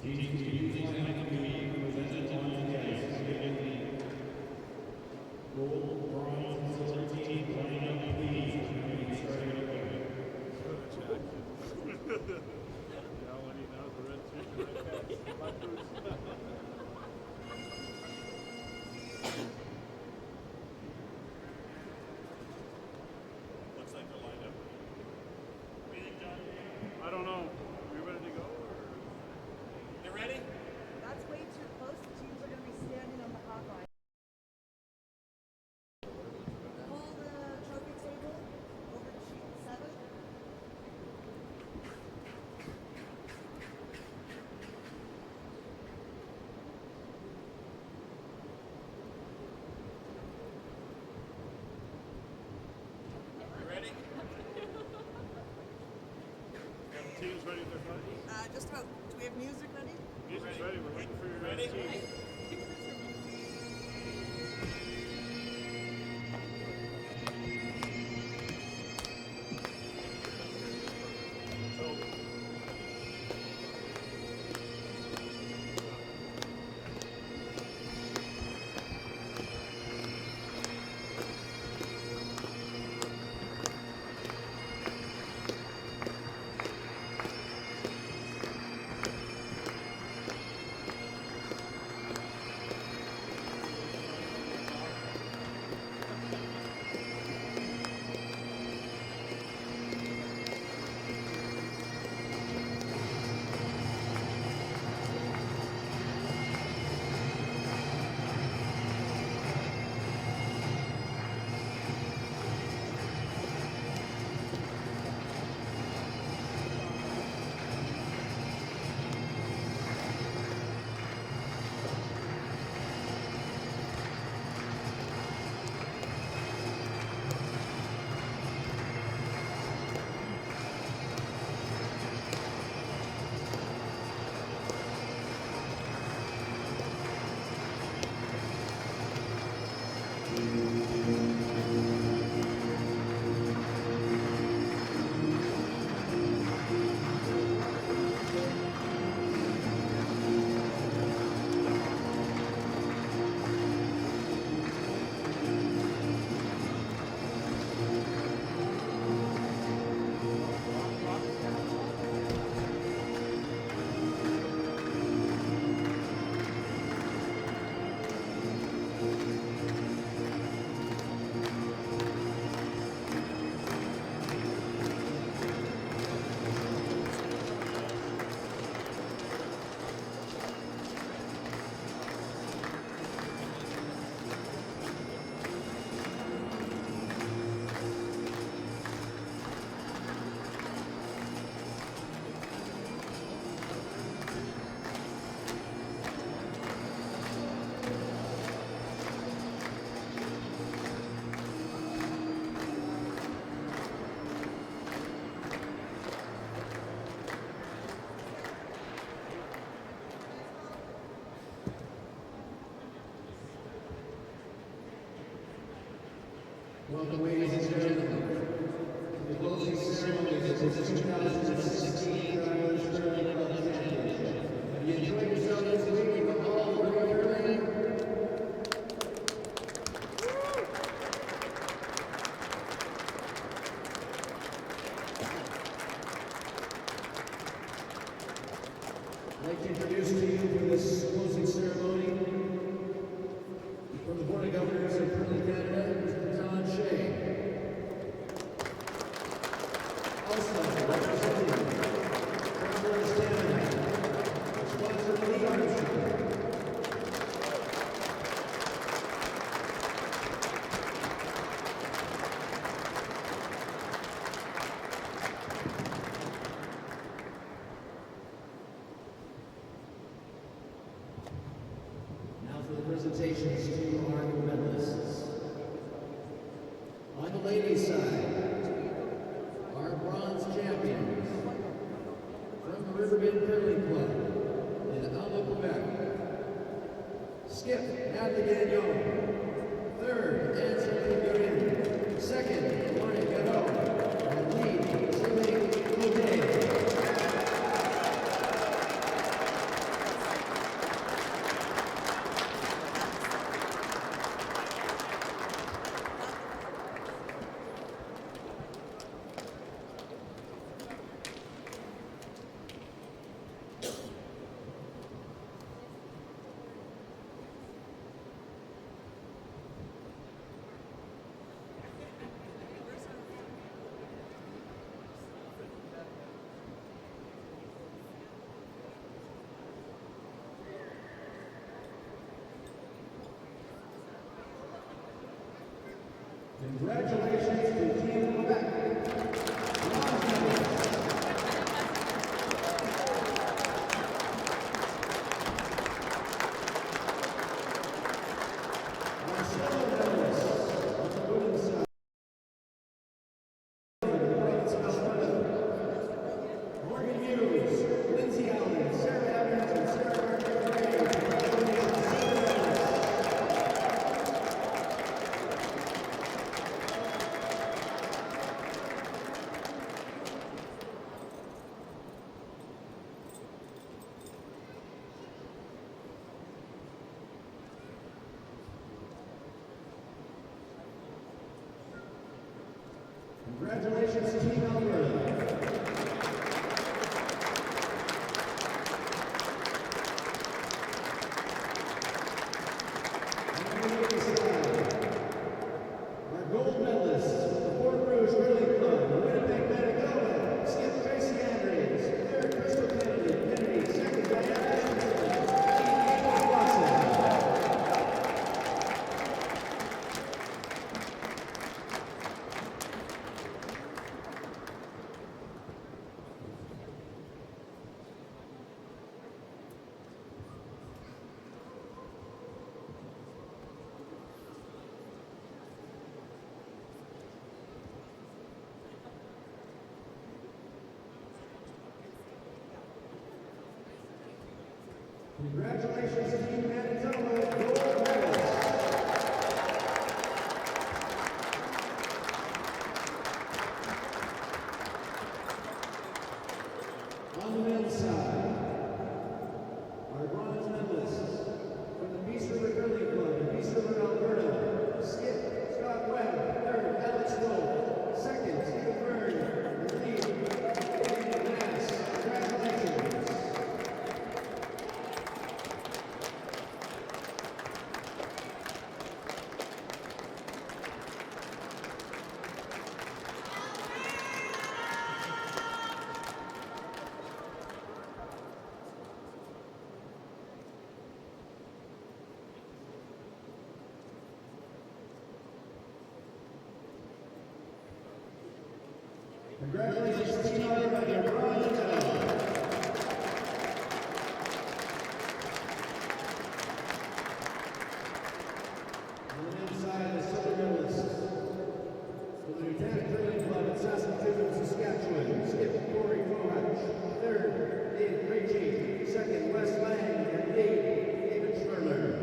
I don't know. Are you ready to go? You ready? That's way too close. The teams are going to be standing on the hot line. Pull the trophy table over to sheet 7. You ready? Teams ready to fight? Just about. Do we have music ready? Music's ready. We're waiting for your team. Welcome, ladies and gentlemen, to the closing ceremony of the 2016 Travelers Curling Club Championship. Have you enjoyed yourself this week with all the great curling? I'd like to introduce to you for this closing ceremony, from the Board of Governors of Curling Canada, also representing Travelers Canada, sponsor of the Armstrong. Now for the presentations to our medalists. On the ladies' side, our bronze champions from the Riverbend Curling Club in Alma, Quebec. Skip Natalie Gagnon. Third, Anne-Sophie Guerin. Second, Lorna Gado. And lead, Sylvain Boudet. Congratulations, Team Manitoba, gold medalist. On the men's side, our bronze medalists from the Peace River Curling Club in Peace River, Alberta, Skip Scott Webb, third, Alex Wolf, second, Stephen Byrne, and lead, Daniel Nass. Congratulations. Congratulations, Team Alberta, bronze medal. On the men's side, the silver medalists from the Lieutenant Curling Club in Saskatoon, Saskatchewan, Skip Corey Kohach, third, Dave Ritchie, second, Wes Lang, and lead, David Schmerler.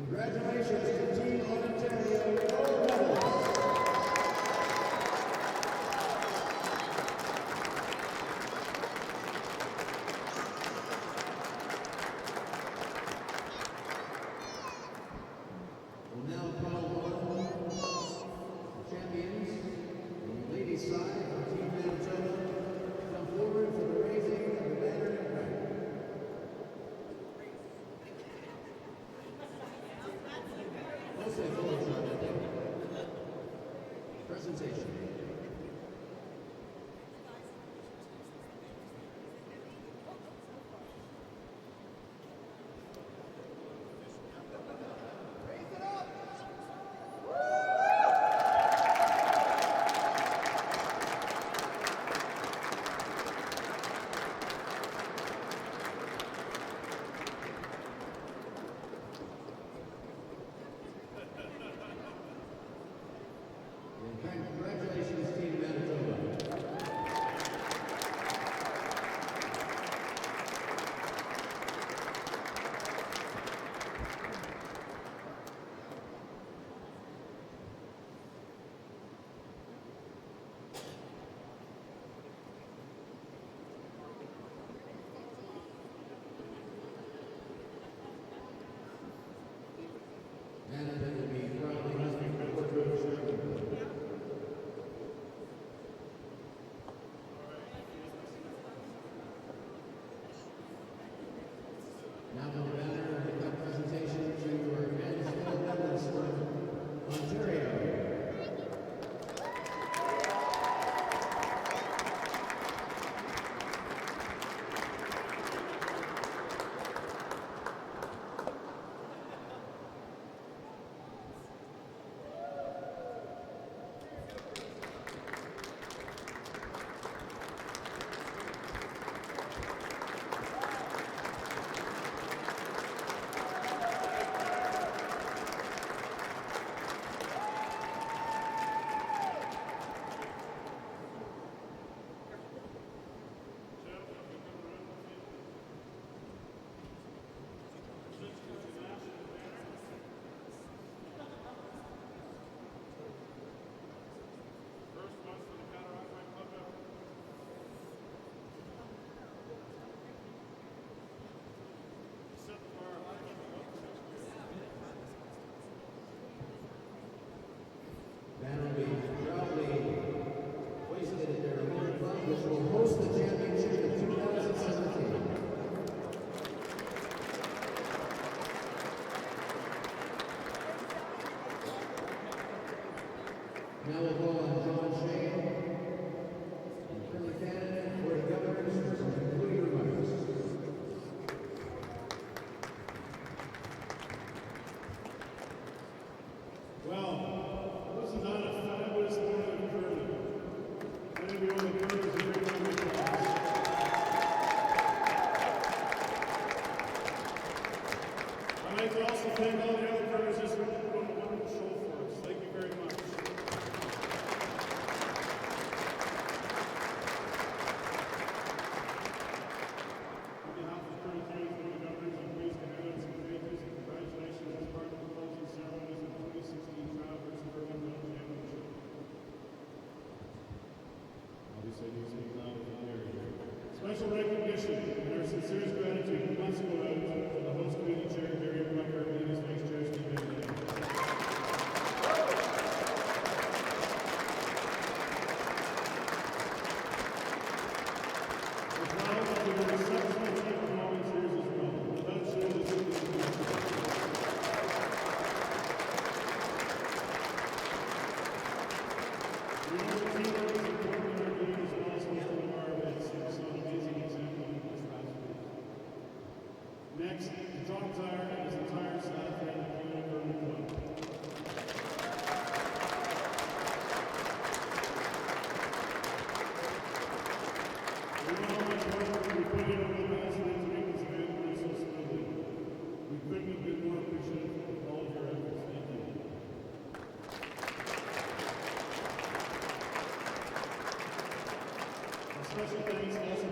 Congratulations to Team Ontario, gold medal. We'll now call on the champions on the ladies' side for Team Manitoba to come forward for the raising of the banner and flag. Presentation. Congratulations Now we'll call on John Shane and Curly Cannon for the governors for some concluding remarks. Well, this is not a fabulous morning of curling. Many of you know the curling is a great memory for us. I'd like to also thank all the other curlers this week for doing a wonderful show for us. Thank you very much. On behalf of Curling Canada, the governors and police candidates and patrons, and congratulations as part of the closing ceremonies of the 2016 Travelers Curling Club Championship. I'll be saying these things loud and clear here. Special recognition and our sincerest gratitude must go out to the host committee chair, Gary Brucker, and his vice chair, Steve Van. As well as to the exceptional team of volunteers as well. Without show this is we know the teamwork is important in our game as well as most of our events. We saw an amazing example of this last week. Next, John Tyre and his entire staff here at the Canada Curling Club. We know how much work we put in over the past year to make this event run so smoothly. We couldn't have been more appreciative of all of your efforts. Thank you. A special thanks also